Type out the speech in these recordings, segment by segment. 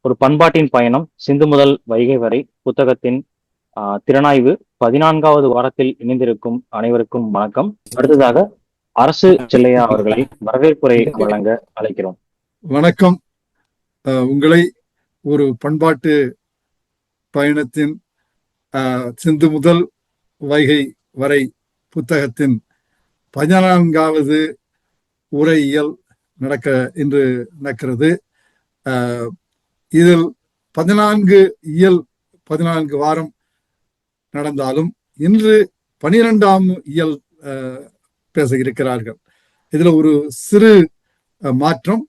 ஒரு பண்பாட்டின் பயணம் சிந்து முதல் வைகை வரை புத்தகத்தின் திறனாய்வு 14வது வாரத்தில் இணைந்திருக்கும் அனைவருக்கும் வணக்கம். அடுத்ததாக அரசு செல்லையா அவர்களை வரவேற்புரை வழங்க அழைக்கிறோம். வணக்கம். உங்களை ஒரு பண்பாட்டு பயணத்தின் சிந்து முதல் வைகை வரை புத்தகத்தின் 14வது உரையியல் இன்று நடக்கிறது. இதில் 14 வாரம் நடந்தாலும் இன்று 12ஆம் இயல் பேச இருக்கிறார்கள். இதுல ஒரு சிறு மாற்றம்.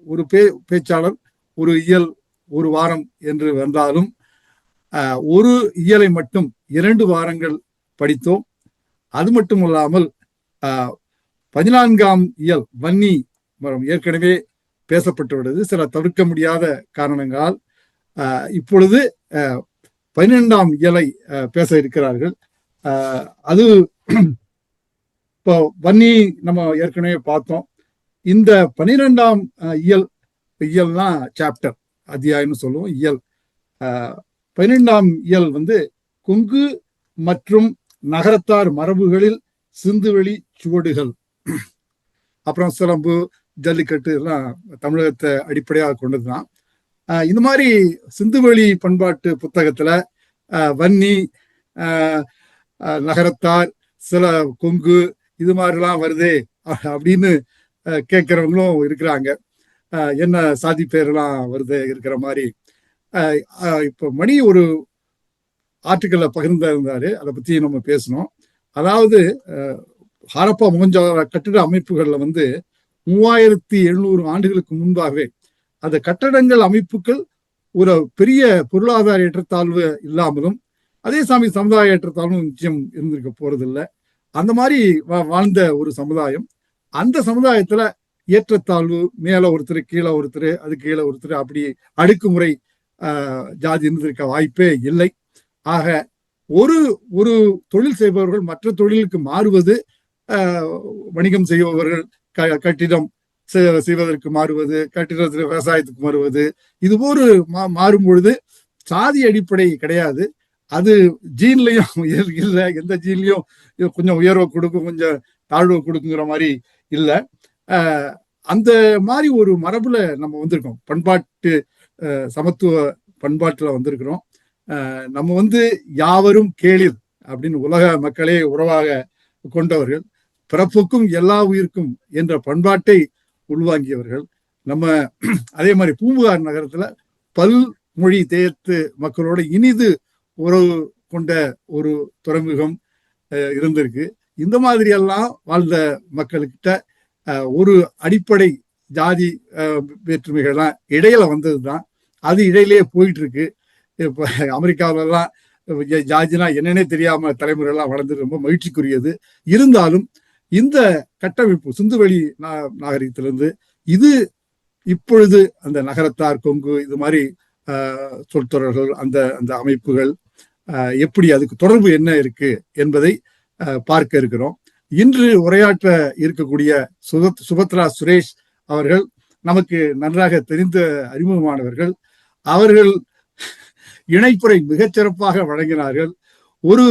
ஒரு பேச்சாளர் ஒரு இயல் ஒரு வாரம் என்று வந்தாலும் ஒரு இயலை மட்டும் 2 வாரங்கள் படித்தோம். அது மட்டும் இல்லாமல் 14ஆம் இயல் வன்னி மரம் ஏற்கனவே பேசப்பட்டுள்ளது. சில தவிர்க்க முடியாத காரணங்களால் இப்பொழுது 12ஆம் இயலை பேச இருக்கிறார்கள். அது இப்போ வன்னி நம்ம ஏற்கனவே பார்த்தோம். இந்த 12ஆம் இயல்னா சாப்டர், அத்தியாயம்னு சொல்லுவோம். இயல் 12ஆம் இயல் கொங்கு மற்றும் நகரத்தார் மரபுகளில் சிந்துவெளி சுவடுகள், அப்புறம் சிலம்பு, ஜல்லிக்கட்டு எல்லாம் தமிழகத்தை அடிப்படையாக கொண்டதுதான். இந்த மாதிரி சிந்துவெளி பண்பாட்டு புத்தகத்துல வன்னி, நகரத்தார், சில கொங்கு இது மாதிரிலாம் வருதே அப்படின்னு கேட்கிறவங்களும் இருக்கிறாங்க. என்ன சாதி பேரெல்லாம் வருது இருக்கிற மாதிரி. இப்போ மணி ஒரு ஆர்டிக்கல்ல பகிர்ந்திருந்தாரு, அதை பத்தி நம்ம பேசணும். அதாவது ஹரப்பா மொஹஞ்சதாரோ கட்டிட அமைப்புகள்ல 3700 ஆண்டுகளுக்கு முன்பாகவே அந்த கட்டடங்கள் அமைப்புகள் ஒரு பெரிய பொருளாதார ஏற்றத்தாழ்வு இல்லாமலும் அதே சமுதாய ஏற்றத்தாழ்வும் நிச்சயம் இருந்திருக்க போறதில்லை. அந்த மாதிரி வாழ்ந்த ஒரு சமுதாயம். அந்த சமுதாயத்துல ஏற்றத்தாழ்வு, மேல ஒருத்தர் கீழே ஒருத்தர், அது கீழே ஒருத்தர், அப்படி அடுக்குமுறை ஜாதி இருந்திருக்க வாய்ப்பே இல்லை. ஆக ஒரு தொழில் செய்பவர்கள் மற்ற தொழிலுக்கு மாறுவது, வணிகம் செய்பவர்கள் கட்டிடம் செய்வதற்கு மாறுவது, கட்டிடத்தில் விவசாயத்துக்கு மாறுவது, இது போல மாறும் பொழுது சாதி அடிப்படை கிடையாது. அது ஜீன்லயும் இல்லை, எந்த ஜீன்லயும் கொஞ்சம் உயர்வை கொடுக்கும் கொஞ்சம் தாழ்வு கொடுக்குங்கிற மாதிரி இல்லை. அந்த மாதிரி ஒரு மரபுல நம்ம வந்திருக்கோம். பண்பாட்டு சமத்துவ பண்பாட்டுல வந்திருக்கிறோம். நம்ம யாவரும் கேளிர் அப்படின்னு உலக மக்களே உறவாக கொண்டவர்கள், பிறப்புக்கும் எல்லா உயிருக்கும் என்ற பண்பாட்டை உள்வாங்கியவர்கள். நம்ம அதே மாதிரி பூம்புகார் நகரத்துல பல்மொழி தேயத்து மக்களோட இனிது உறவு கொண்ட ஒரு துறைமுகம் இருந்திருக்கு. இந்த மாதிரி எல்லாம் வாழ்ந்த மக்கள்கிட்ட ஒரு அடிப்படை ஜாதி வேற்றுமைகள்லாம் இடையில வந்ததுதான். அது இடையிலேயே போயிட்டு இருக்கு. இப்ப அமெரிக்காவிலெல்லாம் ஜாதினா என்னன்னே தெரியாம தலைமுறையெல்லாம் வளர்ந்து ரொம்ப மகிழ்ச்சிக்குரியது. இருந்தாலும் இந்த கட்டமைப்பு சிந்துவெளி நாகரிகத்திலிருந்து இது இப்பொழுது அந்த நகரத்தார், கொங்கு, இது மாதிரி சொல்தொடர்கள், அந்த அந்த அமைப்புகள் எப்படி, அதுக்கு தொடர்பு என்ன இருக்கு என்பதை பார்க்க இருக்கிறோம். இன்று உரையாற்ற இருக்கக்கூடிய சுபத்ரா சுரேஷ் அவர்கள் நமக்கு நன்றாக தெரிந்த அறிமுகமானவர்கள். அவர்கள் இணைப்புரை மிகச்சிறப்பாக வழங்கினார்கள். ஒரு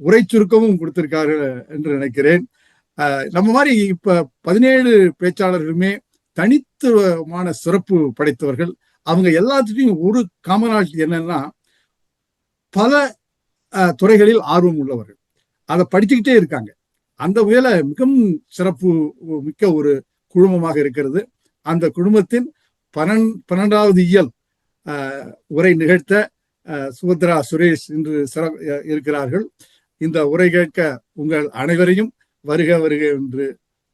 உரை சுருக்கமும் கொடுத்திருக்கார்கள் என்று நினைக்கிறேன். நம்ம மாதிரி இப்ப 17 பேச்சாளர்களுமே தனித்துவமான சிறப்பு படைத்தவர்கள். அவங்க எல்லாத்துட்டையும் ஒரு காமனாலிட்டி என்னன்னா, பல துறைகளில் ஆர்வம் உள்ளவர்கள், அதை படிச்சுக்கிட்டே இருக்காங்க. அந்த வகையில மிகவும் சிறப்பு மிக்க ஒரு குழுமமாக இருக்கிறது. அந்த குழுமத்தின் 12வது இயல் உரை நிகழ்த்த சுபத்ரா சுரேஷ் என்று இருக்கிறார்கள். இந்த உரை கேட்க உங்கள் அனைவரையும் வருக வருக என்று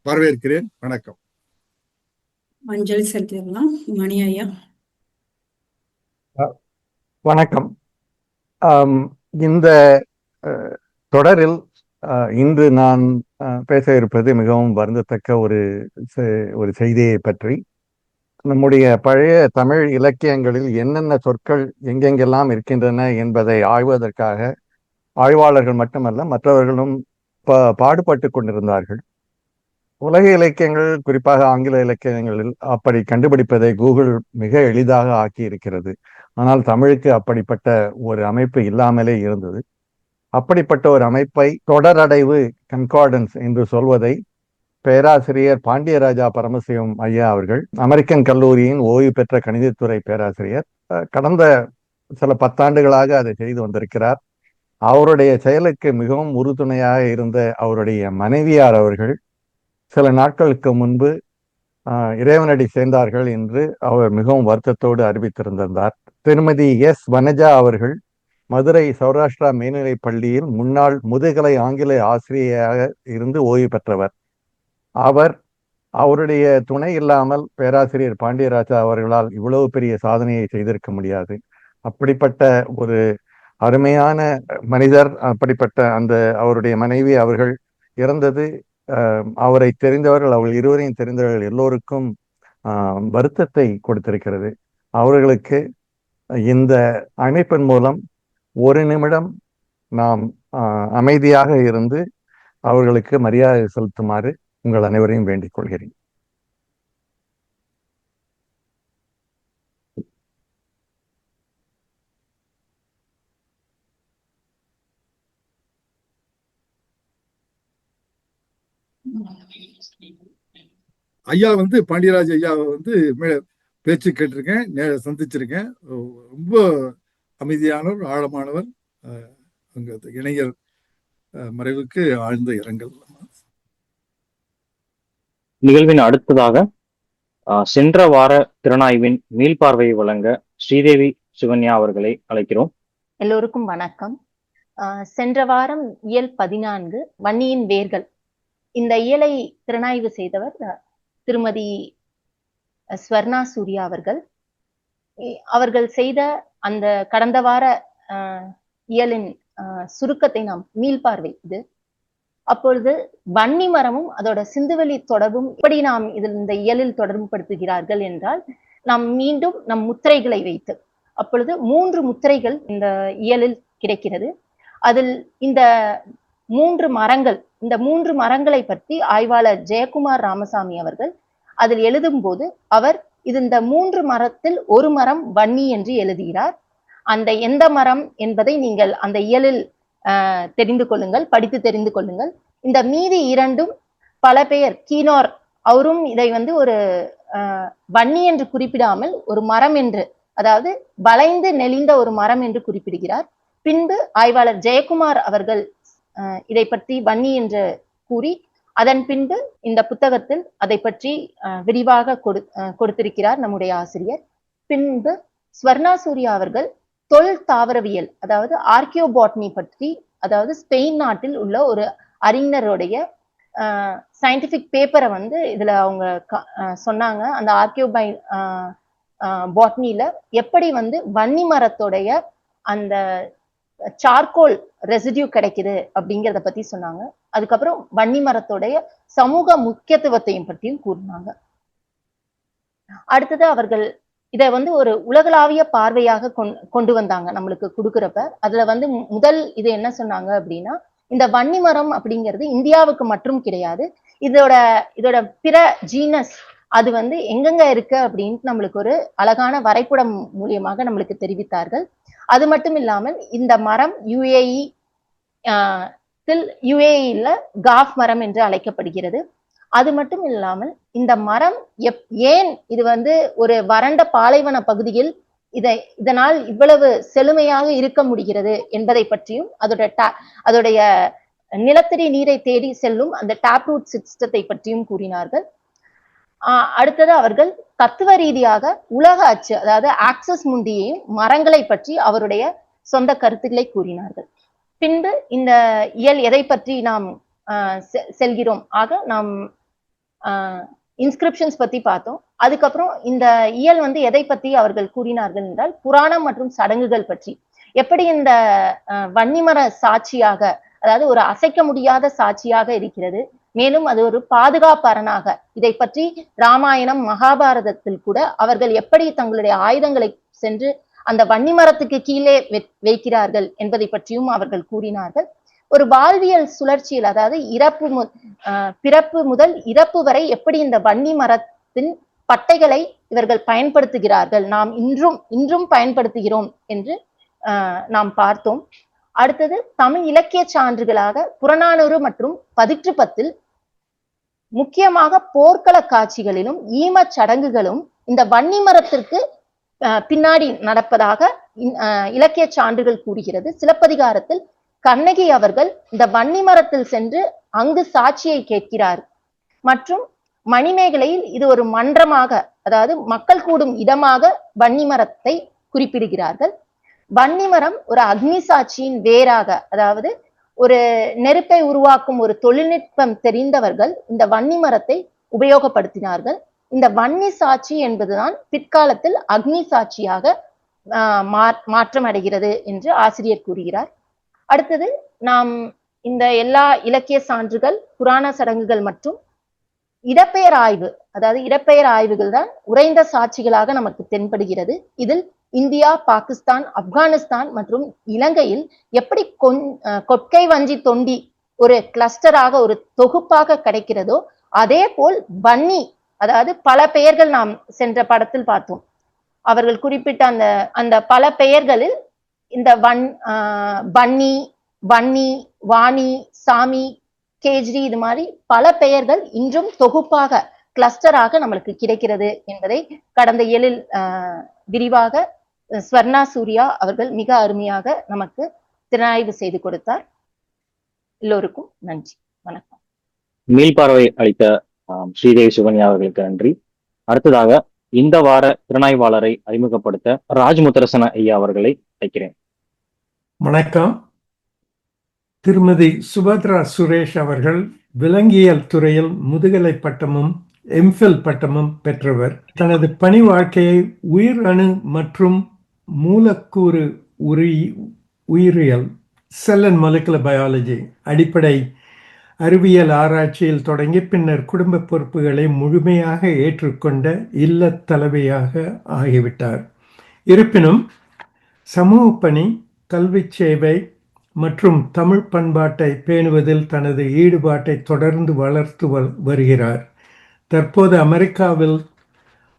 வரவேற்கிறேன். வணக்கம். அஞ்சலி செலுத்திடலாம். மணி ஐயா. வணக்கம். இந்த தொடரில் இன்று நான் பேச இருப்பது மிகவும் வருந்தத்தக்க ஒரு செய்தியை பற்றி. நம்முடைய பழைய தமிழ் இலக்கியங்களில் என்னென்ன சொற்கள் எங்கெங்கெல்லாம் இருக்கின்றன என்பதை ஆய்வதற்காக ஆய்வாளர்கள் மட்டுமல்ல மற்றவர்களும் பாடுபட்டு கொண்டிருந்தார்கள். உலக இலக்கியங்கள், குறிப்பாக ஆங்கில இலக்கியங்களில் அப்படி கண்டுபிடிப்பதை கூகுள் மிக எளிதாக ஆக்கி இருக்கிறது. ஆனால் தமிழுக்கு அப்படிப்பட்ட ஒரு அமைப்பு இல்லாமலே இருந்தது. அப்படிப்பட்ட ஒரு அமைப்பை தொடரடைவு கன்கார்டன்ஸ் என்று சொல்வதை பேராசிரியர் பாண்டியராஜா பரமசிவம் ஐயா அவர்கள், அமெரிக்கன் கல்லூரியின் ஓய்வு பெற்ற கணிதத்துறை பேராசிரியர், கடந்த சில 10 ஆண்டுகளாக அதை செய்து வந்திருக்கிறார். அவருடைய செயலுக்கு மிகவும் உறுதுணையாக இருந்த அவருடைய மனைவியார் அவர்கள் சில நாட்களுக்கு முன்பு இறைவனடி சேர்ந்தார்கள் என்று அவர் மிகவும் வருத்தத்தோடு அறிவித்திருந்தார். திருமதி எஸ் வனஜா அவர்கள் மதுரை சௌராஷ்டிரா மேல்நிலைப் பள்ளியில் முன்னாள் முதுகலை ஆங்கில ஆசிரியராக இருந்து ஓய்வு பெற்றவர். அவருடைய துணை இல்லாமல் பேராசிரியர் பாண்டியராஜா அவர்களால் இவ்வளவு பெரிய சாதனையை செய்திருக்க முடியாது. அப்படிப்பட்ட ஒரு அருமையான மனிதர். அப்படிப்பட்ட அவருடைய மனைவி அவர்கள் இறந்தது அவரை தெரிந்தவர்கள், அவர்கள் இருவரையும் தெரிந்தவர்கள் எல்லோருக்கும் வருத்தத்தை கொடுத்திருக்கிறது. அவர்களுக்கு இந்த அமைப்பின் மூலம் ஒரு நிமிடம் நாம் அமைதியாக இருந்து அவர்களுக்கு மரியாதை செலுத்துமாறு உங்கள் அனைவரையும் வேண்டிக் கொள்கிறேன். ஐயா பாண்டியராஜ் ஐயாவை பேச்சு கேட்டிருக்கேன், சந்திச்சிருக்கேன். ரொம்ப அமைதியானவர், ஆழமானவர். அங்க இளைஞர் மறைவுக்கு ஆழ்ந்த இரங்கல். நிகழ்வின் அடுத்ததாக சென்ற வார திறனாய்வின் மீள்பார்வையை வழங்க ஸ்ரீதேவி சுகன்யா அவர்களை அழைக்கிறோம். எல்லோருக்கும் வணக்கம். சென்ற வாரம் இயல் 14 வன்னியின் வேர்கள், இந்த இயலை திறனாய்வு செய்தவர் திருமதி ஸ்வர்ணா சூர்யா அவர்கள். அவர்கள் செய்த அந்த கடந்த வார இயலின் சுருக்கத்தை நாம் மீள்பார்வை இது. அப்பொழுது வன்னி மரமும் அதோட சிந்துவெளி தொடர்பும் எப்படி நாம் இதில் இந்த இயலில் தொடர்பு படுத்துகிறார்கள் என்றால், நாம் மீண்டும் நம் முத்திரைகளை வைத்து, அப்பொழுது 3 முத்திரைகள் இந்த இயலில் கிடைக்கிறது. அதில் இந்த 3 மரங்கள், இந்த 3 மரங்களை பற்றி ஆய்வாளர் ஜெயக்குமார் ராமசாமி அவர்கள் அதில் எழுதும் போது அவர் இந்த 3 மரத்தில் ஒரு மரம் வன்னி என்று எழுதுகிறார். அந்த எந்த மரம் என்பதை நீங்கள் அந்த இயலில் தெரிந்து கொள்ளுங்கள், படித்து தெரிந்து கொள்ளுங்கள். இந்த மீதி 2ம் பல பெயர், கீனோர் அவரும் இதை ஒரு வன்னி என்று குறிப்பிடாமல் ஒரு மரம் என்று, அதாவது வளைந்து நெளிந்த ஒரு மரம் என்று குறிப்பிடுகிறார். பின்பு ஆய்வாளர் ஜெயக்குமார் அவர்கள் இதை பற்றி வன்னி என்று கூறி அதன் பின்பு இந்த புத்தகத்தில் அதை பற்றி விரிவாக கொடுத்திருக்கிறார் நம்முடைய ஆசிரியர். பின்பு ஸ்வர்ணா சூர்யா அவர்கள் தொல் தாவரவியல், அதாவது ஆர்கியோபாட்னி பற்றி, அதாவது ஸ்பெயின் நாட்டில் உள்ள ஒரு அறிஞருடைய சயின்டிபிக் பேப்பரை இதுல அவங்க சொன்னாங்க. அந்த பாட்னில எப்படி வன்னி மரத்தோடைய அந்த சார்கோல் ரெசிடியூ கிடைக்குது அப்படிங்கிறத பத்தி சொன்னாங்க. அதுக்கப்புறம் வன்னி மரத்தோடைய சமூக முக்கியத்துவத்தையும் பற்றியும் கூறினாங்க. அடுத்தது அவர்கள் இதை ஒரு உலகளாவிய பார்வையாக கொண்டு வந்தாங்க நம்மளுக்கு கொடுக்குறப்ப. அதுல முதல் இது என்ன சொன்னாங்க அப்படின்னா, இந்த வன்னி மரம் அப்படிங்கிறது இந்தியாவுக்கு மட்டும் கிடையாது, இதோட பிற ஜீனஸ் அது எங்கெங்க இருக்கு அப்படின்ட்டு நம்மளுக்கு ஒரு அழகான வரைபடம் மூலியமாக நம்மளுக்கு தெரிவித்தார்கள். அது மட்டும் இல்லாமல் இந்த மரம் யுஏஇல காஃப் மரம் என்று அழைக்கப்படுகிறது. அது மட்டும் இல்லாமல் இந்த மரம் ஏன் இது ஒரு வறண்ட பாலைவன பகுதியில் இதனால் இவ்வளவு செழுமையாக இருக்க முடிகிறது என்பதை பற்றியும், அதோடைய நிலத்தடி நீரை தேடி செல்லும் அந்த டேப் ரூட் சிஸ்டத்தை பற்றியும் கூறினார்கள். அடுத்தது அவர்கள் தத்துவ ரீதியாக உலக அச்சு, அதாவது ஆக்சஸ் முந்தியையும் மரங்களை பற்றி அவருடைய சொந்த கருத்துக்களை கூறினார்கள். பின்பு இந்த இயல் எதை பற்றி நாம் செல்கிறோம் ஆக நாம் இன்ஸ்கிரிப்ஷன்ஸ் பத்தி பார்த்தோம். அதுக்கப்புறம் இந்த இயல் எதை பற்றி அவர்கள் கூறினார்கள் என்றால், புராணம் மற்றும் சடங்குகள் பற்றி, எப்படி இந்த வன்னிமர சாட்சியாக, அதாவது ஒரு அசைக்க முடியாத சாட்சியாக இருக்கிறது, மேலும் அது ஒரு பாதுகாப்பரணாக, இதை பற்றி ராமாயணம் மகாபாரதத்தில் கூட அவர்கள் எப்படி தங்களுடைய ஆயுதங்களை சென்று அந்த வன்னி மரத்துக்கு கீழே வைக்கிறார்கள் என்பதை பற்றியும் அவர்கள் கூறினார்கள். ஒரு வாழ்வியல் சுழற்சியில், அதாவது பிறப்பு முதல் இறப்பு வரை எப்படி இந்த வன்னி மரத்தின் பட்டைகளை இவர்கள் பயன்படுத்துகிறார்கள், நாம் இன்றும் பயன்படுத்துகிறோம் என்று நாம் பார்த்தோம். அடுத்தது தமிழ் இலக்கிய சான்றுகளாக புறநானூறு மற்றும் பதிற்றுப்பத்தில் முக்கியமாக போர்க்கள காட்சிகளிலும் ஈமச் சடங்குகளும் இந்த வன்னி மரத்திற்கு பின்னாடி நடப்பதாக இலக்கிய சான்றுகள் கூறுகிறது. சிலப்பதிகாரத்தில் கண்ணகி அவர்கள் இந்த வன்னி மரத்தில் சென்று அங்கு சாட்சியை கேட்கிறார். மற்றும் மணிமேகலையில் இது ஒரு மன்றமாக, அதாவது மக்கள் கூடும் இடமாக வன்னி மரத்தை குறிப்பிடுகிறார்கள். வன்னி மரம் ஒரு அக்னி சாட்சியின் வேராக, அதாவது ஒரு நெருப்பை உருவாக்கும் ஒரு தொழில்நுட்பம் தெரிந்தவர்கள் இந்த வன்னி மரத்தை உபயோகப்படுத்தினார்கள். இந்த வன்னி சாட்சி என்பதுதான் பிற்காலத்தில் அக்னி சாட்சியாக மாற்றம் அடைகிறது என்று ஆசிரியர் கூறுகிறார். அடுத்தது நாம் இந்த எல்லா இலக்கிய சான்றுகள், புராண சடங்குகள் மற்றும் இடப்பெயர் ஆய்வு, அதாவது இடப்பெயர் ஆய்வுகள் தான் உறைந்த சாட்சிகளாக நமக்கு தென்படுகிறது. இதில் இந்தியா, பாகிஸ்தான், ஆப்கானிஸ்தான் மற்றும் இலங்கையில் எப்படி கொற்கை வஞ்சி தொண்டி ஒரு கிளஸ்டராக, ஒரு தொகுப்பாக கிடைக்கிறதோ அதே போல் வன்னி, அதாவது பல பெயர்கள் நாம் சென்ற படத்தில் பார்த்தோம். அவர்கள் குறிப்பிட்ட அந்த பல பெயர்களில் இந்த பன்னி, வன்னி, வாணி, சாமி, கேஜ்ரி, இது மாதிரி பல பெயர்கள் இன்றும் தொகுப்பாக, கிளஸ்டராக நம்மளுக்கு கிடைக்கிறது என்பதை கடந்த இயலில் விரிவாக ஸ்வர்ணா சூர்யா அவர்கள் மிக அருமையாக நமக்கு திறனாய்வு செய்து கொடுத்தார். எல்லோருக்கும் நன்றி, வணக்கம். மீள்பார்வை அளித்த ஸ்ரீதேவி சுகன்யா அவர்களுக்கு நன்றி. அடுத்ததாக இந்த வார திறனாய்வாளரை அறிமுகப்படுத்த ராஜ்முத்தரசன ஐயா அவர்களை அழைக்கிறேன். வணக்கம். திருமதி சுபத்ரா சுரேஷ் அவர்கள் விலங்கியல் துறையில் முதுகலை பட்டமும் எம்ஃபில் பட்டமும் பெற்றவர். தனது பணி வாழ்க்கையை உயிர் அணு மற்றும் மூலக்கூறு உயிரியல், செல் அண்ட் மாலிகுலர் பயாலஜி அடிப்படை அறிவியல் ஆராய்ச்சியில் தொடங்கி பின்னர் குடும்ப பொறுப்புகளை முழுமையாக ஏற்றுக்கொண்ட இல்லத் தலைவியாக ஆகிவிட்டார். இருப்பினும் சமூக பணி, கல்வி சேவை மற்றும் தமிழ் பண்பாட்டை பேணுவதில் தனது ஈடுபாட்டை தொடர்ந்து வளர்த்து வருகிறார். தற்போது அமெரிக்காவில்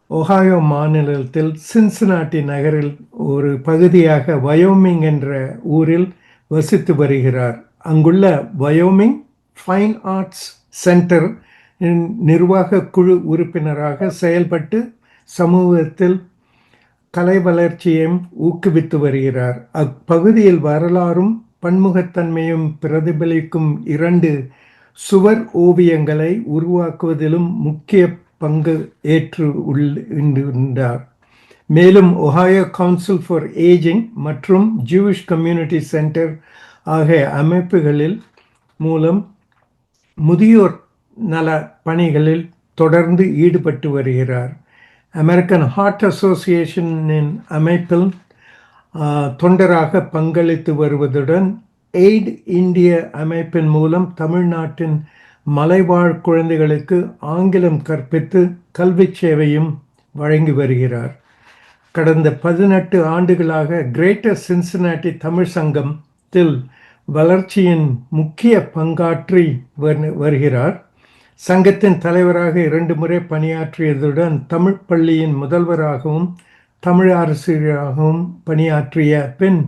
ஒஹாயோ மாநிலத்தில் சின்சினாட்டி நகரில் ஒரு பகுதியாக வயோமிங் என்ற ஊரில் வசித்து வருகிறார். அங்குள்ள வயோமிங் ஃபைன் ஆர்ட்ஸ் சென்டர் நிர்வாக குழு உறுப்பினராக செயல்பட்டு சமூகத்தில் கலை வளர்ச்சியையும் ஊக்குவித்து வருகிறார். அப்பகுதியில் வரலாறும் பன்முகத்தன்மையும் பிரதிபலிக்கும் 2 சுவர் ஓவியங்களை உருவாக்குவதிலும் முக்கிய பங்கு ஏற்றுள்ளார். மேலும் ஒஹாயோ கவுன்சில் ஃபார் ஏஜிங் மற்றும் ஜூவிஷ் கம்யூனிட்டி சென்டர் ஆகிய அமைப்புகளில் மூலம் முதியோர் நல பணிகளில் தொடர்ந்து ஈடுபட்டு வருகிறார். அமெரிக்கன் ஹார்ட் அசோசியேஷனின் அமைப்பில் தொண்டராக பங்களித்து வருவதுடன் எய்ட் இந்திய அமைப்பின் மூலம் தமிழ்நாட்டின் மலைவாழ் குழந்தைகளுக்கு ஆங்கிலம் கற்பித்து கல்வி சேவையும் வழங்கி வருகிறார். கடந்த 18 ஆண்டுகளாக கிரேட்டர் சின்சினாட்டி தமிழ் சங்கத்தில் வளர்ச்சியின் முக்கிய பங்காற்றி வருகிறார். சங்கத்தின் தலைவராக 2 முறை பணியாற்றியதுடன் தமிழ் பள்ளியின் முதல்வராகவும் தமிழ் ஆசிரியராகவும் பணியாற்றிய பின்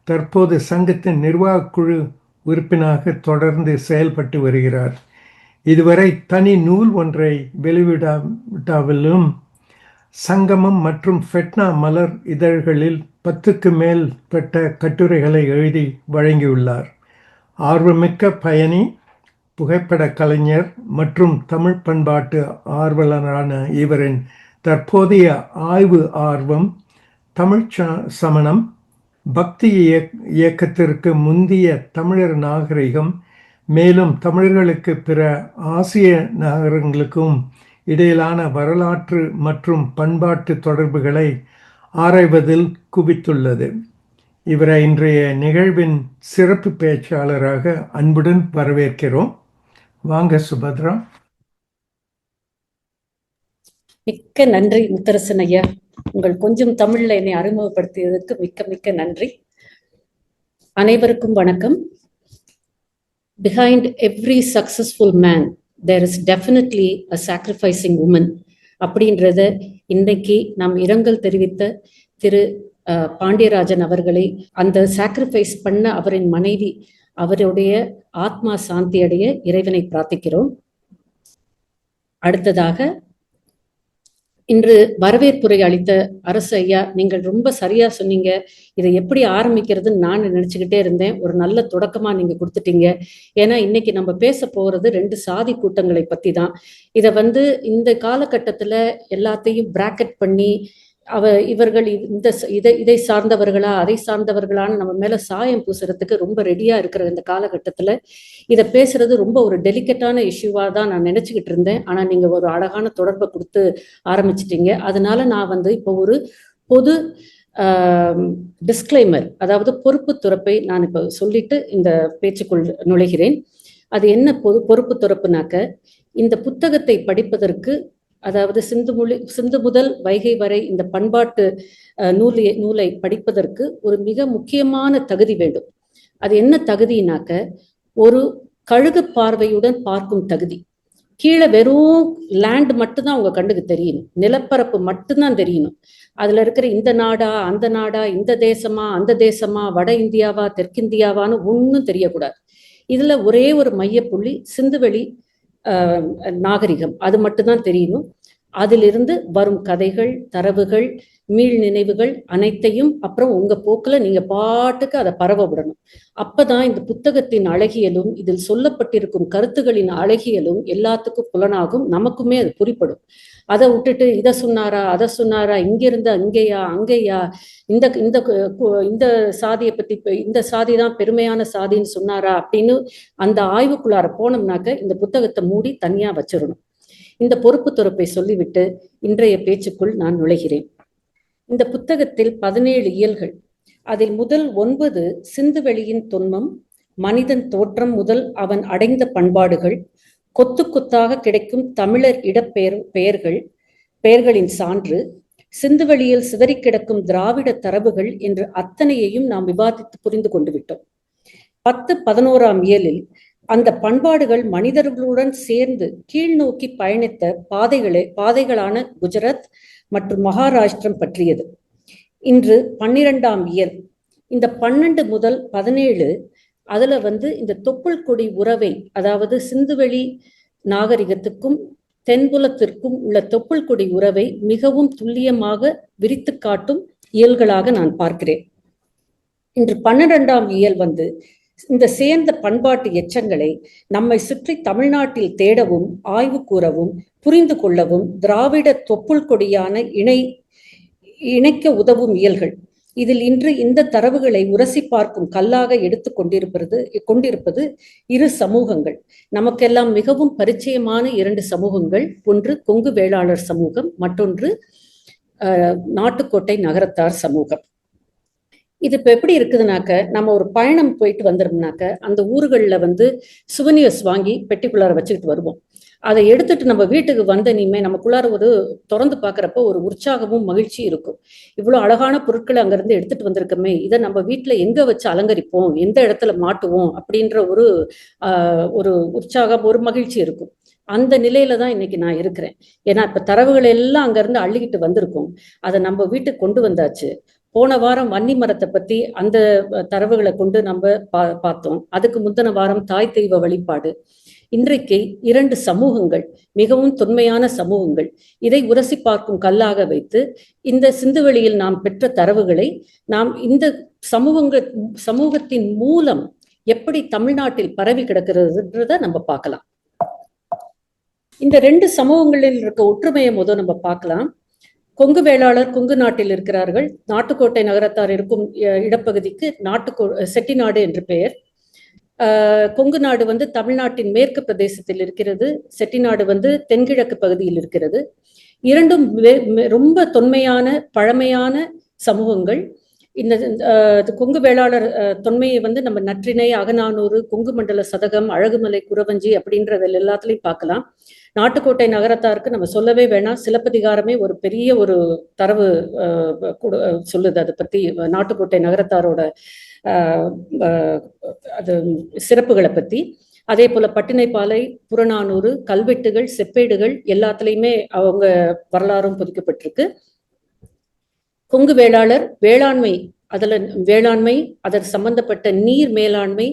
தற்போது சங்கத்தின் நிர்வாக குழு உறுப்பினராக தொடர்ந்து செயல்பட்டு வருகிறார். இதுவரை தனி நூல் ஒன்றை வெளியிடாவிலும் சங்கமம் மற்றும் ஃபெட்னா மலர் இதழ்களில் 10க்கு மேற்பட்ட கட்டுரைகளை எழுதி வழங்கியுள்ளார். ஆர்வமிக்க பயணி, புகைப்பட கலைஞர் மற்றும் தமிழ் பண்பாட்டு ஆர்வலரான இவரின் தற்போதைய ஆய்வு ஆர்வம் தமிழ் சமணம், பக்தி இயக்கத்திற்கு முந்திய தமிழர் நாகரிகம், மேலும் தமிழர்களுக்கு பிற ஆசிய நகரங்களுக்கும் இடையிலான வரலாற்று மற்றும் பண்பாட்டு தொடர்புகளை ஆராய்வதில் குவித்துள்ளது. இவரை இன்றைய நிகழ்வின் சிறப்பு பேச்சாளராக அன்புடன் வரவேற்கிறோம். வாங்க சுபத்ரா. மிக்க நன்றி முத்தரசன் ஐயா. உங்கள் கொஞ்சம் தமிழ்ல என்னை அறிமுகப்படுத்தியதற்கு மிக்க மிக்க நன்றி. அனைவருக்கும் வணக்கம். behind every successful man there is definitely a sacrificing woman அப்படின்றத இன்னைக்கு நாம் இரங்கல் தெரிவித்த திரு பாண்டியராஜன் அவர்களை, அந்த சாக்ரிஃபைஸ் பண்ண அவரின் மனைவி, அவருடைய ஆத்மா சாந்தி அடைய இறைவனை பிரார்த்திக்கிறோம். அடுத்ததாக இன்று வரவேற்புரை அளித்த அரசு ஐயா, நீங்கள் ரொம்ப சரியா சொன்னீங்க. இதை எப்படி ஆரம்பிக்கிறதுன்னு நான் நினைச்சுக்கிட்டே இருந்தேன். ஒரு நல்ல தொடக்கமா நீங்க கொடுத்துட்டீங்க. ஏன்னா இன்னைக்கு நம்ம பேச போறது 2 சாதி கூட்டங்களை பத்தி தான். இதை இந்த காலகட்டத்துல எல்லாத்தையும் பிராக்கெட் பண்ணி இவர்கள் இதை சார்ந்தவர்களா அதை சார்ந்தவர்களான்னு நம்ம மேல சாயம் பூசுறதுக்கு ரொம்ப ரெடியா இருக்கிற இந்த காலகட்டத்துல இதை பேசுறது ரொம்ப ஒரு டெலிகேட்டான இஷ்யூவா தான் நான் நினைச்சுக்கிட்டு இருந்தேன். ஆனா நீங்க ஒரு அழகான தொடர்பை கொடுத்து ஆரம்பிச்சிட்டீங்க. அதனால நான் இப்போ ஒரு பொது டிஸ்க்ளைமர், அதாவது பொறுப்பு துறப்பை நான் இப்போ சொல்லிட்டு இந்த பேச்சுக்குள் நுழைகிறேன். அது என்ன பொறுப்பு துறப்புனாக்க, இந்த புத்தகத்தை படிப்பதற்கு, அதாவது சிந்து முதல் வைகை வரை இந்த பண்பாட்டு நூலை படிப்பதற்கு ஒரு மிக முக்கியமான தகுதி வேண்டும். அது என்ன தகுதினாக்க, ஒரு கழுகு பார்வையுடன் பார்க்கும் தகுதி. கீழே வெறும் லேண்ட் மட்டும்தான் உங்க கண்ணுக்கு தெரியணும், நிலப்பரப்பு மட்டும்தான் தெரியணும். அதுல இருக்கிற இந்த நாடா அந்த நாடா, இந்த தேசமா அந்த தேசமா, வட இந்தியாவா தெற்கிந்தியாவான்னு ஒன்றும் தெரியக்கூடாது. இதுல ஒரே ஒரு மையப்புள்ளி சிந்துவெளி நாகரிகம், அது மட்டும்தான் தெரியணும். அதிலிருந்து வரும் கதைகள், தரவுகள், மீள் நினைவுகள் அனைத்தையும் அப்புறம் உங்க போக்குல நீங்க பாட்டுக்கு அதை பரவ விடணும். அப்பதான் இந்த புத்தகத்தின் அழகியலும் இதில் சொல்லப்பட்டிருக்கும் கருத்துகளின் அழகியலும் எல்லாத்துக்கும் புலனாகும், நமக்குமே அது புரிப்படும். அதை விட்டுட்டு இதை சொன்னாரா அதை சொன்னாரா, இங்கிருந்த அங்கேயா அங்கேயா, இந்த இந்த இந்த சாதியை பத்தி இந்த சாதி தான் பெருமையான சாதின்னு சொன்னாரா அப்படின்னு அந்த ஆய்வுக்குள்ளார போனோம்னாக்க இந்த புத்தகத்தை மூடி தனியா வச்சிடணும். இந்த பொறுப்பு துறப்பை சொல்லிவிட்டு இன்றைய பேச்சுக்குள் நான் நுழைகிறேன். இந்த புத்தகத்தில் 17 இயல்கள். அதில் முதல் 9 சிந்துவெளியின் தொன்மம், மனிதன் தோற்றம் முதல் அவன் அடைந்த பண்பாடுகள், கொத்து கொத்தாக கிடைக்கும் தமிழர் பெயர்களின் சான்று, சிந்துவெளியில் சிதறி கிடக்கும் திராவிட தரவுகள் என்று அத்தனையையும் நாம் விவாதித்து புரிந்து கொண்டு விட்டோம். 10, 11ஆம் இயலில் அந்த பண்பாடுகள் மனிதர்களுடன் சேர்ந்து கீழ் நோக்கி பயணித்த பாதைகளான குஜராத் மற்றும் மகாராஷ்டிரம் பற்றியது. இன்று 12ஆம் இயல். இந்த 12 முதல் 17 அதுல இந்த தொப்புள் கொடி உறவை, அதாவது சிந்துவெளி நாகரிகத்துக்கும் தென்புலத்திற்கும் உள்ள தொப்புள் கொடி உறவை மிகவும் துல்லியமாக விரித்து காட்டும் இயல்களாக நான் பார்க்கிறேன். இன்று 12ஆம் இயல் இந்த சேர்ந்த பண்பாட்டு எச்சங்களை நம்மை சுற்றி தமிழ்நாட்டில் தேடவும் ஆய்வு கூறவும் புரிந்து கொள்ளவும் திராவிட தொப்புள் கொடியான இணைக்க உதவும் இயல்கள். இதில் இன்று இந்த தரவுகளை உரசி பார்க்கும் கல்லாக எடுத்து கொண்டிருப்பது 2 சமூகங்கள். நமக்கெல்லாம் மிகவும் பரிச்சயமான 2 சமூகங்கள். ஒன்று கொங்கு வேளாளர் சமூகம், மற்றொன்று நாட்டுக்கோட்டை நகரத்தார் சமூகம். இது இப்ப எப்படி இருக்குதுனாக்க, நம்ம ஒரு பயணம் போயிட்டு வந்துரும்னாக்க அந்த ஊர்களில் சுவனியர்ஸ் வாங்கி பெட்டிக்குள்ளார வச்சுக்கிட்டு வருவோம். அதை எடுத்துட்டு நம்ம வீட்டுக்கு இனிமே நமக்குள்ளார ஒரு திறந்து பார்க்குறப்ப ஒரு உற்சாகமும் மகிழ்ச்சியும் இருக்கும். இவ்வளவு அழகான பொருட்களை அங்கிருந்து எடுத்துட்டு வந்திருக்கோமே, இதை நம்ம வீட்டுல எங்க வச்சு அலங்கரிப்போம், எந்த இடத்துல மாட்டுவோம் அப்படின்ற ஒரு உற்சாகம், ஒரு மகிழ்ச்சி இருக்கும். அந்த நிலையில தான் இன்னைக்கு நான் இருக்கிறேன். ஏன்னா இப்ப தரவுகள் எல்லாம் அங்கிருந்து அள்ளிக்கிட்டு வந்திருக்கோம். அதை நம்ம வீட்டுக்கு கொண்டு வந்தாச்சு. போன வாரம் வன்னி மரத்தை பத்தி அந்த தரவுகளை கொண்டு நம்ம பார்த்தோம். அதுக்கு முந்தின வாரம் தாய் தெய்வ வழிபாடு. இன்றைக்கு 2 சமூகங்கள், மிகவும் தொன்மையான சமூகங்கள். இதை உரசி பார்க்கும் கல்லாக வைத்து இந்த சிந்துவெளியில் நாம் பெற்ற தரவுகளை நாம் இந்த சமூகத்தின் மூலம் எப்படி தமிழ்நாட்டில் பரவி கிடக்கிறதுன்றத நம்ம பார்க்கலாம். இந்த 2 சமூகங்களில் இருக்க ஒற்றுமையை நம்ம பார்க்கலாம். கொங்கு வேளாளர் கொங்கு நாட்டில் இருக்கிறார்கள். நாட்டுக்கோட்டை நகரத்தார் இருக்கும் இடப்பகுதிக்கு செட்டிநாடு என்று பெயர். கொங்கு நாடு தமிழ்நாட்டின் மேற்கு பிரதேசத்தில் இருக்கிறது. செட்டிநாடு தென்கிழக்கு பகுதியில் இருக்கிறது. இரண்டும் ரொம்ப தொன்மையான பழமையான சமூகங்கள். இந்த கொங்கு வேளாளர் தொன்மையை நம்ம நற்றிணை, அகநானூறு, கொங்கு மண்டல சதகம், அழகுமலை குறவஞ்சி அப்படின்றதில் எல்லாத்துலையும் பார்க்கலாம். நாட்டுக்கோட்டை நகரத்தாருக்கு நம்ம சொல்லவே வேணாம். சிலப்பதிகாரமே ஒரு பெரிய ஒரு தரவு சொல்லுது அதை பத்தி, நாட்டுக்கோட்டை நகரத்தாரோட அது சிறப்புகளை பத்தி. அதே போல பட்டினைப்பாலை, புறநானூறு, கல்வெட்டுகள், செப்பேடுகள் எல்லாத்துலயுமே அவங்க வரலாறும் பொதிக்கப்பட்டிருக்கு. கொங்கு வேளாளர் வேளாண்மை, வேளாண்மை, அதற்கு சம்பந்தப்பட்ட நீர் மேலாண்மை,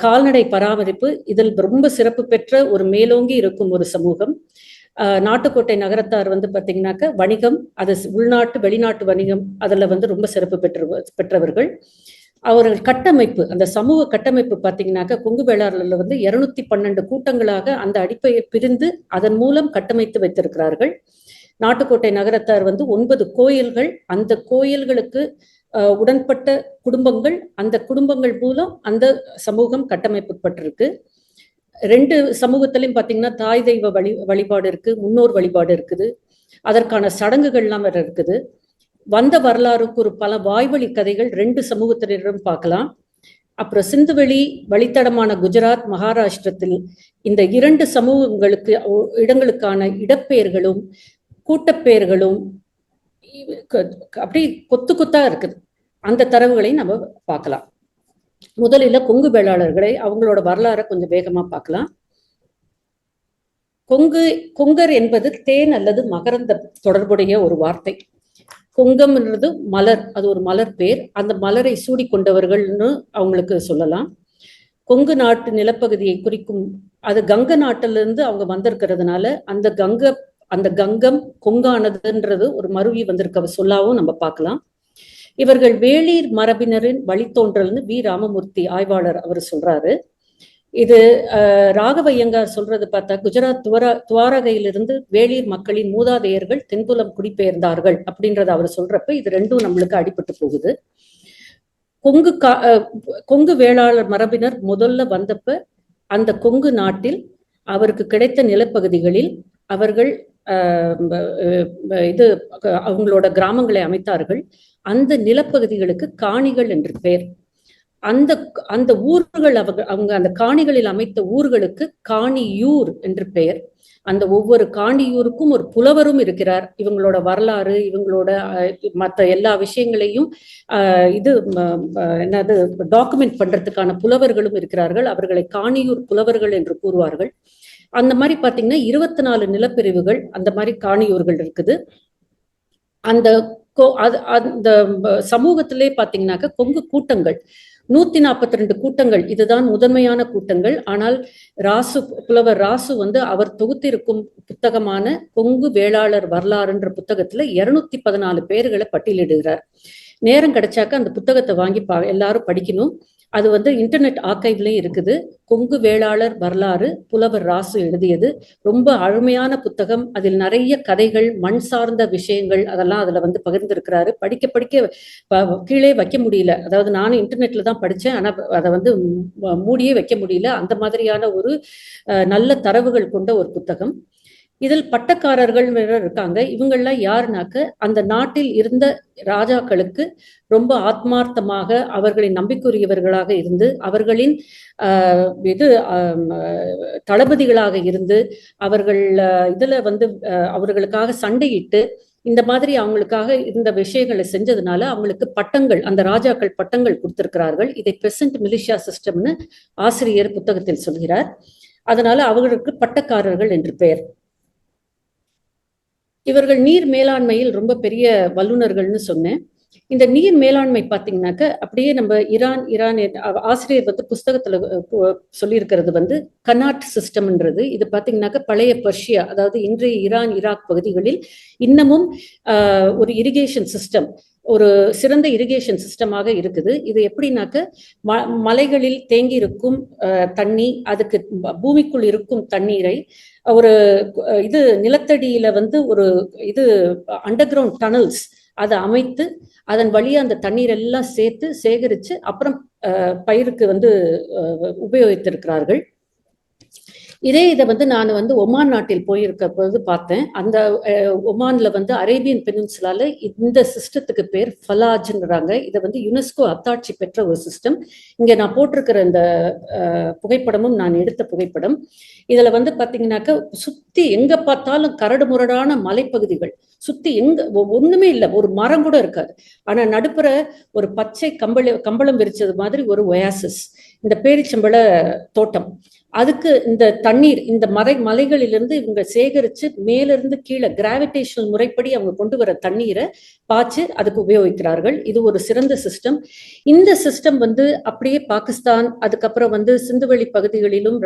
கால்நடை பராமரிப்பு, இதில் ரொம்ப சிறப்பு பெற்ற ஒரு மேலோங்கி இருக்கும் ஒரு சமூகம். நாட்டுக்கோட்டை நகரத்தார் பாத்தீங்கன்னாக்க வணிகம், அது உள்நாட்டு வெளிநாட்டு வணிகம், அதுல ரொம்ப சிறப்பு பெற்றவர்கள். அவர்கள் கட்டமைப்பு, அந்த சமூக கட்டமைப்பு பார்த்தீங்கன்னாக்க கொங்கு வேளாளர்ல 212 கூட்டங்களாக அந்த அடிப்படையை பிரிந்து அதன் மூலம் கட்டமைத்து வைத்திருக்கிறார்கள். நாட்டுக்கோட்டை நகரத்தார் 9 கோயில்கள், அந்த கோயில்களுக்கு உடன்பட்ட குடும்பங்கள், அந்த குடும்பங்கள் மூலம் அந்த சமூகம் கட்டமைக்கப்பட்டிருக்கு. 2 சமூகத்திலையும் பார்த்தீங்கன்னா தாய் தெய்வ வழிபாடு இருக்கு, முன்னோர் வழிபாடு இருக்குது, அதற்கான சடங்குகள்லாம் வேற இருக்குது. வந்த வரலாறுக்கு ஒரு பல வாய்வழி கதைகள் 2 சமூகத்தினரும் பார்க்கலாம். அப்புறம் சிந்துவெளி வழித்தடமான குஜராத், மகாராஷ்டிரத்தில் இந்த 2 சமூகங்களுக்கு இடங்களுக்கான இடப்பெயர்களும் கூட்டப்பெயர்களும் அப்படி கொத்து கொத்தா இருக்குது. அந்த தரவுகளை நம்ம பார்க்கலாம். முதலில் கொங்கு வேளாளர்களை, அவங்களோட வரலாறை கொஞ்சம் வேகமா பார்க்கலாம். கொங்கர் என்பது தேன் அல்லது மகரந்த தொடர்புடைய ஒரு வார்த்தை. கொங்கம்ன்றது மலர், அது ஒரு மலர் பேர். அந்த மலரை சூடி கொண்டவர்கள்னு அவங்களுக்கு சொல்லலாம். கொங்கு நாட்டு நிலப்பகுதியை குறிக்கும், அது கங்க நாட்டிலிருந்து அவங்க வந்திருக்கிறதுனால அந்த கங்கம் கொங்கானதுன்றது ஒரு மருவி வந்திருக்க சொல்லாவும் நம்ம பார்க்கலாம். இவர்கள் வேளீர் மரபினரின் வழித்தோன்றல்னு வி ராமமூர்த்தி ஆய்வாளர் அவர் சொல்றாரு. இது ராகவையங்கார் சொல்றது பார்த்தா குஜராத் துவாரகையிலிருந்து வேளீர் மக்களின் மூதாதையர்கள் தென்புலம் குடிபெயர்ந்தார்கள் அப்படின்றத அவர் சொல்றப்ப இது 2ம் நம்மளுக்கு அடிபட்டு போகுது. கொங்கு வேளாளர் மரபினர் முதல்ல வந்தப்ப அந்த கொங்கு நாட்டில் அவருக்கு கிடைத்த நிலப்பகுதிகளில் அவர்கள் அவங்களோட கிராமங்களை அமைத்தார்கள். அந்த நிலப்பகுதிகளுக்கு காணிகள் என்று பெயர். அந்த ஊர்கள் அவங்க அந்த காணிகளில் அமைத்த ஊர்களுக்கு காணியூர் என்று பெயர். அந்த ஒவ்வொரு காணியூருக்கும் ஒரு புலவரும் இருக்கிறார். இவங்களோட வரலாறு, இவங்களோட மற்ற எல்லா விஷயங்களையும் டாக்குமெண்ட் பண்றதுக்கான புலவர்களும் இருக்கிறார்கள். அவர்களை காணியூர் புலவர்கள் என்று கூறுவார்கள். அந்த மாதிரி பாத்தீங்கன்னா 24 நிலப்பிரிவுகள் அந்த மாதிரி காணியூர்கள் இருக்குது. அந்த சமூகத்திலே பாத்தீங்கன்னாக்க கொங்கு கூட்டங்கள் 142 கூட்டங்கள், இதுதான் முதன்மையான கூட்டங்கள். ஆனால் புலவர் ராசு அவர் தொகுத்திருக்கும் புத்தகமான கொங்கு வேளாளர் வரலாறுன்ற புத்தகத்துல 214 பேர்களை பட்டியலிடுகிறார். நேரம் கிடைச்சாக்க அந்த புத்தகத்தை வாங்கி எல்லாரும் படிக்கணும். அது இன்டர்நெட் ஆர்கைவ்லயும் இருக்குது. கொங்கு வேளாளர் வரலாறு புலவர் ராசு எழுதியது. ரொம்ப அருமையான புத்தகம். அதில் நிறைய கதைகள், மண் சார்ந்த விஷயங்கள் அதெல்லாம் அதுல பகிர்ந்திருக்கிறாரு. படிக்க கீழே வைக்க முடியல. அதாவது நானும் இன்டர்நெட்ல தான் படிச்சேன், ஆனா அதை மூடியே வைக்க முடியல. அந்த மாதிரியான ஒரு நல்ல தரவுகள் கொண்ட ஒரு புத்தகம். இதில் பட்டக்காரர்கள் இருக்காங்க. இவங்கெல்லாம் யாருனாக்க அந்த நாட்டில் இருந்த ராஜாக்களுக்கு ரொம்ப ஆத்மார்த்தமாக அவர்களின் நம்பிக்கையுரியவர்களாக இருந்து அவர்களின் தளபதிகளாக இருந்து அவர்கள் இதுல அவர்களுக்காக சண்டையிட்டு இந்த மாதிரி அவங்களுக்காக இந்த விஷயங்களை செஞ்சதுனால அவங்களுக்கு பட்டங்கள், அந்த ராஜாக்கள் பட்டங்கள் கொடுத்திருக்கிறார்கள். இதை பெசன்ட் மிலிஷியா சிஸ்டம்னு ஆசிரியர் புத்தகத்தில் சொல்கிறார். அதனால அவர்களுக்கு பட்டக்காரர்கள் என்று பெயர். இவர்கள் நீர் மேலாண்மையில் ரொம்ப பெரிய வல்லுநர்கள்னு சொன்னேன். இந்த நீர் மேலாண்மை பார்த்தீங்கன்னாக்க அப்படியே நம்ம ஈரான் ஆசிரியர் புஸ்தகத்துல சொல்லியிருக்கிறது கனாட் சிஸ்டம்ன்றது. இது பார்த்தீங்கன்னாக்க பழைய பர்ஷியா, அதாவது இன்றைய ஈரான் ஈராக் பகுதிகளில் இன்னமும் ஒரு இரிகேஷன் சிஸ்டம், ஒரு சிறந்த இரிகேஷன் சிஸ்டமாக இருக்குது. இது எப்படின்னாக்க மலைகளில் தேங்கி இருக்கும் தண்ணி, அதுக்கு பூமிக்குள் இருக்கும் தண்ணீரை ஒரு நிலத்தடியில ஒரு அண்டர் கிரவுண்ட் டனல்ஸ் அதை அமைத்து அதன் வழியா அந்த தண்ணீர் எல்லாம் சேர்த்து சேகரிச்சு அப்புறம் பயிருக்கு உபயோகித்திருக்கிறார்கள். இதே இதை நான் ஒமான் நாட்டில் போயிருக்க போது பார்த்தேன். அந்த ஒமான்ல அரேபியன் பெனின்சுலால இந்த சிஸ்டத்துக்கு பேர் ஃபலாஜ்ன்றாங்க. இதை யுனெஸ்கோ அத்தாட்சி பெற்ற ஒரு சிஸ்டம். இங்க நான் போட்டிருக்கிற இந்த புகைப்படமும் நான் எடுத்த புகைப்படம். இதுல பாத்தீங்கன்னாக்க சுத்தி எங்க பார்த்தாலும் கரடு முரடான மலைப்பகுதிகள், சுத்தி ஒண்ணுமே இல்லை, ஒரு மரம் கூட இருக்காது. ஆனா நடுப்புற ஒரு பச்சை கம்பளம் விரிச்சது மாதிரி ஒரு ஒயாசிஸ், இந்த பேரிச்சம்பழ தோட்டம். அதுக்கு இந்த தண்ணீர் இந்த மலைகளிலிருந்து இவங்க சேகரிச்சு மேலிருந்து கீழே கிராவிடேஷனல் முறைப்படி அவங்க கொண்டு வர தண்ணீரை பாய்ச்சி அதுக்கு உபயோகிக்கிறார்கள். இது ஒரு சிறந்த சிஸ்டம். இந்த சிஸ்டம் வந்து அப்படியே பாகிஸ்தான், அதுக்கப்புறம் வந்து சிந்துவெளி பகுதிகளிலும்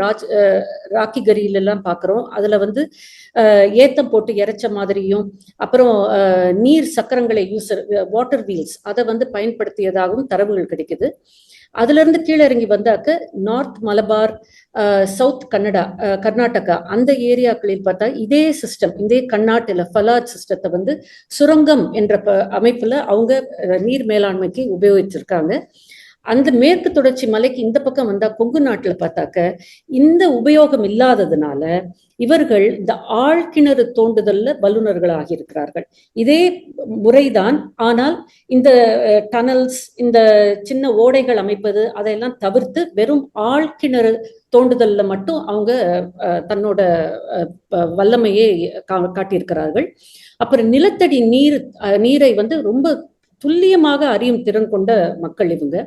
ராக்கி கரியிலெல்லாம் பார்க்குறோம். அதுல வந்து ஏத்தம் போட்டு இறைச்ச மாதிரியும், அப்புறம் நீர் சக்கரங்களை வாட்டர் வீல்ஸ் அதை வந்து பயன்படுத்தியதாகவும் தரவுகள் கிடைக்குது. அதுல இருந்து கீழே இறங்கி வந்தாக்க நார்த் மலபார், சவுத் கர்நாடகா அந்த ஏரியாக்களில் பார்த்தா இதே சிஸ்டம், இதே கர்நாட்டில ஃபலாட் சிஸ்டத்தை வந்து சுரங்கம் என்ற அமைப்புல அவங்க நீர் மேலாண்மைக்கு உபயோகிச்சிருக்காங்க. அந்த மேற்கு தொடர்ச்சி மலைக்கு இந்த பக்கம் வந்தா கொங்கு நாட்டுல பார்த்தாக்க இந்த உபயோகம் இல்லாததுனால இவர்கள் இந்த ஆழ்கிணறு தோண்டுதல்ல வல்லுநர்கள் ஆகியிருக்கிறார்கள். இதே முறைதான், ஆனால் இந்த டனல்ஸ், இந்த சின்ன ஓடைகள் அமைப்பது அதையெல்லாம் தவிர்த்து வெறும் ஆழ்கிணறு தோண்டுதல்ல மட்டும் அவங்க தன்னோட வல்லமையை காட்டியிருக்கிறார்கள். அப்புறம் நிலத்தடி நீரை வந்து ரொம்ப துல்லியமாக அறியும் திறன் கொண்ட மக்கள் இவங்க.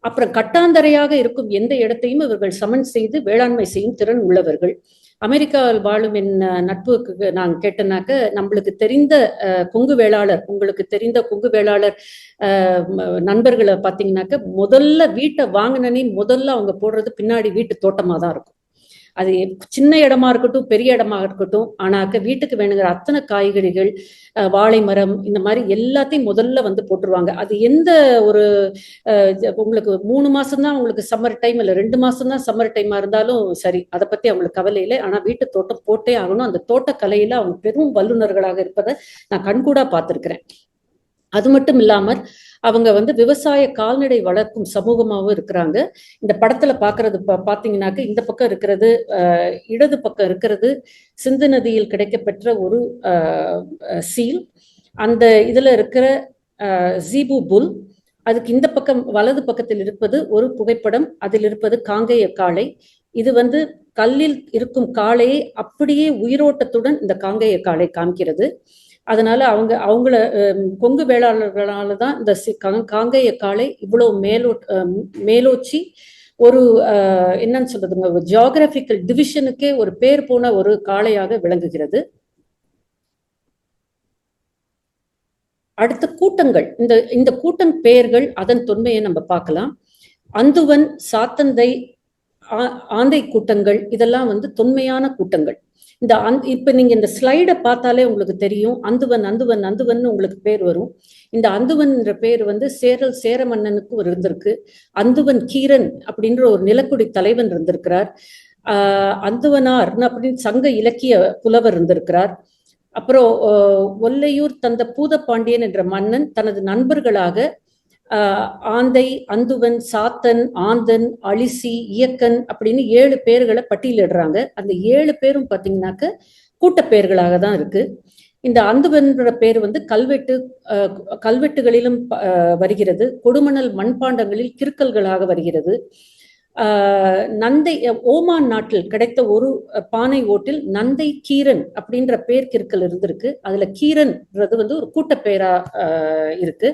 அப்புறம் கட்டாந்தரையாக இருக்கும் எந்த இடத்தையும் இவர்கள் சமன் செய்து வேளாண்மை செய்யும் திறன் உள்ளவர்கள். அமெரிக்காவில் வாழும் என் நட்புக்கு நான் கேட்டனாக்க, நம்மளுக்கு தெரிந்த கொங்கு வேளாளர், உங்களுக்கு தெரிந்த கொங்கு வேளாளர் நண்பர்களை பார்த்தீங்கன்னாக்க முதல்ல வீட்டை வாங்கினே முதல்ல அவங்க போடுறது பின்னாடி வீட்டு தோட்டமாக தான் இருக்கும். அது சின்ன இடமா இருக்கட்டும், பெரிய இடமா இருக்கட்டும், ஆனாக்க வீட்டுக்கு வேணுங்கிற அத்தனை காய்கறிகள், வாழை மரம், இந்த மாதிரி எல்லாத்தையும் முதல்ல வந்து போட்டுருவாங்க. அது எந்த ஒரு உங்களுக்கு 3 மாசம் தான் உங்களுக்கு சம்மர் டைம், இல்லை 2 மாசம் தான் சம்மர் டைமா இருந்தாலும் சரி, அதை பத்தி அவங்களுக்கு கவலை இல்லை. ஆனா வீட்டு தோட்டம் போட்டே ஆகணும். அந்த தோட்டக்கலையில அவங்க பெரும் வல்லுநர்களாக இருப்பதை நான் கண்கூடா பார்த்திருக்கிறேன். அது மட்டும் இல்லாமல் அவங்க வந்து விவசாய கால்நடை வளர்க்கும் சமூகமாகவும் இருக்கிறாங்க. இந்த படத்துல பாக்குறது பாத்தீங்கன்னாக்க இந்த பக்கம் இருக்கிறது, இடது பக்கம் இருக்கிறது சிந்து நதியில் கிடைக்கப்பெற்ற ஒரு சீல். அந்த இதுல இருக்கிற ஜீபு புல். அதுக்கு இந்த பக்கம் வலது பக்கத்தில் இருப்பது ஒரு புகைப்படம். அதில் இருப்பது காங்கேய காளை. இது வந்து கல்லில் இருக்கும் காளையை அப்படியே உயிரோட்டத்துடன் இந்த காங்கேய காளை காமிக்கிறது. அதனால அவங்கள கொங்கு வேளாளர்களால தான் இந்த காங்கேய காளை இவ்வளவு மேலோச்சி ஒரு என்னன்னு சொல்றதுங்க, ஒரு ஜியோகிராபிக்கல் டிவிஷனுக்கே ஒரு பேர் போன ஒரு காளையாக விளங்குகிறது. அடுத்த கூட்டங்கள், இந்த கூட்டம் பெயர்கள், அதன் தொன்மையை நம்ம பார்க்கலாம். அந்துவன், சாத்தந்தை, ஆந்தை கூட்டங்கள் இதெல்லாம் வந்து தொன்மையான கூட்டங்கள். இப்ப நீங்க இந்த ஸ்லைடை பார்த்தாலே உங்களுக்கு தெரியும், அந்துவன் உங்களுக்கு பேர் வரும். இந்த அந்துவன் பேர் வந்து சேர மன்னனுக்கு இருந்திருக்கு. அந்துவன் கீரன் அப்படின்ற ஒரு நிலக்குடி தலைவன் இருந்திருக்கிறார். அந்துவனார் அப்படின்னு சங்க இலக்கிய புலவர் இருந்திருக்கிறார். அப்புறம் ஒல்லையூர் தந்த பூதப்பாண்டியன் என்ற மன்னன் தனது நண்பர்களாக ஆந்தை, அந்துவன், சாத்தன், ஆந்தன், அழிசி, இயக்கன் அப்படின்னு 7 பேர்களை பட்டியலிடுறாங்க. அந்த 7 பேரும் பார்த்தீங்கன்னாக்க கூட்ட பெயர்களாக தான் இருக்கு. இந்த அந்துவன்ற பேர் வந்து கல்வெட்டுகளிலும் வருகிறது. கொடுமணல் மண்பாண்டங்களில் கிறுக்கல்களாக வருகிறது. ஓமான் நாட்டில் கிடைத்த ஒரு பானை ஓட்டில் நந்தை கீரன் அப்படின்ற பேர் கிறுக்கல் இருந்திருக்கு. அதுல கீரன்றது வந்து ஒரு கூட்ட பெயரா இருக்கு.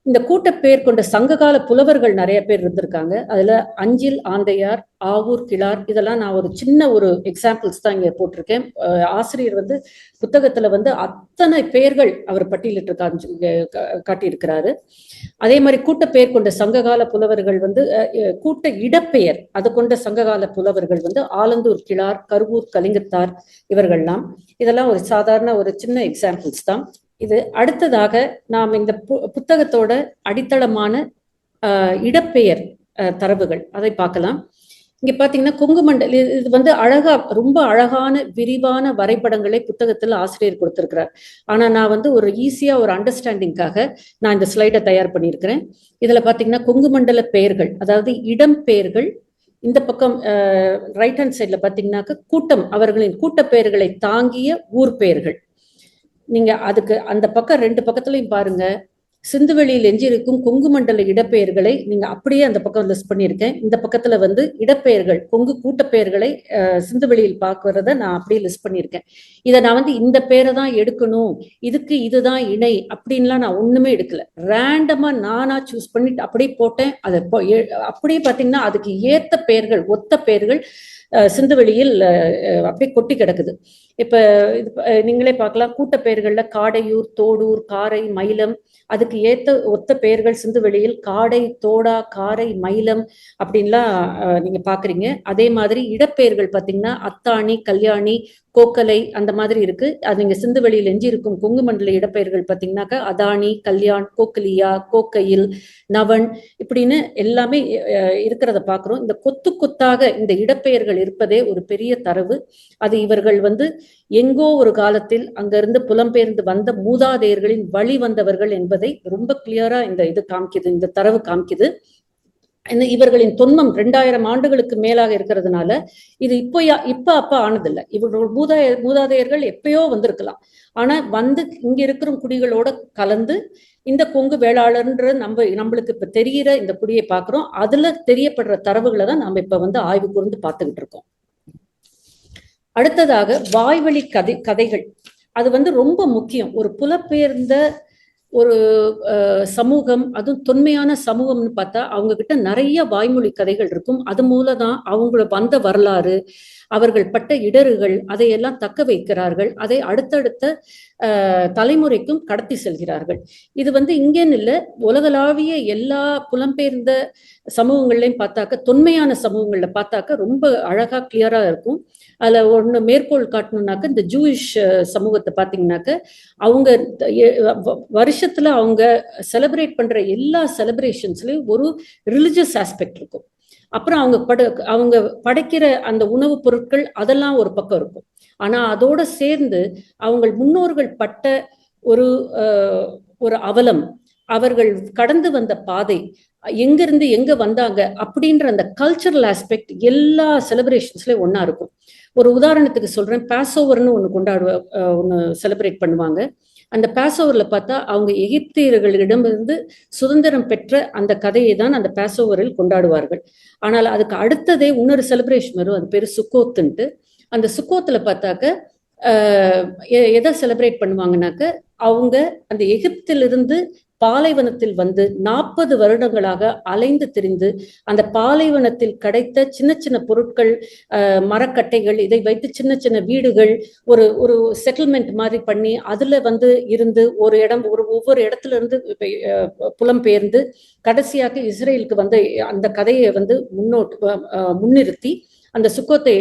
இந்த கூட்டப்பெயர் கொண்ட சங்ககால புலவர்கள் நிறைய பேர் இருந்திருக்காங்க. அதுல அஞ்சில் ஆந்தையார், ஆவூர் கிழார், இதெல்லாம் நான் ஒரு சின்ன ஒரு எக்ஸாம்பிள்ஸ் தான் இங்க போட்டிருக்கேன். ஆசிரியர் வந்து புத்தகத்துல வந்து அத்தனை பெயர்கள் அவர் பட்டியலிட்டு காட்டியிருக்கிறாரு. அதே மாதிரி கூட்டப்பெயர் கொண்ட சங்ககால புலவர்கள் வந்து கூட்ட இடப்பெயர் அது கொண்ட சங்ககால புலவர்கள் வந்து ஆலந்தூர் கிழார், கருவூர் கலிங்கத்தார் இவர்கள்லாம். இதெல்லாம் ஒரு சாதாரண ஒரு சின்ன எக்ஸாம்பிள்ஸ் தான். இது அடுத்ததாக நாம் இந்த புத்தகத்தோட அடித்தளமான இடப்பெயர் தரவுகள் அதை பார்க்கலாம். இங்க பாத்தீங்கன்னா கொங்கு மண்டல், இது வந்து ரொம்ப அழகான விரிவான வரைபடங்களை புத்தகத்துல ஆசிரியர் கொடுத்திருக்கிறார். ஆனா நான் வந்து ஒரு ஈஸியா ஒரு அண்டர்ஸ்டாண்டிங்காக நான் இந்த ஸ்லைடை தயார் பண்ணியிருக்கிறேன். இதுல பாத்தீங்கன்னா கொங்கு மண்டல பெயர்கள், அதாவது இடம் பெயர்கள். இந்த பக்கம் ரைட் ஹேண்ட் சைட்ல பாத்தீங்கன்னாக்க கூட்டம், அவர்களின் கூட்ட பெயர்களை தாங்கிய ஊர் பெயர்கள். நீங்க அதுக்கு அந்த பக்கம் 2 பக்கத்துலயும் பாருங்க, சிந்துவெளியில் எஞ்சியிருக்கும் கொங்கு மண்டல இடப்பெயர்களை நீங்க அப்படியே அந்த பக்கம் லிஸ்ட் பண்ணியிருக்கேன். இந்த பக்கத்துல வந்து இடப்பெயர்கள், கொங்கு கூட்டப்பெயர்களை சிந்துவெளியில் பார்க்கறத நான் அப்படியே லிஸ்ட் பண்ணியிருக்கேன். இதை நான் வந்து இந்த பேரை தான் எடுக்கணும், இதுக்கு இதுதான் இணை அப்படின்லாம் நான் ஒண்ணுமே எடுக்கல. ரேண்டமா நானா சூஸ் பண்ணிட்டு அப்படியே போட்டேன். அதை அப்படியே பாத்தீங்கன்னா அதுக்கு ஏத்த பெயர்கள், ஒத்த பெயர்கள் சிந்துவெளியில் அப்படியே கொட்டி கிடக்குது. இப்ப நீங்களே பார்க்கலாம், கூட்ட பெயர்கள்ல காடையூர், தோடூர், காரை, மயிலம், அதுக்கு ஏத்த ஒத்த பெயர்கள் சிந்துவெளியில் காடை, தோடா, காரை, மயிலம் அப்படின்லாம் நீங்க பாக்குறீங்க. அதே மாதிரி இடப்பெயர்கள் பாத்தீங்கன்னா அத்தாணி, கல்யாணி, கோக்கலை அந்த மாதிரி இருக்கு. அது நீங்க சிந்துவெளியில் எஞ்சி இருக்கும் கொங்கு மண்டல இடப்பெயர்கள் பாத்தீங்கன்னாக்கா அதானி, கல்யாண், கோக்கலியா, கோக்கையில், நவன் இப்படின்னு எல்லாமே இருக்கிறத பாக்குறோம். இந்த கொத்து கொத்தாக இந்த இடப்பெயர்கள் இருப்பதே ஒரு பெரிய தரவு. அது இவர்கள் வந்து எங்கோ ஒரு காலத்தில் அங்கிருந்து புலம்பெயர்ந்து வந்த மூதாதையர்களின் வழி வந்தவர்கள் என்பதை ரொம்ப கிளியரா இந்த இது காமிக்குது, இந்த தரவு காமிக்குது. இவர்களின் தொன்மம் 2000 ஆண்டுகளுக்கு மேலாக இருக்கிறதுனால இது இப்ப அப்ப ஆனதில்லை. இவர்கள் மூதாதையர்கள் எப்பயோ வந்திருக்கலாம். ஆனா வந்து இங்க இருக்கிற குடிகளோட கலந்து இந்த கொங்கு வேளாளர்ன்ற நம்மளுக்கு இப்ப தெரிகிற இந்த குடியை பாக்குறோம். அதுல தெரியப்படுற தரவுகளை தான் நம்ம இப்ப வந்து ஆய்வு கூர்ந்து பார்த்துக்கிட்டு இருக்கோம். அடுத்ததாக வாய்வழி கதைகள். அது வந்து ரொம்ப முக்கியம். ஒரு புலப்பெயர்ந்த ஒரு சமூகம், அதுவும் தொன்மையான சமூகம்னு பார்த்தா அவங்க கிட்ட நிறைய வாய்மொழி கதைகள் இருக்கும். அது மூலதான் அவங்கள வந்த வரலாறு, அவர்கள் பட்ட இடர்கள், அதையெல்லாம் தக்க வைக்கிறார்கள். அதை அடுத்தடுத்த தலைமுறைக்கும் கடத்தி செல்கிறார்கள். இது வந்து இங்கேன்னு இல்லை, உலகளாவிய எல்லா புலம்பெயர்ந்த சமூகங்கள்லையும் பார்த்தாக்க, தொன்மையான சமூகங்கள்ல பார்த்தாக்க ரொம்ப அழகா கிளியரா இருக்கும். அதுல ஒண்ணு மேற்கோள் காட்டணும்னாக்க, இந்த ஜூயிஷ் சமூகத்தை பார்த்தீங்கன்னாக்க, அவங்க வருஷத்துல அவங்க செலிப்ரேட் பண்ற எல்லா செலிப்ரேஷன்ஸ்லயும் ஒரு ரிலிஜியஸ் ஆஸ்பெக்ட் இருக்கும். அப்புறம் அவங்க படைக்கிற அந்த உணவுப் பொருட்கள் அதெல்லாம் ஒரு பக்கம் இருக்கும். ஆனா அதோட சேர்ந்து அவங்க முன்னோர்கள் பட்ட ஒரு அவலம், அவர்கள் கடந்து வந்த பாதை, எங்கிருந்து எங்க வந்தாங்க அப்படின்ற அந்த கல்ச்சரல் ஆஸ்பெக்ட் எல்லா செலிப்ரேஷன்ஸ்லயும் ஒன்னா இருக்கும். ஒரு உதாரணத்துக்கு சொல்றேன், பாஸ்ஓவர்னு ஒண்ணு செலிப்ரேட் பண்ணுவாங்க. அந்த பாஸ்ஓவர்ல பார்த்தா அவங்க எகிப்தியர்களிடமிருந்து சுதந்திரம் பெற்ற அந்த கதையை தான் அந்த பாஸ்ஓவரில் கொண்டாடுவார்கள். ஆனால் அதுக்கு அடுத்ததே இன்னொரு செலிப்ரேஷன் வரும், அது பேரு சுக்கோத்துன்ட்டு. அந்த சுக்கோத்துல பார்த்தாக்க எதை செலிப்ரேட் பண்ணுவாங்கன்னாக்க, அவங்க அந்த எகிப்திலிருந்து பாலைவனத்தில் வந்து 40 வருடங்களாக அலைந்து திரிந்து அந்த பாலைவனத்தில் கிடைத்த சின்ன சின்ன பொருட்கள், மரக்கட்டைகள், இதை வைத்து சின்ன சின்ன வீடுகள், ஒரு செட்டில்மெண்ட் மாதிரி பண்ணி அதுல வந்து இருந்து ஒவ்வொரு இடத்துல இருந்து புலம்பெயர்ந்து கடைசியாக இஸ்ரேலுக்கு வந்து அந்த கதையை வந்து முன்னிறுத்தி அந்த சுக்கோத்தை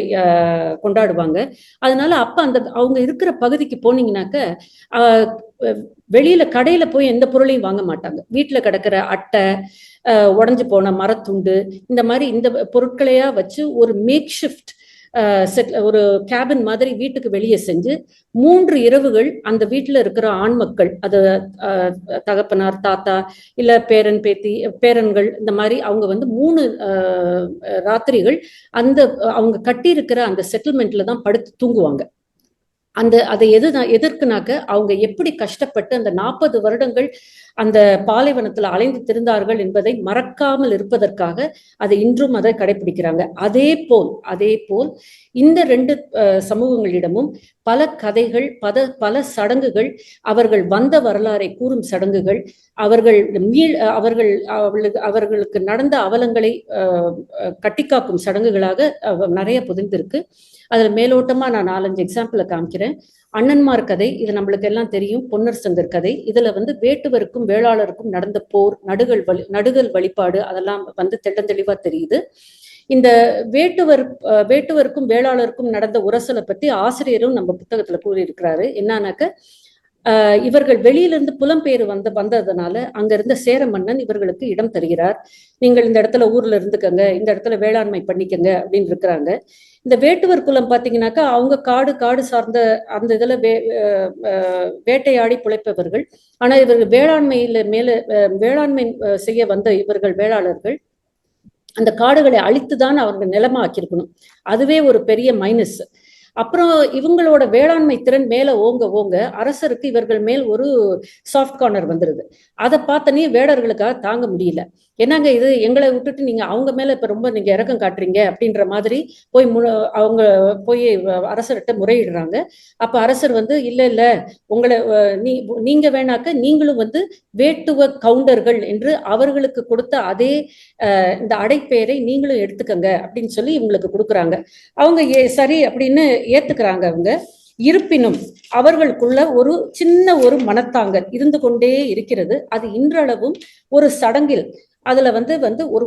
கொண்டாடுவாங்க. அதனால அப்ப அவங்க இருக்கிற பகுதிக்கு போனீங்கன்னாக்க வெளியில கடையில போய் எந்த பொருளையும் வாங்க மாட்டாங்க. வீட்டுல கிடக்கிற அட்டை, உடஞ்சு போன மரத்துண்டு, இந்த மாதிரி இந்த பொருட்களையா வச்சு ஒரு மேக் ஷிஃப்ட் ஒரு கேபின் மாதிரி வீட்டுக்கு வெளியே செஞ்சு 3 இரவுகள் அந்த வீட்டுல இருக்கிற ஆண் மக்கள், அது தகப்பனார், தாத்தா, இல்ல பேரன், பேத்தி, பேரன்கள், இந்த மாதிரி அவங்க வந்து 3 ராத்திரிகள் அந்த அவங்க கட்டி இருக்கிற அந்த செட்டில்மெண்ட்ல தான் படுத்து தூங்குவாங்க. அதை எதற்குனாக்க அவங்க எப்படி கஷ்டப்பட்டு அந்த 40 வருடங்கள் அந்த பாலைவனத்துல அலைந்து திரிந்தார்கள் என்பதை மறக்காமல் இருப்பதற்காக அதை இன்றும் அதை கடைபிடிக்கிறாங்க. அதே போல் இந்த 2 சமூகங்களிடமும் பல கதைகள், பல சடங்குகள், அவர்கள் வந்த வரலாறை கூறும் சடங்குகள், அவர்களுக்கு நடந்த அவலங்களை கட்டிக்காக்கும் சடங்குகளாக நிறைய புதிந்திருக்கு. அதுல மேலோட்டமா நான் 4-5 எக்ஸாம்பிளை காமிக்கிறேன். அண்ணன்மார் கதை, இது நம்மளுக்கு எல்லாம் தெரியும், பொன்னர் சங்கர் கதை. இதுல வந்து வேட்டுவருக்கும் வேளாளருக்கும் நடந்த போர், நடுகள் வழிபாடு, அதெல்லாம் வந்து தெளிவா தெரியுது. இந்த வேட்டுவருக்கும் வேளாளருக்கும் நடந்த உரசலை பத்தி ஆசிரியரும் நம்ம புத்தகத்துல கூறியிருக்கிறாரு. என்னன்னாக்க, இவர்கள் வெளியிலிருந்து புலம்பெயர் வந்ததுனால அங்க இருந்த சேர மன்னன் இவர்களுக்கு இடம் தருகிறார். நீங்கள் இந்த இடத்துல ஊர்ல இருந்துக்கங்க, இந்த இடத்துல வேளாண்மை பண்ணிக்கங்க அப்படின்னு இருக்கிறாங்க. இந்த வேட்டுவர் குலம் பாத்தீங்கன்னாக்கா அவங்க காடு சார்ந்த அந்த இதுல வேட்டையாடி பிழைப்பவர்கள். ஆனா இவர்கள் வேளாண்மை செய்ய வந்த இவர்கள் வேளாளர்கள் அந்த காடுகளை அழித்துதான் அவர்கள் நிலமா ஆக்கியிருக்கணும். அதுவே ஒரு பெரிய மைனஸ். அப்புறம் இவங்களோட வேளாண்மை திறன் மேல ஓங்க ஓங்க அரசருக்கு இவர்கள் மேல் ஒரு சாஃப்ட் கார்னர் வந்துருது. அதை பார்த்தனே வேடர்களுக்காக தாங்க முடியல. என்னங்க இது, எங்களை விட்டுட்டு நீங்க அவங்க மேல இப்ப ரொம்ப நீங்க இறக்கம் காட்டுறீங்க அப்படின்ற மாதிரி போய் அவங்க போய் அரசர்கிட்ட முறையிடுறாங்க. அப்ப அரசர் வந்து இல்ல இல்ல, உங்களை நீங்க வேணாக்க நீங்களும் வந்து வேட்டுவ கவுண்டர்கள் என்று அவர்களுக்கு கொடுத்த அதே இந்த அடைப்பெயரை நீங்களும் எடுத்துக்கங்க அப்படின்னு சொல்லி இவங்களுக்கு கொடுக்குறாங்க. அவங்க சரி அப்படின்னு ஏத்துக்கிறாங்க அவங்க. இருப்பினும் அவர்களுக்குள்ள ஒரு சின்ன ஒரு மனத்தாங்கல் இருந்து கொண்டே இருக்கிறது. அது இன்றளவும் ஒரு சடங்கில் அதுல வந்து ஒரு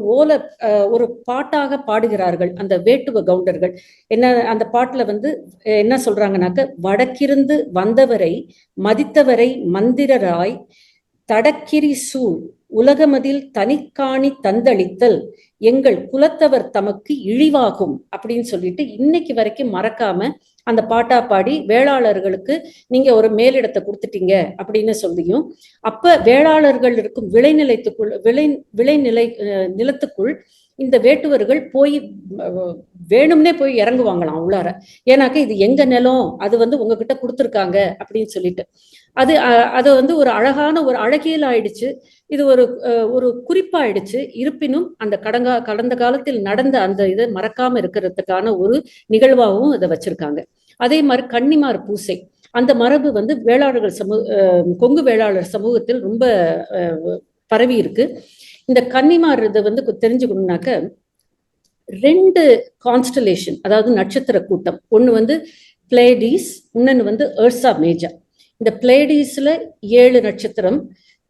ஒரு பாட்டாக பாடுகிறார்கள் அந்த வேட்டுவ கவுண்டர்கள். என்ன அந்த பாட்டுல வந்து என்ன சொல்றாங்கன்னாக்க, வடக்கிருந்து வந்தவரை மதித்தவரை மந்திரராய் தடக்கிரி சூழ் உலகமதில் தனிக்காணி தந்தளித்தல் எங்கள் குலத்தவர் தமக்கு இழிவாகும் அப்படின்னு சொல்லிட்டு இன்னைக்கு வரைக்கும் மறக்காம அந்த பாட்டா பாடி வேளாளர்களுக்கு நீங்க ஒரு மேலிடத்தை கொடுத்துட்டீங்க அப்படின்னு சொல்லியும், அப்ப வேளாளர்கள் இருக்கும் விளைநிலை நிலத்துக்குள் இந்த வேட்டுவர்கள் போய் வேணும்னே போய் இறங்குவாங்களாம் உள்ளார. ஏன்னாக்க இது எங்க நிலம், அது வந்து உங்ககிட்ட கொடுத்துருக்காங்க அப்படின்னு சொல்லிட்டு அது வந்து ஒரு அழகான ஒரு அழகியல் ஆயிடுச்சு. இது ஒரு குறிப்பாயிடுச்சு. இருப்பினும் அந்த கடந்த காலத்தில் நடந்த அந்த இதை மறக்காம இருக்கிறதுக்கான ஒரு நிகழ்வாகவும் அதை வச்சிருக்காங்க. அதே மாதிரி கன்னிமார் பூசை, அந்த மரபு வந்து வேளாளர்கள் கொங்கு வேளாளர் சமூகத்தில் ரொம்ப பரவி இருக்கு. இந்த கன்னிமார் இதை வந்து தெரிஞ்சுக்கணும்னாக்க, 2 கான்ஸ்டலேஷன், அதாவது நட்சத்திர கூட்டம். ஒண்ணு வந்து பிளேடிஸ், இன்னொன்னு வந்து எர்சா மேஜர். இந்த பிளேடிஸ்ல 7 நட்சத்திரம்,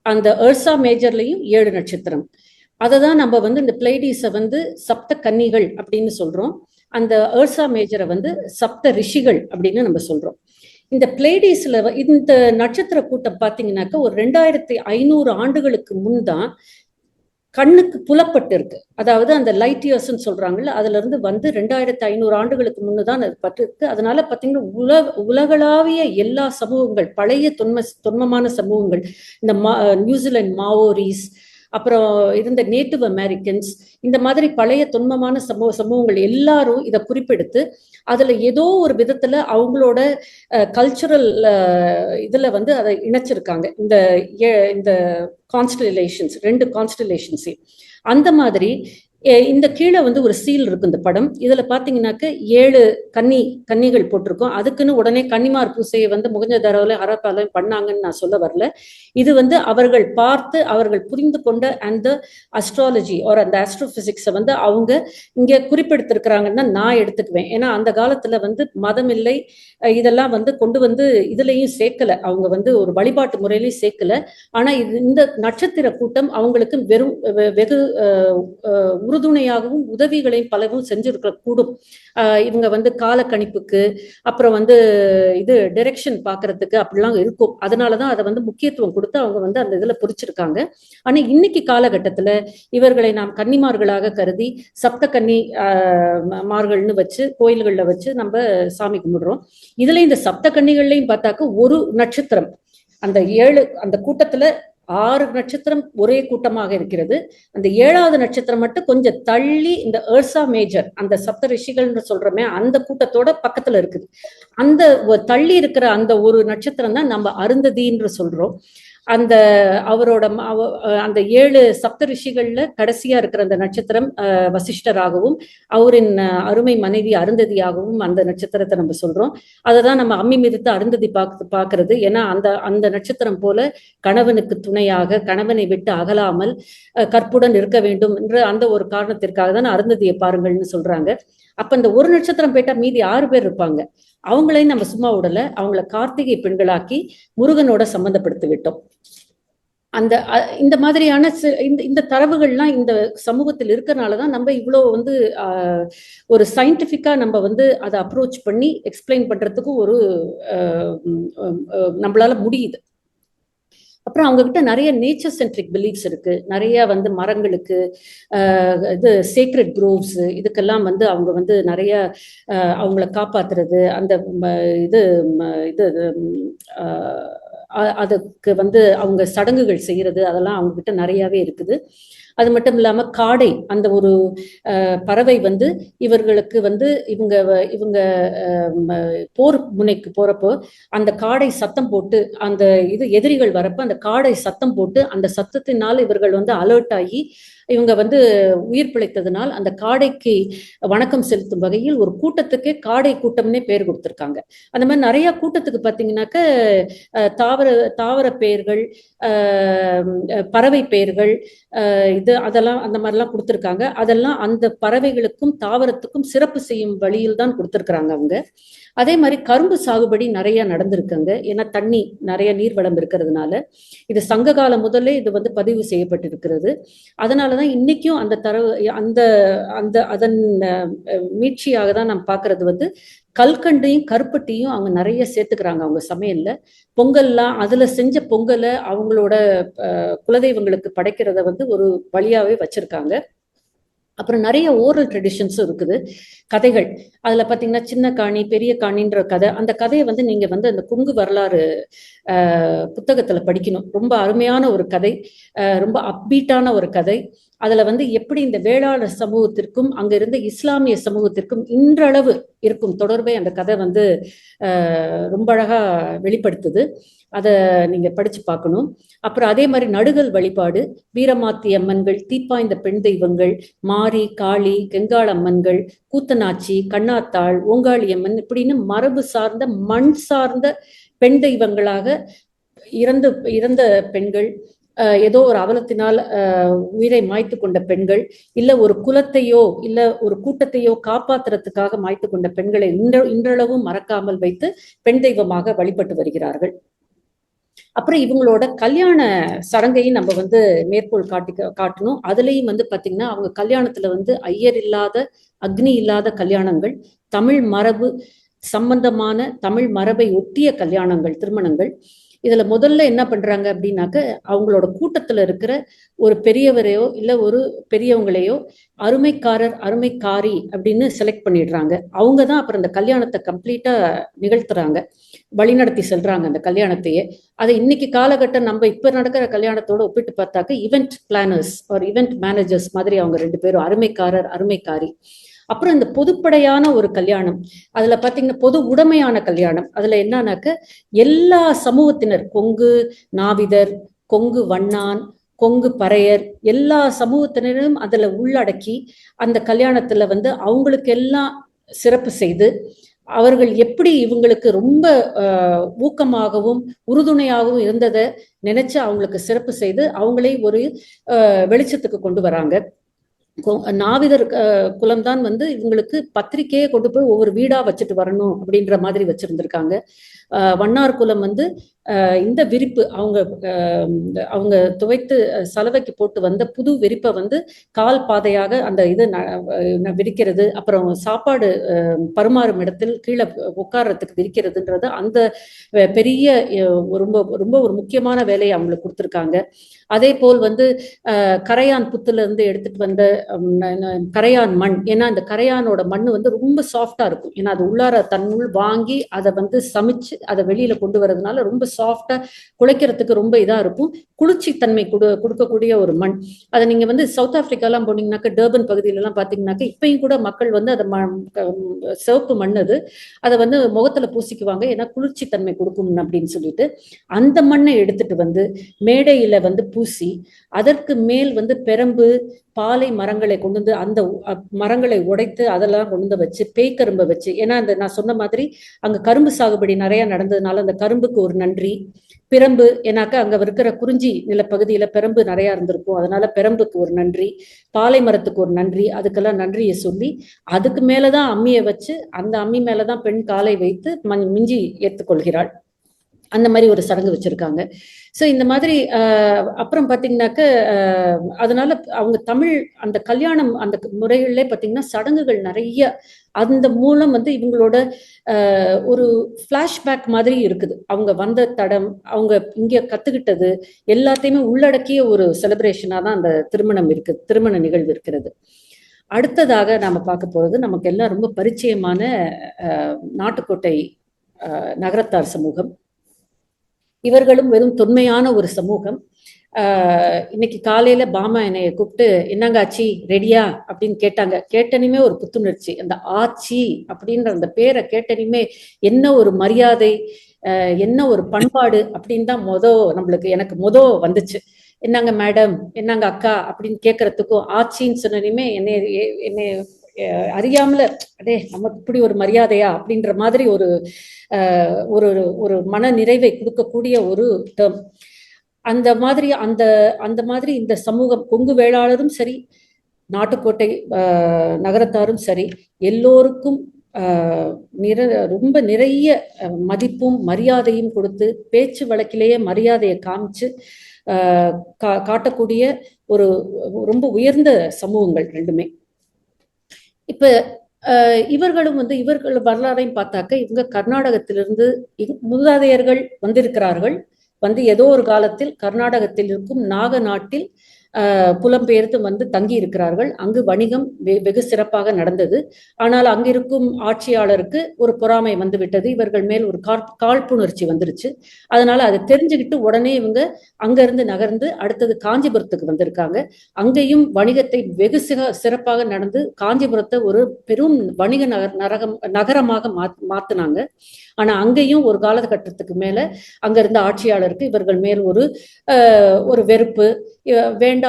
அந்த எர்சா மேஜர்லயும் 7 நட்சத்திரம். அதை தான் நம்ம வந்து இந்த பிளேடிஸை வந்து சப்த கன்னிகள் அப்படின்னு சொல்றோம். அந்த எர்சா மேஜரை வந்து சப்த ரிஷிகள் அப்படின்னு நம்ம சொல்றோம். இந்த பிளேடிஸ்ல இந்த நட்சத்திர கூட்டம் பாத்தீங்கன்னாக்க ஒரு 2500 ஆண்டுகளுக்கு முன் தான் கண்ணுக்கு புலப்பட்டு இருக்கு. அதாவது அந்த லைட் இயர்ஸ்ன்னு சொல்றாங்கல்ல, அதுல இருந்து வந்து 2500 ஆண்டுகளுக்கு முன்னுதான் அது பட்டு இருக்கு. அதனால பாத்தீங்கன்னா உலகளாவிய எல்லா சமூகங்கள், பழைய தொன்மமான சமூகங்கள், இந்த நியூசிலாந்து மாவோரிஸ், அப்புறம் இருந்த நேட்டிவ் அமெரிக்கன்ஸ், இந்த மாதிரி பழைய தொன்மமான சமூகங்கள் எல்லாரும் இதை குறிப்பெடுத்து அதுல ஏதோ ஒரு விதத்துல அவங்களோட கல்ச்சுரல் இதுல வந்து அதை இணைச்சிருக்காங்க. இந்த கான்ஸ்டலேஷன்ஸ், 2 கான்ஸ்டலேஷன்ஸ். அந்த மாதிரி இந்த கீழே வந்து ஒரு சீல் இருக்கு இந்த படம். இதுல பாத்தீங்கன்னாக்க 7 கன்னிகள் போட்டிருக்கோம். அதுக்குன்னு உடனே கன்னிமார் பூசையை வந்து முகஞ்சதாரோல ஹரப்பாலையும் பண்ணாங்கன்னு நான் சொல்ல வரல. இது வந்து அவர்கள் பார்த்து அவர்கள் புரிந்து கொண்ட அந்த அஸ்ட்ராலஜி ஒரு அந்த ஆஸ்ட்ரோபிசிக்ஸை வந்து அவங்க இங்க குறிப்பெடுத்திருக்கிறாங்கன்னு தான் நான் எடுத்துக்குவேன். ஏன்னா அந்த காலத்துல வந்து மதம் இல்லை, இதெல்லாம் வந்து கொண்டு வந்து இதுலயும் சேர்க்கல, அவங்க வந்து ஒரு வழிபாட்டு முறையிலையும் சேர்க்கல. ஆனா இந்த நட்சத்திர கூட்டம் அவங்களுக்கு வெகு உறுதுணையாகவும் உதவிகளையும் பலவும் செஞ்சிருக்க கூடும். இவங்க வந்து கால கணிப்புக்கு, அப்புறம் வந்து இது டைரக்ஷன் பாக்குறதுக்கு அப்படிலாம் இருக்கும். அதனாலதான் அதை வந்து முக்கியத்துவம் கொடுத்து அவங்க வந்து அந்த இதுல பொறிச்சிருக்காங்க. ஆனா இன்னைக்கு காலகட்டத்துல இவர்களை நாம் கன்னிமார்களாக கருதி சப்த கன்னி மார்கள்னு வச்சு கோயில்கள்ல வச்சு நம்ம சாமி கும்பிடுறோம். இதுல இந்த சப்த கன்னிகள்லையும் பார்த்தாக்க ஒரு நட்சத்திரம், அந்த 7 அந்த கூட்டத்துல 6 நட்சத்திரம் ஒரே கூட்டமாக இருக்கிறது. அந்த 7வது நட்சத்திரம் மட்டும் கொஞ்சம் தள்ளி இந்த எர்சா மேஜர், அந்த சப்த ரிஷிகள்னு சொல்றோமே அந்த கூட்டத்தோட பக்கத்துல இருக்குது. அந்த தள்ளி இருக்கிற அந்த ஒரு நட்சத்திரம் தான் நம்ம அருந்ததின்னு சொல்றோம். அந்த அவரோட அந்த 7 சப்த ரிஷிகள்ல கடைசியா இருக்கிற அந்த நட்சத்திரம் வசிஷ்டராகவும் அவரின் அருமை மனைவி அருந்ததியாகவும் அந்த நட்சத்திரத்தை நம்ம சொல்றோம். அததான் நம்ம அம்மி மிதித்து அருந்ததி பாக்குறது. ஏன்னா அந்த நட்சத்திரம் போல கணவனுக்கு துணையாக, கணவனை விட்டு அகலாமல் கற்புடன் இருக்க வேண்டும் என்ற அந்த ஒரு காரணத்திற்காக தான் அருந்ததியை பாருங்கள்னு சொல்றாங்க. அப்ப இந்த ஒரு நட்சத்திரம் போயிட்டா மீதி 6 பேர் இருப்பாங்க. அவங்களையும் நம்ம சும்மா விடல, அவங்கள கார்த்திகை பெண்களாக்கி முருகனோட சம்பந்தப்படுத்தி விட்டோம். இந்த மாதிரியான இந்த தரவுகள்லாம் இந்த சமூகத்தில் இருக்கிறனாலதான் நம்ம இவ்வளவு வந்து ஒரு சயின்டிபிக்கா நம்ம வந்து அதை அப்ரோச் பண்ணி எக்ஸ்பிளைன் பண்றதுக்கு ஒரு நம்மளால முடியுது. அப்புறம் அவங்க கிட்ட நிறைய நேச்சர் சென்ட்ரிக் பிலீஃப்ஸ் இருக்கு. நிறைய வந்து மரங்களுக்கு இது சேக்ரெட் குரோவ்ஸ், இதுக்கெல்லாம் வந்து அவங்க வந்து நிறைய அவங்கள காப்பாத்துறது, அந்த இது அதுக்கு வந்து அவங்க சடங்குகள் செய்யறது, அதெல்லாம் அவங்க கிட்ட நிறையவே இருக்குது. அது மட்டும் இல்லாம காடை, அந்த ஒரு பறவை வந்து இவர்களுக்கு வந்து இவங்க போர் முனைக்கு போறப்போ அந்த காடை சத்தம் போட்டு, அந்த எதிரிகள் வரப்ப அந்த காடை சத்தம் போட்டு, அந்த சத்தத்தினால் இவர்கள் வந்து அலர்ட் ஆகி இவங்க வந்து உயிர் பிழைத்ததுனால் அந்த காடைக்கு வணக்கம் செலுத்தும் வகையில் ஒரு கூட்டத்துக்கே காடை கூட்டம்னே பேர் கொடுத்திருக்காங்க. அந்த மாதிரி நிறைய கூட்டத்துக்கு பார்த்தீங்கன்னாக்க தாவர பெயர்கள், பறவை பெயர்கள், அதெல்லாம் அந்த மாதிரிலாம் கொடுத்துருக்காங்க. அதெல்லாம் அந்த பறவைகளுக்கும் தாவரத்துக்கும் சிறப்பு செய்யும் வழியில் தான் கொடுத்துருக்குறாங்க அவங்க. அதே மாதிரி கரும்பு சாகுபடி நிறைய நடந்திருக்குங்க. ஏன்னா தண்ணி நிறைய நீர்வளம் இருக்கிறதுனால இது சங்க காலம் முதல்ல இது வந்து பதிவு செய்யப்பட்டிருக்கிறது. அதனாலதான் இன்னைக்கும் அந்த தரவு அதன் மீட்சியாக தான் நாம் பார்க்கறது வந்து கல்கண்டையும் கருப்பட்டியும் அவங்க நிறைய சேர்த்துக்கிறாங்க அவங்க சமையல்ல. பொங்கல்லாம் அதுல செஞ்ச பொங்கலை அவங்களோட குலதெய்வங்களுக்கு படைக்கிறத வந்து ஒரு வழியாவே வச்சிருக்காங்க. அப்புறம் நிறைய ஓரல் ட்ரெடிஷன்ஸும் இருக்குது, கதைகள். அதுல பாத்தீங்கன்னா சின்ன காணி பெரிய காணின்ற கதை, அந்த கதையை வந்து நீங்க வந்து அந்த கொங்கு வரலாறு புத்தகத்துல படிக்கணும். ரொம்ப அருமையான ஒரு கதை, ரொம்ப அப்பீட்டான ஒரு கதை. அதுல வந்து எப்படி இந்த வேளாளர் சமூகத்திற்கும் அங்க இருந்த இஸ்லாமிய சமூகத்திற்கும் இன்றளவு இருக்கும் தொடர்பை அந்த கதை வந்து ரொம்ப அழகா வெளிப்படுத்துது. அதை நீங்க படிச்சு பார்க்கணும். அப்புறம் அதே மாதிரி நடுகல் வழிபாடு, வீரமாத்தி அம்மன்கள், தீப்பாய்ந்த பெண் தெய்வங்கள், மாரி, காளி, கெங்காள் அம்மன்கள், கூத்தனாச்சி, கண்ணாத்தாள், ஓங்காளி அம்மன் இப்படின்னு மரபு சார்ந்த மண் சார்ந்த பெண் தெய்வங்களாக இறந்த பெண்கள், ஏதோ ஒரு அவலத்தினால் உயிரை மாய்த்து கொண்ட பெண்கள், இல்ல ஒரு குலத்தையோ இல்ல ஒரு கூட்டத்தையோ காப்பாத்துறதுக்காக மாய்த்து கொண்ட பெண்களை இன்றளவும் மறக்காமல் வைத்து பெண் தெய்வமாக வழிபட்டு வருகிறார்கள். அப்புறம் இவங்களோட கல்யாண சடங்கையும் நம்ம வந்து மேற்கோள் காட்டணும். அதுலயும் வந்து பாத்தீங்கன்னா அவங்க கல்யாணத்துல வந்து ஐயர் இல்லாத அக்னி இல்லாத கல்யாணங்கள், தமிழ் மரபு சம்பந்தமான தமிழ் மரபை ஒட்டிய கல்யாணங்கள், திருமணங்கள். இதுல முதல்ல என்ன பண்றாங்க அப்படின்னாக்க அவங்களோட கூட்டத்துல இருக்கிற ஒரு பெரியவரையோ இல்ல ஒரு பெரியவங்களையோ அருமைக்காரர் அருமைக்காரி அப்படின்னு செலக்ட் பண்ணிடுறாங்க. அவங்கதான் அப்புறம் அந்த கல்யாணத்தை கம்ப்ளீட்டா நிகழ்த்துறாங்க, வழிநடத்தி செல்றாங்க அந்த கல்யாணத்தையே. அதை இன்னைக்கு காலகட்டம் நம்ம இப்ப நடக்கிற கல்யாணத்தோட ஒப்பிட்டு பார்த்தாக்க ஈவெண்ட் பிளானர்ஸ் ஒரு ஈவெண்ட் மேனேஜர்ஸ் மாதிரி அவங்க ரெண்டு பேரும், அருமைக்காரர் அருமைக்காரி. அப்புறம் இந்த பொதுப்படையான ஒரு கல்யாணம், அதுல பாத்தீங்கன்னா பொது உடைமையான கல்யாணம். அதுல என்னன்னாக்க எல்லா சமூகத்தினர், கொங்கு நாவிதர், கொங்கு வண்ணான், கொங்கு பறையர், எல்லா சமூகத்தினரும் அதுல உள்ளடக்கி அந்த கல்யாணத்துல வந்து அவங்களுக்கு எல்லாம் சிறப்பு செய்து அவர்கள் எப்படி இவங்களுக்கு ரொம்ப ஊக்கமாகவும் உறுதுணையாகவும் இருந்ததை நினைச்சு அவங்களுக்கு சிறப்பு செய்து அவங்களே ஒரு வெளிச்சத்துக்கு கொண்டு வராங்க. நாவிதர் குலம்தான் வந்து இவங்களுக்கு பத்திரிக்கையை கொண்டு போய் ஒவ்வொரு வீடா வச்சுட்டு வரணும் அப்படின்ற மாதிரி வச்சிருந்திருக்காங்க. வண்ணார் குலம் வந்து இந்த விரிப்பு அவங்க துவைத்து சலவைக்கு போட்டு வந்த புது விரிப்பை வந்து கால் பாதையாக அந்த இது விரிக்கிறது, அப்புறம் சாப்பாடு பருமாறும் இடத்தில் கீழே உட்கார்றதுக்கு விரிக்கிறதுன்றது அந்த பெரிய ரொம்ப ரொம்ப ஒரு முக்கியமான வேலையை அவங்களுக்கு கொடுத்துருக்காங்க. அதே போல் வந்து கரையான் புத்துல இருந்து எடுத்துட்டு வந்த கரையான் மண், ஏன்னா அந்த கரையானோட மண் வந்து ரொம்ப சாஃப்டா இருக்கும். ஏன்னா அது உள்ளார தன்னுள் வாங்கி அதை வந்து சமைச்சு அதை வெளியில கொண்டு வரதுனால ரொம்ப சாஃப்டா குழைக்கிறதுக்கு ரொம்ப இதா இருக்கும், குளிர்ச்சி தன்மை கொடுக்கக்கூடிய ஒரு மண். அதை நீங்க வந்து சவுத் ஆப்பிரிக்காலாம் போனீங்கன்னாக்க டர்பன் பகுதியில எல்லாம் பாத்தீங்கன்னாக்க இப்பயும் கூட மக்கள் வந்து அதை சிவப்பு மண் அதை வந்து முகத்துல பூசிக்குவாங்க, ஏன்னா குளிர்ச்சி தன்மை கொடுக்கும் அப்படின்னு சொல்லிட்டு. அந்த மண்ணை எடுத்துட்டு வந்து மேடையில வந்து பூசி அதற்கு மேல் வந்து பெரம்பு பாலை மரங்களை கொண்டு வந்து அந்த மரங்களை உடைத்து அதெல்லாம் கொண்டு வந்து வச்சு பேய்கரும்பை வச்சு, ஏன்னா அந்த நான் சொன்ன மாதிரி அங்க கரும்பு சாகுபடி நிறைய நடந்ததுனால அந்த கரும்புக்கு ஒரு நன்றி. பிரம்பு, ஏன்னாக்கா அங்க இருக்கிற குறிஞ்சி நிலப்பகுதியில பிரம்பு நிறைய இருந்திருக்கும், அதனால பிரம்புக்கு ஒரு நன்றி, பாலை மரத்துக்கு ஒரு நன்றி, அதுக்கெல்லாம் நன்றியை சொல்லி அதுக்கு மேலதான் அம்மியை வச்சு அந்த அம்மி மேலதான் பெண் காலை வைத்து மிஞ்சி ஏற்றுக்கொள்கிறாள். அந்த மாதிரி ஒரு சடங்கு வச்சிருக்காங்க. ஸோ இந்த மாதிரி அப்புறம் பார்த்தீங்கன்னாக்க அதனால அவங்க தமிழ் அந்த கல்யாணம் அந்த முறைகளிலே பார்த்தீங்கன்னா சடங்குகள் நிறைய அந்த மூலம் வந்து இவங்களோட ஒரு ஃப்ளாஷ்பேக் மாதிரி இருக்குது. அவங்க வந்த தடம், அவங்க இங்கே கத்துக்கிட்டது எல்லாத்தையுமே உள்ளடக்கிய ஒரு செலிப்ரேஷனாக தான் அந்த திருமணம் இருக்குது, திருமண நிகழ்வு இருக்கிறது. அடுத்ததாக நாம பார்க்க போறது நமக்கு எல்லாம் ரொம்ப பரிச்சயமான நாட்டுக்கோட்டை நகரத்தார் சமூகம். இவர்களும் வெறும் தொன்மையான ஒரு சமூகம். இன்னைக்கு காலையில பாமா என்னைய கூப்பிட்டு என்னங்க ஆச்சி ரெடியா அப்படின்னு கேட்டாங்க. கேட்டனுமே ஒரு புத்துணர்ச்சி. அந்த ஆச்சி அப்படின்ற அந்த பேரை கேட்டனுமே என்ன ஒரு மரியாதை, என்ன ஒரு பண்பாடு அப்படின்னு தான் எனக்கு வந்துச்சு. என்னங்க மேடம், என்னங்க அக்கா அப்படின்னு கேட்கறதுக்கும் ஆச்சின்னு சொன்னதுமே என்னை அறியாமல அடே நமக்கு இப்படி ஒரு மரியாதையா அப்படின்ற மாதிரி ஒரு ஒரு ஒரு மன நிறைவை கொடுக்கக்கூடிய ஒரு டேர்ம். அந்த மாதிரி இந்த சமூகம், கொங்கு வேளாளரும் சரி, நாட்டுக்கோட்டை நகரத்தாரும் சரி, எல்லோருக்கும் ரொம்ப நிறைய மதிப்பும் மரியாதையும் கொடுத்து, பேச்சு வழக்கிலேயே மரியாதையை காமிச்சு காட்டக்கூடிய ஒரு ரொம்ப உயர்ந்த சமூகங்கள் ரெண்டுமே. இப்ப இவர்களும் இவர்கள் வரலாறையும் பார்த்தாக்க, இவங்க கர்நாடகத்திலிருந்து மூதாதையர்கள் வந்திருக்கிறார்கள். ஏதோ ஒரு காலத்தில் கர்நாடகத்தில் இருக்கும் நாக நாட்டில் புலம்பெயர்த்து தங்கி இருக்கிறார்கள். அங்கு வணிகம் வெகு சிறப்பாக நடந்தது. ஆனால் அங்கிருக்கும் ஆட்சியாளருக்கு ஒரு பொறாமை வந்துவிட்டது. இவர்கள் மேல் ஒரு காழ்ப்புணர்ச்சி வந்துருச்சு. அதனால அதை தெரிஞ்சுக்கிட்டு உடனே இவங்க அங்கிருந்து நகர்ந்து அடுத்தது காஞ்சிபுரத்துக்கு வந்திருக்காங்க. அங்கேயும் வணிகத்தை வெகு சிறப்பாக நடந்து காஞ்சிபுரத்தை ஒரு பெரும் வணிக நகரமாக மாத்தினாங்க. ஆனா அங்கேயும் ஒரு காலகட்டத்துக்கு மேல அங்க இருந்த ஆட்சியாளருக்கு இவர்கள் மேல் ஒரு வெறுப்பு, வேண்டாத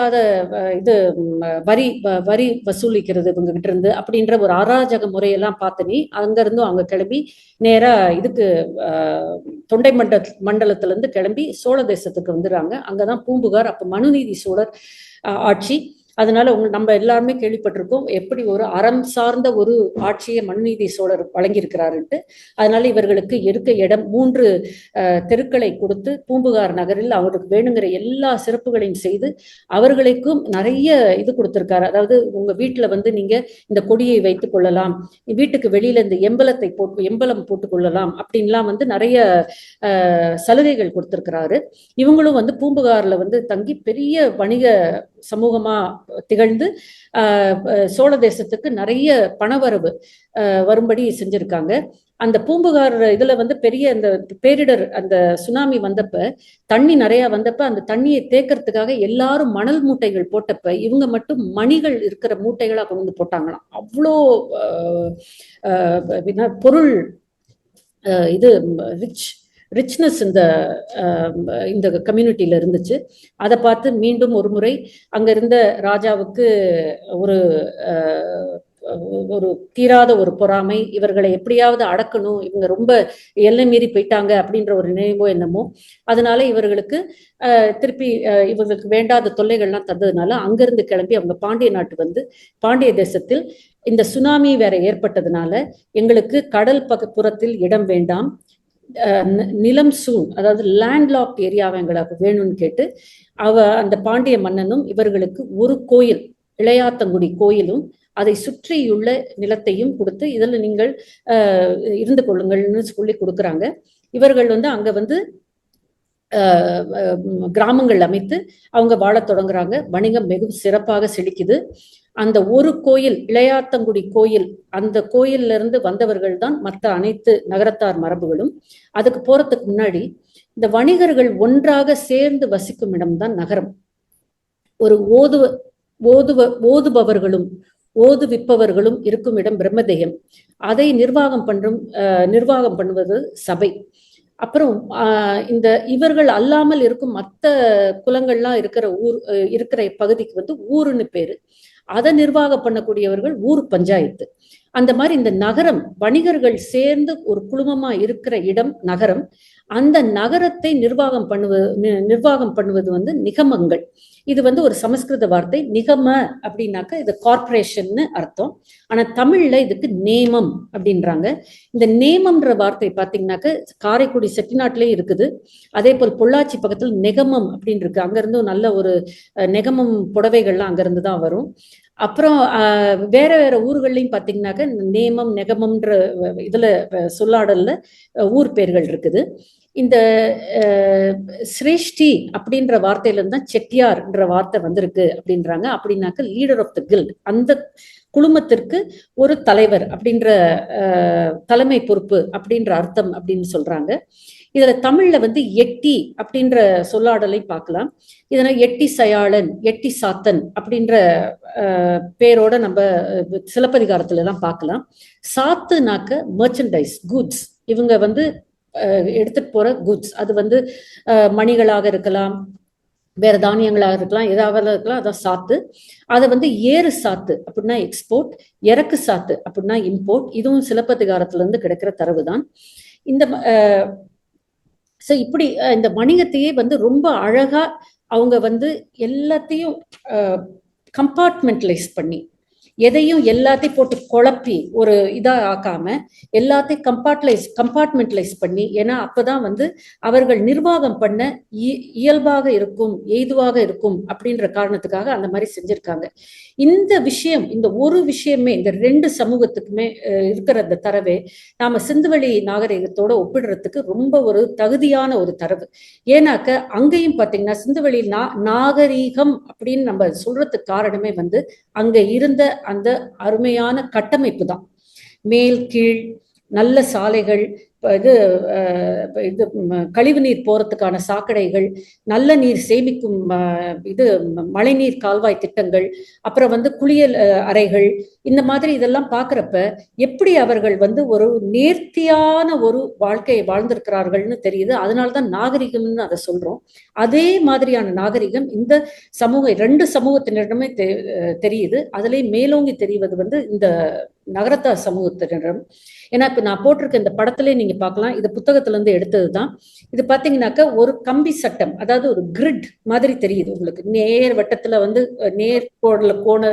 வரி வசூலிக்கிறது இவங்க கிட்ட இருந்து அப்படின்ற ஒரு அராஜக முறையெல்லாம் பார்த்தனி அங்க இருந்தும் அவங்க கிளம்பி நேரா இதுக்கு தொண்டை மண்டலத்துல இருந்து கிளம்பி சோழ தேசத்துக்கு வந்துடுறாங்க. அங்கதான் பூம்புகார், அப்ப மனுநீதி சோழர் ஆட்சி. அதனால நம்ம எல்லாருமே கேள்விப்பட்டிருக்கோம் எப்படி ஒரு அறம் சார்ந்த ஒரு ஆட்சியை மனுநீதி சோழர் வழங்கியிருக்கிறாருன்ட்டு. அதனால இவர்களுக்கு எடுக்க இடம் 3 தெருக்களை கொடுத்து பூம்புகார் நகரில் அவருக்கு வேணுங்கிற எல்லா சிறப்புகளையும் செய்து அவர்களுக்கும் நிறைய இது கொடுத்திருக்காரு. அதாவது உங்க வீட்டுல நீங்க இந்த கொடியை வைத்துக் கொள்ளலாம், வீட்டுக்கு வெளியில இந்த எம்பலம் போட்டுக் கொள்ளலாம் அப்படின்லாம் நிறைய சலுகைகள் கொடுத்திருக்கிறாரு. இவங்களும் பூம்புகார்ல தங்கி பெரிய வணிக சமூகமா திகழ்ந்து சோழ தேசத்துக்கு நிறைய பணவரவு வரும்படி செஞ்சிருக்காங்க. அந்த பூம்புகார் இதுல பெரிய அந்த பேரிடர், அந்த சுனாமி வந்தப்ப, தண்ணி நிறைய வந்தப்ப அந்த தண்ணியை தேக்கிறதுக்காக எல்லாரும் மணல் மூட்டைகள் போட்டப்ப இவங்க மட்டும் மணிகள் இருக்கிற மூட்டைகளா கொண்டு போட்டாங்களாம். அவ்வளோ பொருள் இது ரிச்னஸ் இந்த கம்யூனிட்டியில இருந்துச்சு. அதை பார்த்து மீண்டும் ஒரு முறை அங்க இருந்த ராஜாவுக்கு ஒரு தீராத ஒரு பொறாமை, இவர்களை எப்படியாவது அடக்கணும், இவங்க ரொம்ப எல்லை மீறி போயிட்டாங்க அப்படின்ற ஒரு நினைவோ என்னமோ. அதனால இவர்களுக்கு திருப்பி இவர்களுக்கு வேண்டாத தொல்லைகள்லாம் தந்ததுனால அங்கிருந்து கிளம்பி அவங்க பாண்டிய நாட்டு பாண்டிய தேசத்தில் இந்த சுனாமி வேற ஏற்பட்டதுனால எங்களுக்கு கடல் புறத்தில் இடம் வேண்டாம், நிலம் சூழ், அதாவது லேண்ட்லாக்ட் ஏரியாவை எங்களுக்கு வேணும்னு கேட்டு அந்த பாண்டிய மன்னனும் இவர்களுக்கு ஒரு கோயில், இளையாத்தங்குடி கோயிலும் அதை சுற்றியுள்ள நிலத்தையும் கொடுத்து இதுல நீங்கள் இருந்து கொள்ளுங்கள்னு சொல்லி கொடுக்குறாங்க. இவர்கள் அங்க கிராமங்கள் அமைத்து அவங்க வாழத் தொடங்குறாங்க. வணிகம் வெகு சிறப்பாக செழிக்குது. அந்த ஒரு கோயில், இளையாத்தங்குடி கோயில், அந்த கோயில்ல இருந்து வந்தவர்கள் தான் மற்ற அனைத்து நகரத்தார் மரபுகளும். அதுக்கு போறதுக்கு முன்னாடி இந்த வணிகர்கள் ஒன்றாக சேர்ந்து வசிக்கும் இடம்தான் நகரம். ஒரு ஓதுபவர்களும் ஓதுவிப்பவர்களும் இருக்கும் இடம் பிரம்மதேயம். அதை நிர்வாகம் பண்ணுவது சபை. அப்புறம் இவர்கள் அல்லாமல் இருக்கும் மற்ற குலங்கள்லாம் இருக்கிற பகுதிக்கு ஊருன்னு பேரு. அதை நிர்வாகம் பண்ணக்கூடியவர்கள் ஊர் பஞ்சாயத்து. அந்த மாதிரி இந்த நகரம், வணிகர்கள் சேர்ந்து ஒரு குழுமமா இருக்கிற இடம் நகரம். அந்த நகரத்தை நிர்வாகம் பண்ணுவது நிகமங்கள். இது ஒரு சமஸ்கிருத வார்த்தை. நிகம அப்படின்னாக்க இது கார்பரேஷன் அர்த்தம். ஆனா தமிழ்ல இதுக்கு நேமம் அப்படின்றாங்க. இந்த நேமம்ன்ற வார்த்தை பாத்தீங்கன்னாக்க காரைக்குடி செட்டிநாட்டிலே இருக்குது. அதே போல் பொள்ளாச்சி பக்கத்தில் நெகமம் அப்படின்னு இருக்கு. அங்க இருந்தும் நல்ல ஒரு நெகமம் புடவைகள்லாம் அங்க இருந்து தான் வரும். அப்புறம் வேற வேற ஊர்கள்லையும் பாத்தீங்கன்னாக்க நேமம் நெகமம்ன்ற இதுல சொல்லாடல்ல ஊர் பேர்கள் இருக்குது. இந்த சிரேஷ்டி அப்படின்ற வார்த்தையில இருந்தா செட்டியார்ன்ற வார்த்தை வந்திருக்கு அப்படின்றாங்க. அப்படின்னாக்க லீடர் ஆஃப் த கில்ட், அந்த குழுமத்திற்கு ஒரு தலைவர் அப்படின்ற தலைமை பொறுப்பு அப்படின்ற அர்த்தம் அப்படின்னு சொல்றாங்க. இதுல தமிழ்ல வந்து எட்டி அப்படின்ற சொல்லாடலை பார்க்கலாம். இதனை எட்டி சயாளன், எட்டி சாத்தன் அப்படின்ற பேரோட நம்ம சிலப்பதிகாரத்துல எல்லாம் பார்க்கலாம். சாத்துனாக்க மெர்ச்சன்டைஸ், குட்ஸ். இவங்க வந்து எடுத்துட்டு போற குட்ஸ். அது வந்து மணிகளாக இருக்கலாம், வேற தானியங்களாக இருக்கலாம், ஏதாவது இருக்கலாம். அதான் சாத்து. அதை வந்து ஏறு சாத்து அப்படின்னா எக்ஸ்போர்ட், இறக்கு சாத்து அப்படின்னா இம்போர்ட். இதுவும் சிலப்பதிகாரத்துல இருந்து கிடைக்கிற தரவு தான். இந்த இப்படி இந்த வணிகத்தையே வந்து ரொம்ப அழகா அவங்க வந்து எல்லாத்தையும் கம்பார்ட்மெண்டலைஸ் பண்ணி, எதையும் எல்லாத்தையும் போட்டு குழப்பி ஒரு இதா ஆக்காம எல்லாத்தையும் கம்பார்ட்மெண்டலைஸ் பண்ணி, ஏன்னா அப்பதான் வந்து அவர்கள் நிர்வாகம் பண்ண இயல்பாக இருக்கும், எய்துவாக இருக்கும் அப்படின்ற காரணத்துக்காக அந்த மாதிரி செஞ்சிருக்காங்க. இந்த விஷயம், இந்த ஒரு விஷயமே இந்த 2 சமூகத்துக்குமே இருக்கிற அந்த தரவே நாம சிந்துவெளி நாகரிகத்தோட ஒப்பிடுறதுக்கு ரொம்ப ஒரு தகுதியான ஒரு தரவு. ஏன்னாக்க அங்கேயும் பாத்தீங்கன்னா சிந்துவெளி நாகரீகம் அப்படின்னு நம்ம சொல்றதுக்கு காரணமே வந்து அங்க இருந்த அந்த அருமையான கட்டமைப்பு தான். மேல் கீழ் நல்ல சாலைகள், இது கழிவு நீர் போறதுக்கான சாக்கடைகள், நல்ல நீர் சேமிக்கும் இது மழைநீர் கால்வாய் திட்டங்கள், அப்புறம் வந்து குளியல் அறைகள், இந்த மாதிரி இதெல்லாம் பார்க்கறப்ப எப்படி அவர்கள் வந்து ஒரு நேர்த்தியான ஒரு வாழ்க்கையை வாழ்ந்திருக்கிறார்கள்னு தெரியுது. அதனால்தான் நாகரிகம்னு அதை சொல்றோம். அதே மாதிரியான நாகரிகம் இந்த சமூக 2 சமூகத்தினரிடமே தெரியுது. அதுலயே மேலோங்கி தெரிவது வந்து இந்த நகரத்தார் சமூகத்தினரிடம். ஏன்னா இப்ப நான் போட்டிருக்க இந்த படத்திலே நீங்க பார்க்கலாம், இது புத்தகத்துல இருந்து எடுத்ததுதான். இது பாத்தீங்கன்னாக்க ஒரு கம்பி சட்டம், அதாவது ஒரு கிரிட் மாதிரி தெரியுது உங்களுக்கு. நேர் வட்டத்துல வந்து கோண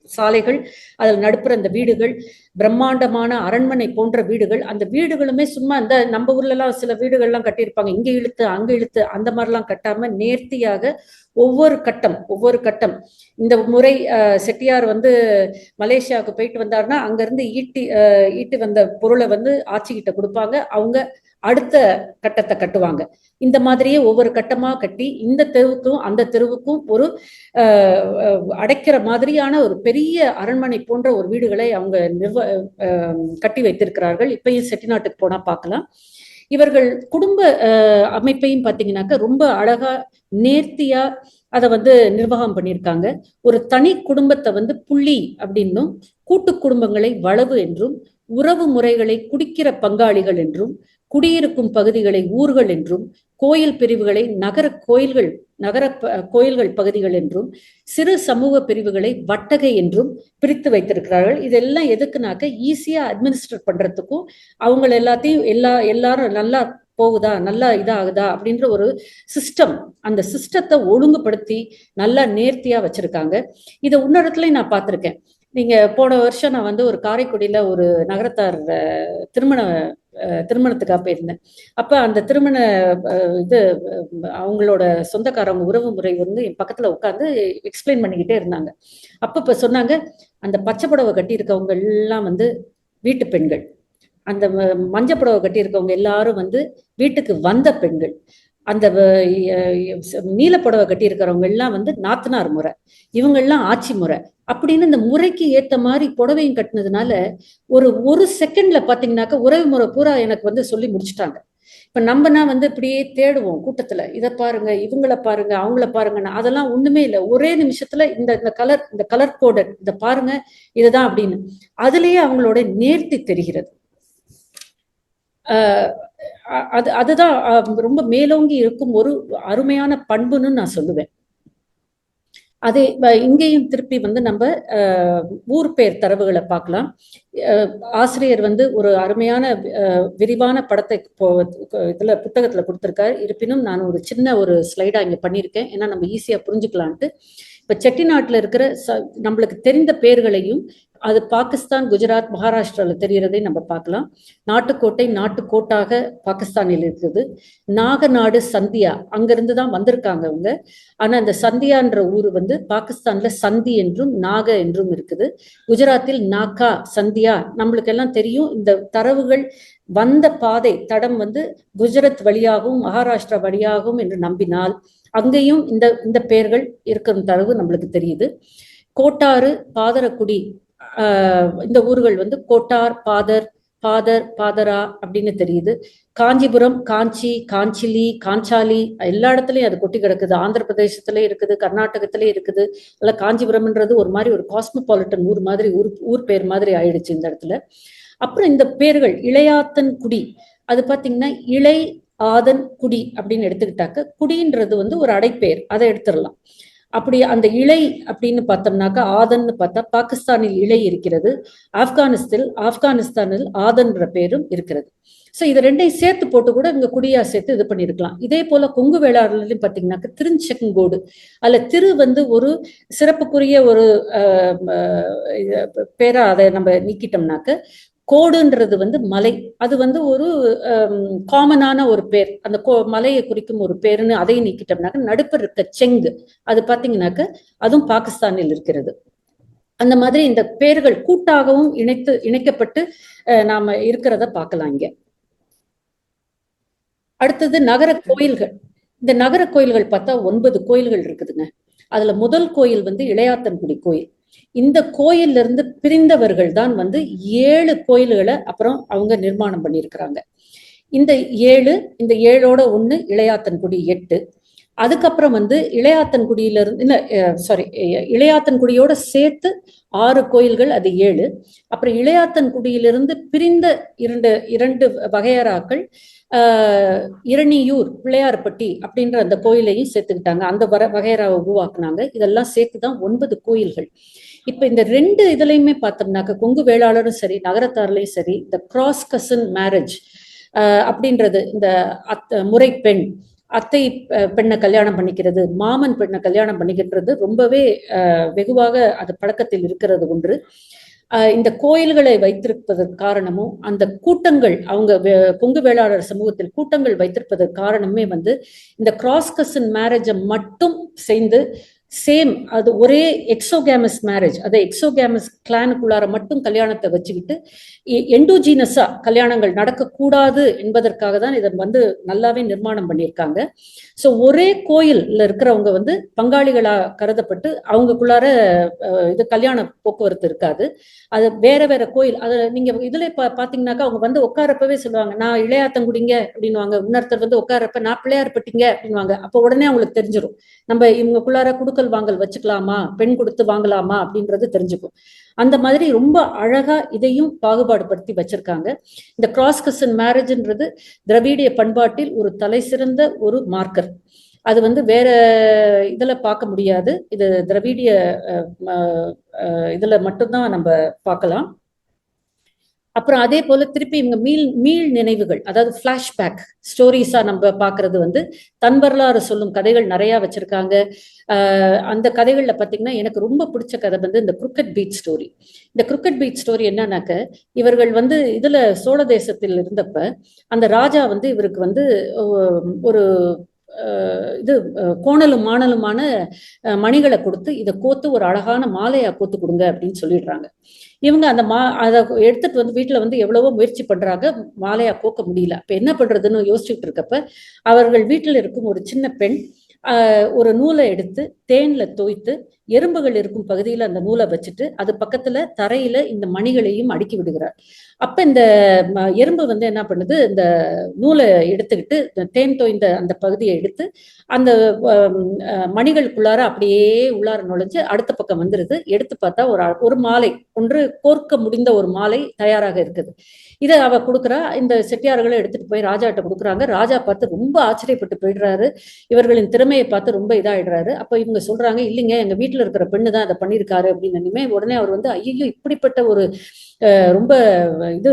சாலைகள், அதில் நடுப்புற அந்த வீடுகள், பிரம்மாண்டமான அரண்மனை போன்ற வீடுகள். அந்த வீடுகளுமே சும்மா இந்த நம்ம ஊர்ல எல்லாம் சில வீடுகள்லாம் கட்டியிருப்பாங்க, இங்க இழுத்து அங்க இழுத்து, அந்த மாதிரிலாம் கட்டாம நேர்த்தியாக ஒவ்வொரு கட்டம். இந்த முறை செட்டியார் வந்து மலேசியாவுக்கு போயிட்டு வந்தாருன்னா அங்க இருந்து ஈட்டி வந்த பொருளை வந்து ஆட்சிக்கிட்ட கொடுப்பாங்க, அவங்க அடுத்த கட்டத்தை கட்டுவாங்க. இந்த மாதிரியே ஒவ்வொரு கட்டமா கட்டி இந்த தெருவுக்கும் அந்த தெருவுக்கும் ஒரு அடைக்கிற மாதிரியான ஒரு பெரிய அரண்மனை போன்ற ஒரு வீடுகளை அவங்க கட்டி வைத்திருக்கிறார்கள். இப்பயும் செட்டிநாட்டுக்கு போனா பார்க்கலாம். இவர்கள் குடும்ப அமைப்பையும் பார்த்தீங்கன்னாக்க ரொம்ப அழகா நேர்த்தியா அதை வந்து நிர்வாகம் பண்ணியிருக்காங்க. ஒரு தனி குடும்பத்தை வந்து புள்ளி அப்படின்னும், கூட்டு குடும்பங்களை வளவு என்றும், உறவு முறைகளை குடிக்கிற பங்காளிகள் என்றும், குடியிருக்கும் பகுதிகளை ஊர்கள் என்றும், கோயில் பிரிவுகளை நகர கோயில்கள் பகுதிகள் என்றும், சிறு சமூக பிரிவுகளை வட்டகை என்றும் பிரித்து வைத்திருக்கிறார்கள். இதெல்லாம் எதுக்குனாக்க ஈஸியா அட்மினிஸ்ட்ரேட் பண்றதுக்கும், அவங்க எல்லாத்தையும் எல்லாரும் நல்லா போகுதா, நல்லா இதாகுதா அப்படின்ற ஒரு சிஸ்டம், அந்த சிஸ்டத்தை ஒழுங்குபடுத்தி நல்லா நேர்த்தியா வச்சிருக்காங்க. இதை இன்னொருத்துலயும் நான் பார்த்திருக்கேன். நீங்க போன வருஷம் நான் வந்து ஒரு காரைக்குடியில ஒரு நகரத்தார் திருமணத்துக்காக போயிருந்தேன். அப்ப அந்த திருமண அவங்களோட சொந்தக்காரவங்க உறவு முறை வந்து என் பக்கத்துல உட்காந்து எக்ஸ்பிளைன் பண்ணிக்கிட்டே இருந்தாங்க. அப்ப சொன்னாங்க, அந்த பச்சை புடவை கட்டி இருக்கவங்க எல்லாம் வந்து வீட்டு பெண்கள், அந்த மஞ்சள் புடவை கட்டி இருக்கவங்க எல்லாரும் வந்து வீட்டுக்கு வந்த பெண்கள், அந்த நீலப்புடவை கட்டி இருக்கிறவங்க எல்லாம் வந்து நாத்தனார் முறை, இவங்க எல்லாம் ஆட்சி முறை அப்படின்னு இந்த முறைக்கு ஏத்த மாதிரி புடவையும் கட்டினதுனால ஒரு செகண்ட்ல பாத்தீங்கன்னாக்க உறவு முறை பூரா எனக்கு வந்து சொல்லி முடிச்சுட்டாங்க. இப்ப நம்மனா வந்து இப்படியே தேடுவோம் கூட்டத்துல, இதை பாருங்க, இவங்கள பாருங்க, அவங்கள பாருங்க, அதெல்லாம் ஒண்ணுமே இல்லை. ஒரே நிமிஷத்துல இந்த கலர் கோடட் இதை பாருங்க, இதுதான் அப்படின்னு அதுலயே அவங்களோட நேர்த்தி தெரிகிறது. அதுதான் ரொம்ப மேலோங்கி இருக்கும் ஒரு அருமையான பண்புன்னு நான் சொல்லுவேன். அதே இங்கேயும் திருப்பி வந்து நம்ம ஊர் பெயர் தரவுகளை பார்க்கலாம். ஆசிரியர் வந்து ஒரு அருமையான விரிவான படத்தை இதுல புத்தகத்துல கொடுத்திருக்காரு. இருப்பினும் நான் ஒரு சின்ன ஒரு ஸ்லைடா இங்க பண்ணியிருக்கேன், ஏன்னா நம்ம ஈஸியா புரிஞ்சுக்கலான்ட்டு. இப்ப செட்டிநாட்டுல இருக்கிற நம்மளுக்கு தெரிந்த பேர்களையும், அது பாகிஸ்தான், குஜராத், மகாராஷ்டிரால தெரிகிறதை நம்ம பார்க்கலாம். நாட்டுக்கோட்டை நாட்டுக்கோட்டாக பாகிஸ்தானில் இருக்குது. நாகநாடு சந்தியா அங்கிருந்து தான் வந்திருக்காங்க அவங்க. ஆனா அந்த சந்தியான்ற ஊர் வந்து பாகிஸ்தான்ல சந்தி என்றும் நாக என்றும் இருக்குது. குஜராத்தில் நாகா, சந்தியா நம்மளுக்கு எல்லாம் தெரியும். இந்த தரவுகள் வந்த பாதை தடம் வந்து குஜராத் வழியாகவும் மகாராஷ்டிரா வழியாகவும் என்று நம்பினால் அங்கேயும் இந்த பெயர்கள் இருக்கிற தரவு நம்மளுக்கு தெரியுது. கோட்டாறு, பாதரக்குடி, இந்த ஊர்கள் வந்து கோட்டார், பாதர், பாதர், பாதரா அப்படின்னு தெரியுது. காஞ்சிபுரம், காஞ்சி, காஞ்சிலி, காஞ்சாலி, எல்லா இடத்துலயும் அது கொட்டி கிடக்குது. ஆந்திர பிரதேசத்துல இருக்குது, கர்நாடகத்திலே இருக்குது. அல்ல காஞ்சிபுரம்ன்றது ஒரு மாதிரி ஒரு காஸ்மோபாலிட்டன் ஊர் மாதிரி, ஊர் பேர் மாதிரி ஆயிடுச்சு இந்த இடத்துல. அப்புறம் இந்த பேர்கள் இளையாத்தன் குடி, அது பாத்தீங்கன்னா இளை ஆதன் குடி அப்படின்னு எடுத்துக்கிட்டாக்க, குடின்றது வந்து ஒரு அடைப்பெயர், அதை எடுத்துடலாம். அப்படி அந்த இளை அப்படின்னு பார்த்தோம்னாக்கா, ஆதன்னு பார்த்தா பாகிஸ்தானில் இளை இருக்கிறது, ஆப்கானிஸ்தானில் ஆதன்ற பேரும் இருக்கிறது. ஸோ இதை ரெண்டையும் சேர்த்து போட்டு கூட இவங்க குடியா சேர்த்து இது பண்ணியிருக்கலாம். இதே போல கொங்கு வேளாளர்லையும் பார்த்தீங்கன்னாக்க திருச்செங்கோடு, அல்ல திரு வந்து ஒரு சிறப்புக்குரிய ஒரு பேரா அதை நம்ம நீக்கிட்டோம்னாக்க, கோடுன்றது வந்து மலை, அது வந்து ஒரு காமனான ஒரு பேர், அந்த மலையை குறிக்கும் ஒரு பேருன்னு அதையும் நீக்கிட்டோம்னாக்க, நடுப்பர் இருக்க செங்கு, அது பாத்தீங்கன்னாக்க அதுவும் பாகிஸ்தானில் இருக்கிறது. அந்த மாதிரி இந்த பேர்கள் கூட்டாகவும் இணைக்கப்பட்டு நாம இருக்கிறத பார்க்கலாம் இங்க. அடுத்தது நகர கோயில்கள். இந்த நகர கோயில்கள் பார்த்தா 9 கோயில்கள் இருக்குதுங்க. அதுல முதல் கோயில் வந்து இளையாத்தன்குடி கோயில். இந்த கோயில்ல இருந்து பிரிந்தவர்கள் தான் வந்து 7 கோயில்களை அப்புறம் அவங்க நிர்மாணம் பண்ணியிருக்கிறாங்க. இந்த 7ஓட 1 இளையாத்தன்குடி 8. அதுக்கப்புறம் வந்து இளையாத்தன்குடியிலிருந்து இளையாத்தன்குடியோட சேர்த்து 6 கோயில்கள், அது 7. அப்புறம் இளையாத்தன்குடியிலிருந்து பிரிந்த இரண்டு வகையறாக்கள் இரணியூர், பிள்ளையார்பட்டி அப்படின்ற அந்த கோயிலையும் சேர்த்துக்கிட்டாங்க, அந்த வகையறாவை உருவாக்குனாங்க. இதெல்லாம் சேர்த்துதான் 9 கோயில்கள். இப்ப இந்த 2 இதுலையுமே பார்த்தோம்னாக்க, கொங்கு வேளாளரும் சரி நகரத்தார்லையும் சரி, இந்த கிராஸ் கசின் மேரேஜ் அப்படின்றது, இந்த முறை பெண், அத்தை பெண்ணை கல்யாணம் பண்ணிக்கிறது, மாமன் பெண்ணை கல்யாணம் பண்ணிக்கிறது ரொம்பவே வெகுவாக அது பழக்கத்தில் இருக்கிறது ஒன்று. இந்த கோயில்களை வைத்திருப்பதற்கு காரணமும், அந்த கூட்டங்கள், அவங்க கொங்கு வேளாளர் சமூகத்தில் கூட்டங்கள் வைத்திருப்பதற்கு காரணமே வந்து இந்த கிராஸ் கசின் மேரேஜை மட்டும் சேர்ந்து அது ஒரே எக்ஸோகேமஸ் மேரேஜ், அதை எக்ஸோகேமஸ் கிளானுக்குள்ளார மட்டும் கல்யாணத்தை வச்சுக்கிட்டு எண்டோஜீனஸா கல்யாணங்கள் நடக்கக்கூடாது என்பதற்காக தான் இதை வந்து நல்லாவே நிர்மாணம் பண்ணியிருக்காங்க. ஸோ ஒரே கோயில்ல இருக்கிறவங்க வந்து பங்காளிகளா கருதப்பட்டு அவங்களுக்குள்ளார இது கல்யாண போக்குவரத்து இருக்காது. அது வேற வேற கோயில். அதை நீங்க இதுல பாத்தீங்கன்னாக்கா, அவங்க வந்து உட்காரப்பவே சொல்லுவாங்க, நான் இளையாத்தங்குடிங்க அப்படின்வாங்க. இன்னொருத்தர் வந்து உட்காரப்ப நான் பிள்ளையார்பட்டிங்க அப்படின்வாங்க. அப்போ உடனே அவங்களுக்கு தெரிஞ்சிடும், நம்ம இவங்களுக்குள்ளார குடுக்கல் வாங்கல் வச்சுக்கலாமா, பெண் கொடுத்து வாங்கலாமா அப்படின்றது தெரிஞ்சுக்கும். அந்த மாதிரி ரொம்ப அழகா இதையும் பாகுபாடு படுத்தி வச்சிருக்காங்க. இந்த கிராஸ் கசின் மேரேஜ்ன்றது திராவிடிய பண்பாட்டில் ஒரு தலை சிறந்த ஒரு மார்க்கர். அது வந்து வேற இதுல பார்க்க முடியாது. இது திராவிடிய இதுல மட்டும்தான் நம்ம பார்க்கலாம். அப்புறம் அதே போல திருப்பி இவங்க மீள் நினைவுகள், அதாவது பிளாஷ்பேக் ஸ்டோரிஸா நம்ம பாக்குறது வந்து தன் வரலாறு சொல்லும் கதைகள் நிறைய வச்சிருக்காங்க. அந்த கதைகள்ல பாத்தீங்கன்னா எனக்கு ரொம்ப பிடிச்ச கதை வந்து இந்த குருக்கட் பீட் ஸ்டோரி. இந்த குருக்கட் பீட் ஸ்டோரி என்னன்னாக்க, இவர்கள் வந்து இதுல சோழ தேசத்தில் இருந்தப்ப அந்த ராஜா வந்து இவருக்கு வந்து ஒரு கோணலும் மாணலுமான மணிகளை கொடுத்து, இதை கோத்து ஒரு அழகான மாலையா கோத்து கொடுங்க அப்படின்னு சொல்லிடுறாங்க. இவங்க அந்த அதை எடுத்துட்டு வந்து வீட்டுல வந்து எவ்வளவோ முயற்சி பண்றாங்க, மாலையா கோக்க முடியல. இப்ப என்ன பண்றதுன்னு யோசிச்சுட்டு இருக்கப்ப, அவர்கள் வீட்டுல இருக்கும் ஒரு சின்ன பெண் ஒரு நூலை எடுத்து தேன்ல தோய்த்து எறும்புகள் இருக்கும் பகுதியில அந்த நூலை வச்சுட்டு அது பக்கத்துல தரையில இந்த மணிகளையும் அடுக்கி விடுகிறார். அப்ப இந்த எறும்பு வந்து என்ன பண்ணுது, இந்த நூலை எடுத்துக்கிட்டு தேன் தோய்ந்த அந்த பகுதியை எடுத்து அந்த மணிகளுக்குள்ளார அப்படியே உள்ளார நுழைஞ்சு அடுத்த பக்கம் வந்துருது. எடுத்து பார்த்தா ஒரு மாலை, ஒன்று கோர்க்க முடிந்த ஒரு மாலை தயாராக இருக்குது. இதை அவ கொடுக்குறா. இந்த செட்டியார்களை எடுத்துட்டு போய் ராஜாட்ட கொடுக்குறாங்க. ராஜா பார்த்து ரொம்ப ஆச்சரியப்பட்டு போயிடுறாரு. இவர்களின் திறமையை பார்த்து ரொம்ப இதாயிடுறாரு. அப்ப இவங்க சொல்றாங்க, இல்லைங்க எங்க வீட்டுல இருக்கிற பெண்ணு தான் அதை பண்ணியிருக்காரு அப்படின்னு. உடனே அவர் வந்து, ஐயோ இப்படிப்பட்ட ஒரு ரொம்ப இது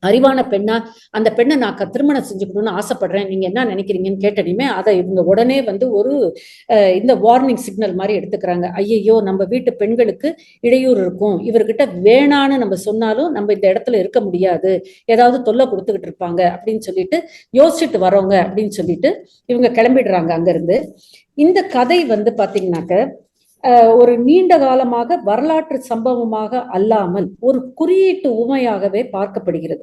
அறிவான பெண்ணா, அந்த பெண்ணை நான் திருமணம் செஞ்சுக்கணும்னு ஆசைப்படுறேன், நீங்க என்ன நினைக்கிறீங்கன்னு கேட்டடியுமே அதை இவங்க உடனே வந்து ஒரு இந்த வார்னிங் சிக்னல் மாதிரி எடுத்துக்கிறாங்க. ஐயோ நம்ம வீட்டு பெண்களுக்கு இடையூறு இருக்கும், இவர்கிட்ட வேணான்னு நம்ம சொன்னாலும் நம்ம இந்த இடத்துல இருக்க முடியாது, ஏதாவது தொல்லை கொடுத்துக்கிட்டு இருப்பாங்க அப்படின்னு சொல்லிட்டு யோசிச்சுட்டு வரோங்க அப்படின்னு சொல்லிட்டு இவங்க கிளம்பிடுறாங்க அங்கிருந்து. இந்த கதை வந்து பாத்தீங்கன்னாக்க ஒரு நீண்ட காலமாக வரலாற்று சம்பவமாக அல்லாமல் ஒரு குறியீட்டு உமையாகவே பார்க்கப்படுகிறது.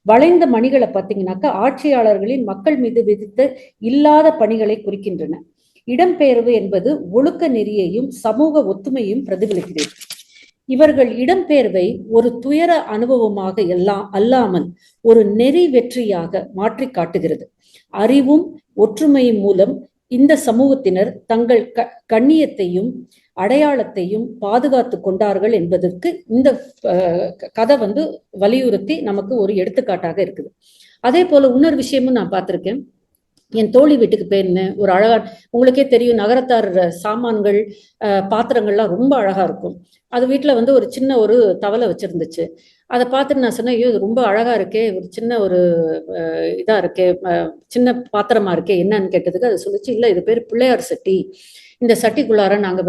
வளைந்த மணிகளை பார்த்தீங்கன்னாக்கா ஆட்சியாளர்களின் மக்கள் மீது விதித்த இல்லாத பணிகளை குறிக்கின்றன. இடம்பெயர்வு என்பது ஒழுக்க நெறியையும் சமூக ஒத்துமையும் பிரதிபலிக்கிறது. இவர்கள் இடம்பெயர்வை ஒரு துயர அனுபவமாக அல்லாமல் ஒரு நெறி வெற்றியாக மாற்றி காட்டுகிறது. அறிவும் ஒற்றுமையும் மூலம் இந்த சமூகத்தினர் தங்கள் கண்ணியத்தையும் அடையாளத்தையும் பாதுகாத்து கொண்டார்கள் என்பதற்கு இந்த கதை வலியுறுத்தி நமக்கு ஒரு எடுத்துக்காட்டாக இருக்குது. அதே போல இன்னொரு விஷயமும் நான் பார்த்திருக்கேன். என் தோழி வீட்டுக்கு போயிருந்தேன். ஒரு அழகா, உங்களுக்கே தெரியும், நகரத்தார் சாமான்கள் பாத்திரங்கள்லாம் ரொம்ப அழகா இருக்கும். அது வீட்டுல ஒரு சின்ன ஒரு தவளை வச்சிருந்துச்சு. அதை பார்த்துட்டு நான் சொன்னேன், ஐயோ இது ரொம்ப அழகா இருக்கே, ஒரு சின்ன ஒரு இதா இருக்கே, சின்ன பாத்திரமா இருக்கே, என்னன்னு கேட்டதுக்கு அது சொல்லிச்சு, இல்ல இது பேர் பிள்ளையார் சட்டி. இந்த சட்டிக்குள்ளார நாங்க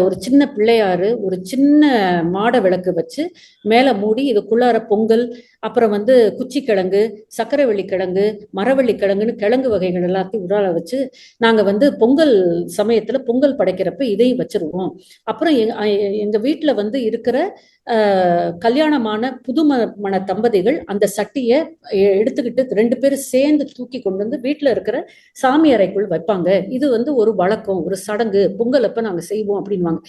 ஒரு சின்ன பிள்ளையாரு, ஒரு சின்ன மாட விளக்கு வச்சு மேல மூடி இதுக்குள்ளார பொங்கல், அப்புறம் குச்சிக்கிழங்கு, சக்கரவள்ளி கிழங்கு, மரவள்ளி கிழங்குன்னு கிழங்கு வகைகள் எல்லாத்தையும் உடால வச்சு நாங்க பொங்கல் சமயத்துல பொங்கல் படைக்கிறப்ப இதையும் வச்சிருவோம். அப்புறம் எங்க வீட்டுல இருக்கிற கல்யாணமான புதுமண தம்பதிகள் அந்த சட்டியை எடுத்துக்கிட்டு 2 பேரும் சேர்ந்து தூக்கி கொண்டு வீட்டுல இருக்கிற சாமி அறைக்குள் வைப்பாங்க. இது ஒரு வழக்கம், ஒரு சடங்கு, பொங்கல் அப்ப நாங்க செய்வோம் அப்படின்வாங்க.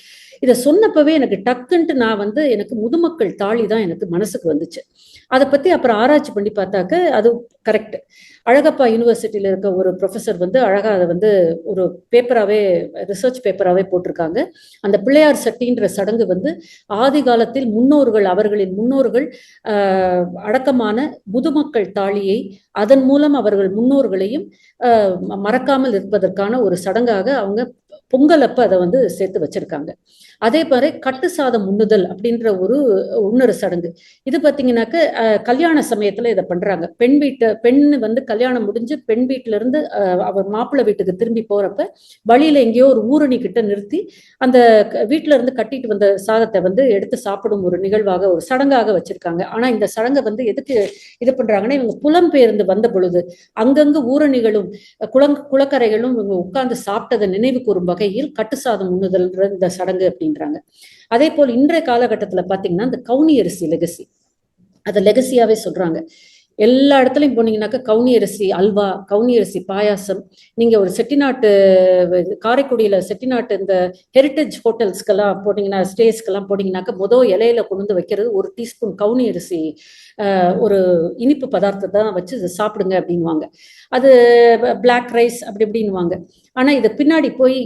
இதை சொன்னப்பவே எனக்கு டக்குன்ட்டு நான் எனக்கு முதுமக்கள் தாலி தான் எனக்கு மனசுக்கு வந்துச்சு. அதை பத்தி அப்புறம் ஆராய்ச்சி பண்ணி பார்த்தாக்க அது கரெக்ட். அழகப்பா யூனிவர்சிட்டியில இருக்க ஒரு ப்ரொஃபஸர் அழகா அதை ஒரு பேப்பராகவே, ரிசர்ச் பேப்பராகவே போட்டிருக்காங்க. அந்த பிள்ளையார் சட்டின்ற சடங்கு ஆதி காலத்தில் அவர்களின் முன்னோர்கள் அடக்கமான முதுமக்கள் தாலியை, அதன் மூலம் அவர்கள் முன்னோர்களையும் மறக்காமல் இருப்பதற்கான ஒரு சடங்காக அவங்க பொங்கல் அப்ப அதை சேர்த்து வச்சிருக்காங்க. அதே மாதிரி கட்டு சாதம் உண்ணுதல் அப்படின்ற இன்னொரு சடங்கு. இது பாத்தீங்கன்னாக்க கல்யாண சமயத்துல இதை பண்றாங்க. பெண் கல்யாணம் முடிஞ்சு பெண் வீட்டுல இருந்து அவர் மாப்பிள்ளை வீட்டுக்கு திரும்பி போறப்ப வழியில எங்கேயோ ஒரு ஊரணி கிட்ட நிறுத்தி அந்த வீட்டுல இருந்து கட்டிட்டு வந்த சாதத்தை எடுத்து சாப்பிடும் ஒரு நிகழ்வாக, ஒரு சடங்காக வச்சிருக்காங்க. ஆனா இந்த சடங்கை எதுக்கு இது பண்றாங்கன்னா, இவங்க புலம்பெயர்ந்து வந்த பொழுது அங்கங்க ஊரணிகளும் குளக்கரைகளும் இவங்க உட்கார்ந்து சாப்பிட்டதை நினைவு கூறும் வகையில் கட்டு சாதம் உண்ணுதல் இந்த சடங்கு அப்படின்றாங்க. அதே போல் இன்றைய காலகட்டத்துல பாத்தீங்கன்னா இந்த கவுனி அரிசி லெகசி, அதை லெகசியாவே சொல்றாங்க. எல்லா இடத்துலையும் போனீங்கன்னாக்கா கவுனி அரிசி அல்வா, கவுனி அரிசி பாயாசம். நீங்க ஒரு செட்டிநாட்டு, காரைக்குடியில செட்டிநாட்டு இந்த ஹெரிட்டேஜ் ஹோட்டல்ஸ்க்கெல்லாம் போனீங்கன்னா, ஸ்டேஸ்க்கெல்லாம் போனீங்கன்னாக்கா இலையில கொண்டு வைக்கிறது 1 டீஸ்பூன் கவுனி அரிசி ஒரு இனிப்பு பதார்த்தத்தை தான் வச்சு சாப்பிடுங்க அப்படின்வாங்க. அது பிளாக் ரைஸ் அப்படி இப்படின்வாங்க. ஆனா இது பின்னாடி போய்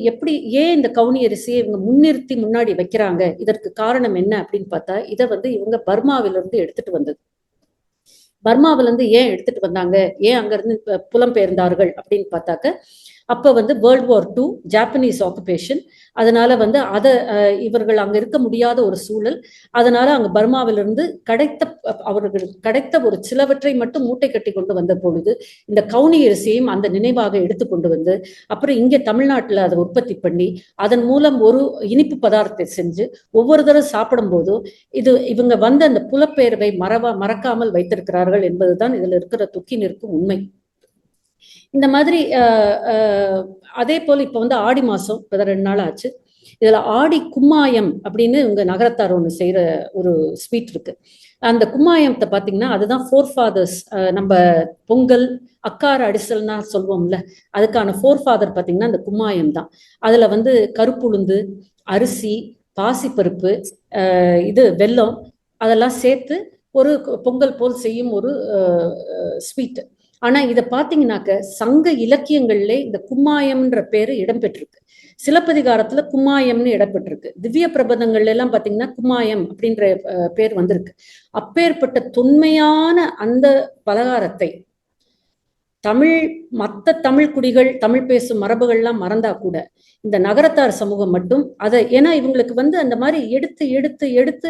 ஏன் இந்த கவுனி அரிசியை இவங்க முன்னிறுத்தி முன்னாடி வைக்கிறாங்க, இதற்கு காரணம் என்ன அப்படின்னு பார்த்தா, இதை இவங்க பர்மாவிலிருந்து எடுத்துட்டு வந்தது. பர்மாவிலிருந்து ஏன் எடுத்துட்டு வந்தாங்க, ஏன் அங்க இருந்து புலம்பெயர்ந்தார்கள் அப்படின்னு பார்த்தாக்க, அப்ப வேர்ல்ட் வார் 2 ஜாப்பனீஸ் ஆக்குபேஷன். அதனால அதை இவர்கள் அங்க இருக்க முடியாத ஒரு சூழல். அதனால அங்க பர்மாவிலிருந்து அவர்களுக்கு கிடைத்த ஒரு சிலவற்றை மட்டும் மூட்டை கட்டி கொண்டு வந்த பொழுது இந்த கவுனி அரிசியையும் அந்த நினைவாக எடுத்து கொண்டு வந்து, அப்புறம் இங்க தமிழ்நாட்டுல அதை உற்பத்தி பண்ணி அதன் மூலம் ஒரு இனிப்பு பதார்த்தத்தை செஞ்சு ஒவ்வொரு தடவை சாப்பிடும் போதும் இவங்க அந்த புலப்பெயர்வை மறக்காமல் வைத்திருக்கிறார்கள் என்பதுதான் இதுல இருக்கிற துக்கி நிற்கும் உண்மை. இந்த மாதிரி அதே போல இப்ப ஆடி மாசம் 2 நாள் ஆச்சு. இதுல ஆடி கும்மாயம் அப்படின்னு இவங்க நகரத்தார் ஒண்ணு செய்யற ஒரு ஸ்வீட் இருக்கு. அந்த கும்மாயத்தை பாத்தீங்கன்னா அதுதான் ஃபோர் ஃபாதர்ஸ். நம்ம பொங்கல் அக்கார அடிசல்னா சொல்வோம்ல, அதுக்கான ஃபோர் ஃபாதர் பாத்தீங்கன்னா அந்த கும்மாயம் தான். அதுல கருப்புளுந்து, அரிசி, பாசிப்பருப்பு, வெல்லம் அதெல்லாம் சேர்த்து ஒரு பொங்கல் போல் செய்யும் ஒரு ஸ்வீட். ஆனா இதை பாத்தீங்கன்னாக்க சங்க இலக்கியங்கள்ல இந்த கும்மாயம்ன்ற பேரு இடம்பெற்றிருக்கு. சிலப்பதிகாரத்துல கும்மாயம்னு இடம்பெற்றிருக்கு. திவ்ய பிரபந்தங்கள்ல எல்லாம் பாத்தீங்கன்னா கும்மாயம் அப்படின்ற பேர் வந்திருக்கு. அப்பேற்பட்ட தொன்மையான அந்த பலகாரத்தை மற்ற தமிழ் குடிகள், தமிழ் பேசும் மரபுகள்லாம் மறந்தா கூட இந்த நகரத்தார் சமூகம் மட்டும் அதை, ஏன்னா இவங்களுக்கு அந்த மாதிரி எடுத்து எடுத்து எடுத்து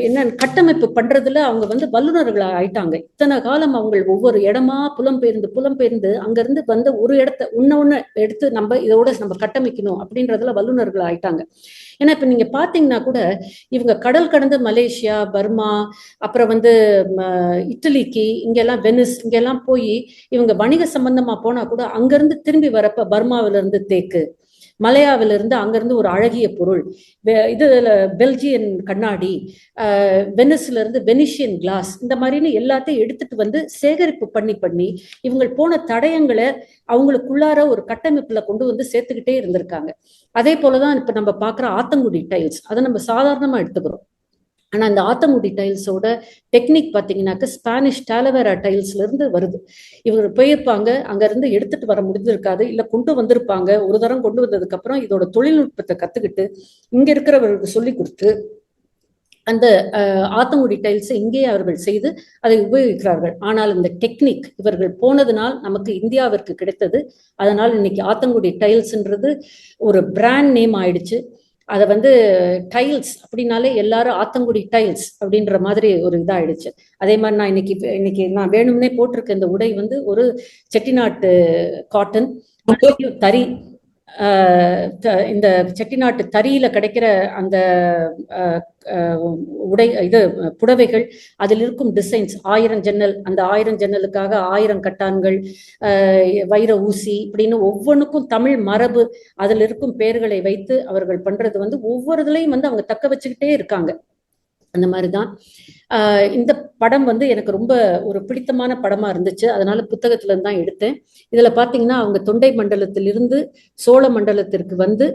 என்ன கட்டமைப்பு பண்றதுல அவங்க வல்லுநர்கள் ஆயிட்டாங்க. இத்தனை காலம் அவங்க ஒவ்வொரு இடமா புலம்பெயர்ந்து அங்கிருந்து ஒரு இடத்த ஒன்னு எடுத்து இதோட நம்ம கட்டமைக்கணும் அப்படின்றதுல வல்லுநர்கள் ஆயிட்டாங்க. ஏன்னா இப்ப நீங்க பாத்தீங்கன்னா கூட இவங்க கடல் கடந்து மலேசியா, பர்மா, அப்புறம் இட்டலிக்கு, இங்கெல்லாம் வெனிஸ், இங்கெல்லாம் போய் இவங்க வணிக சம்பந்தமா போனா கூட அங்கிருந்து திரும்பி வரப்ப பர்மாவில இருந்து தேக்கு, மலையாவிலிருந்து அங்கிருந்து ஒரு அழகிய பொருள், இது பெல்ஜியன் கண்ணாடி, வெனிஸ்ல இருந்து வெனிஷியன் கிளாஸ், இந்த மாதிரின்னு எல்லாத்தையும் எடுத்துட்டு வந்து சேகரிப்பு பண்ணி இவங்க போன தடயங்களை அவங்களுக்குள்ளார ஒரு கட்டமைப்புல கொண்டு வந்து சேர்த்துக்கிட்டே இருந்திருக்காங்க. அதே போலதான் இப்ப நம்ம பாக்குற ஆத்தங்குடி டைல்ஸ், அதை நம்ம சாதாரணமா எடுத்துக்கிறோம். ஆனா இந்த ஆத்தங்குடி டைல்ஸோட டெக்னிக் பாத்தீங்கன்னாக்க ஸ்பானிஷ் டாலவேரா டைல்ஸ்ல இருந்து வருது. இவங்க போயிருப்பாங்க, அங்க இருந்து எடுத்துட்டு வர முடிஞ்சிருக்காது, இல்ல கொண்டு வந்திருப்பாங்க. ஒரு தரம் கொண்டு வந்ததுக்கு அப்புறம் இதோட தொழில்நுட்பத்தை கத்துக்கிட்டு இங்க இருக்கிறவர்களுக்கு சொல்லி கொடுத்து அந்த ஆத்தங்குடி டைல்ஸை இங்கே அவர்கள் செய்து அதை உபயோகிக்கிறார்கள். ஆனால் இந்த டெக்னிக் இவர்கள் போனதுனால் நமக்கு இந்தியாவிற்கு கிடைத்தது. அதனால் இன்னைக்கு ஆத்தங்குடி டைல்ஸ்ன்றது ஒரு பிராண்ட் நேம் ஆயிடுச்சு. அதை வந்து டைல்ஸ் அப்படின்னாலே எல்லாரும் ஆத்தங்குடி டைல்ஸ் அப்படின்ற மாதிரி ஒரு இதாயிடுச்சு. அதே மாதிரி நான் இன்னைக்கு நான் வேணும்னே போட்டிருக்க இந்த உடை வந்து ஒரு செட்டிநாட்டு காட்டன் தறி, இந்த செட்டிநாட்டு தறியில கிடைக்கிற அந்த உடை இது புடவைகள், அதில் இருக்கும் டிசைன்ஸ் 1000 ஜன்னல், அந்த 1000 ஜன்னலுக்காக 1000 கட்டான்கள், வைர ஊசி இப்படின்னு ஒவ்வொன்றுக்கும் தமிழ் மரபு அதில் இருக்கும் பெயர்களை வைத்து அவர்கள் பண்றது வந்து ஒவ்வொருதுலையும் வந்து அவங்க தக்க வச்சுக்கிட்டே இருக்காங்க. அந்த மாதிரிதான் இந்த படம் வந்து எனக்கு ரொம்ப ஒரு பிடித்தமான படமா இருந்துச்சு. அதனால புத்தகத்துல இருந்து தான் எடுத்தேன். இதுல பாத்தீங்கன்னா அவங்க தொண்டை மண்டலத்திலிருந்து சோழ மண்டலத்திற்கு வந்து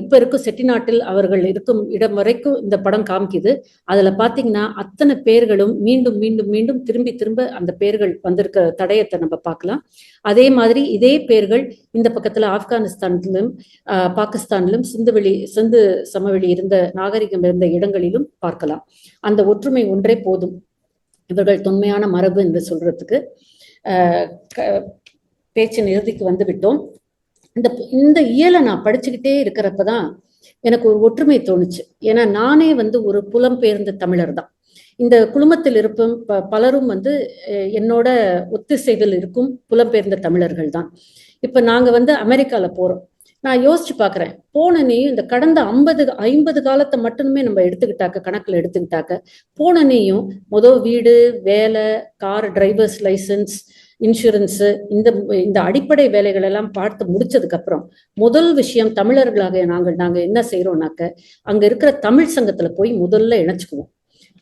இப்ப இருக்கும் செட்டிநாட்டில் அவர்கள் இருக்கும் இடம் வரைக்கும் இந்த படம் காமிக்குது. அதுல பாத்தீங்கன்னா அத்தனை பேர்களும் மீண்டும் மீண்டும் மீண்டும் திரும்ப அந்த பேர்கள் வந்திருக்க தடயத்தை நம்ம பார்க்கலாம். அதே மாதிரி இதே பேர்கள் இந்த பக்கத்துல ஆப்கானிஸ்தானிலும் பாகிஸ்தானிலும் சிந்து சமவெளி இருந்த நாகரிகம் இருந்த இடங்களிலும் பார்க்கலாம். அந்த ஒற்றுமை ஒன்றே போதும் இவர்கள் தொன்மையான மரபு என்று சொல்றதுக்கு. பேச்சின் இறுதிக்கு வந்து விட்டோம். இந்த இயலை நான் படிச்சுக்கிட்டே இருக்கிறப்பதான் எனக்கு ஒரு ஒற்றுமை தோணுச்சு. ஏன்னா நானே வந்து ஒரு புலம்பெயர்ந்த தமிழர் தான். இந்த குழுமத்தில் இருக்கும் பலரும் வந்து என்னோட ஒத்திசைவில் இருக்கும் புலம்பெயர்ந்த தமிழர்கள் தான். இப்ப நாங்க வந்து அமெரிக்கால போறோம். நான் யோசிச்சு பாக்குறேன், போனனையும் இந்த கடந்த 50 காலத்தை மட்டுமே நம்ம கணக்குல எடுத்துக்கிட்டாக்க போனனையும் வீடு, வேலை, கார் டிரைவர்ஸ் லைசன்ஸ், இன்சூரன்ஸ், இந்த அடிப்படை வேலைகள் எல்லாம் பார்த்து முடிச்சதுக்கு அப்புறம் முதல் விஷயம் தமிழர்களாக நாங்க என்ன செய்யறோம்னாக்க அங்க இருக்கிற தமிழ் சங்கத்துல போய் முதல்ல இணைச்சுக்குவோம்.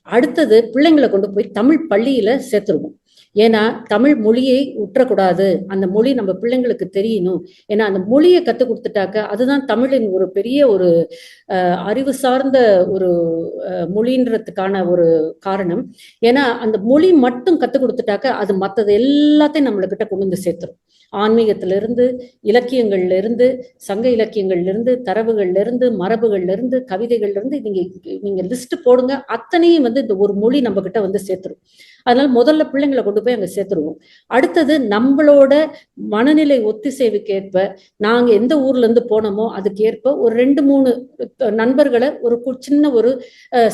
அடுத்தது பிள்ளைங்களை கொண்டு போய் தமிழ் பள்ளியில சேர்த்துருவோம். ஏன்னா தமிழ் மொழியை உற்றக்கூடாது, அந்த மொழி நம்ம பிள்ளைங்களுக்கு தெரியணும். ஏன்னா அந்த மொழியை கற்றுக் கொடுத்துட்டாக்க அதுதான் தமிழின் ஒரு பெரிய ஒரு அறிவு சார்ந்த ஒரு மொழின்றதுக்கான ஒரு காரணம். ஏன்னா அந்த மொழி மட்டும் கற்றுக் கொடுத்துட்டாக்க அது மற்றது எல்லாத்தையும் நம்மளுக்கிட்ட கொண்டு வந்து சேர்த்துரும். ஆன்மீகத்திலிருந்து, இலக்கியங்கள்ல இருந்து, சங்க இலக்கியங்கள்ல இருந்து, தரவுகள்ல இருந்து, மரபுகள்ல இருந்து, கவிதைகள்ல இருந்து நீங்க லிஸ்ட் போடுங்க, அத்தனையும் வந்து இந்த ஒரு மொழி நம்ம கிட்ட வந்து சேர்த்துரும். அதனால முதல்ல பிள்ளைங்களை கொண்டு போய் அங்க சேர்த்துருவோம். அடுத்தது நம்மளோட மனநிலை ஒத்திசைவுக்கு ஏற்ப நாங்க எந்த ஊர்ல இருந்து போனோமோ அதுக்கு ஏற்ப ஒரு 2-3 நண்பர்களை ஒரு சின்ன ஒரு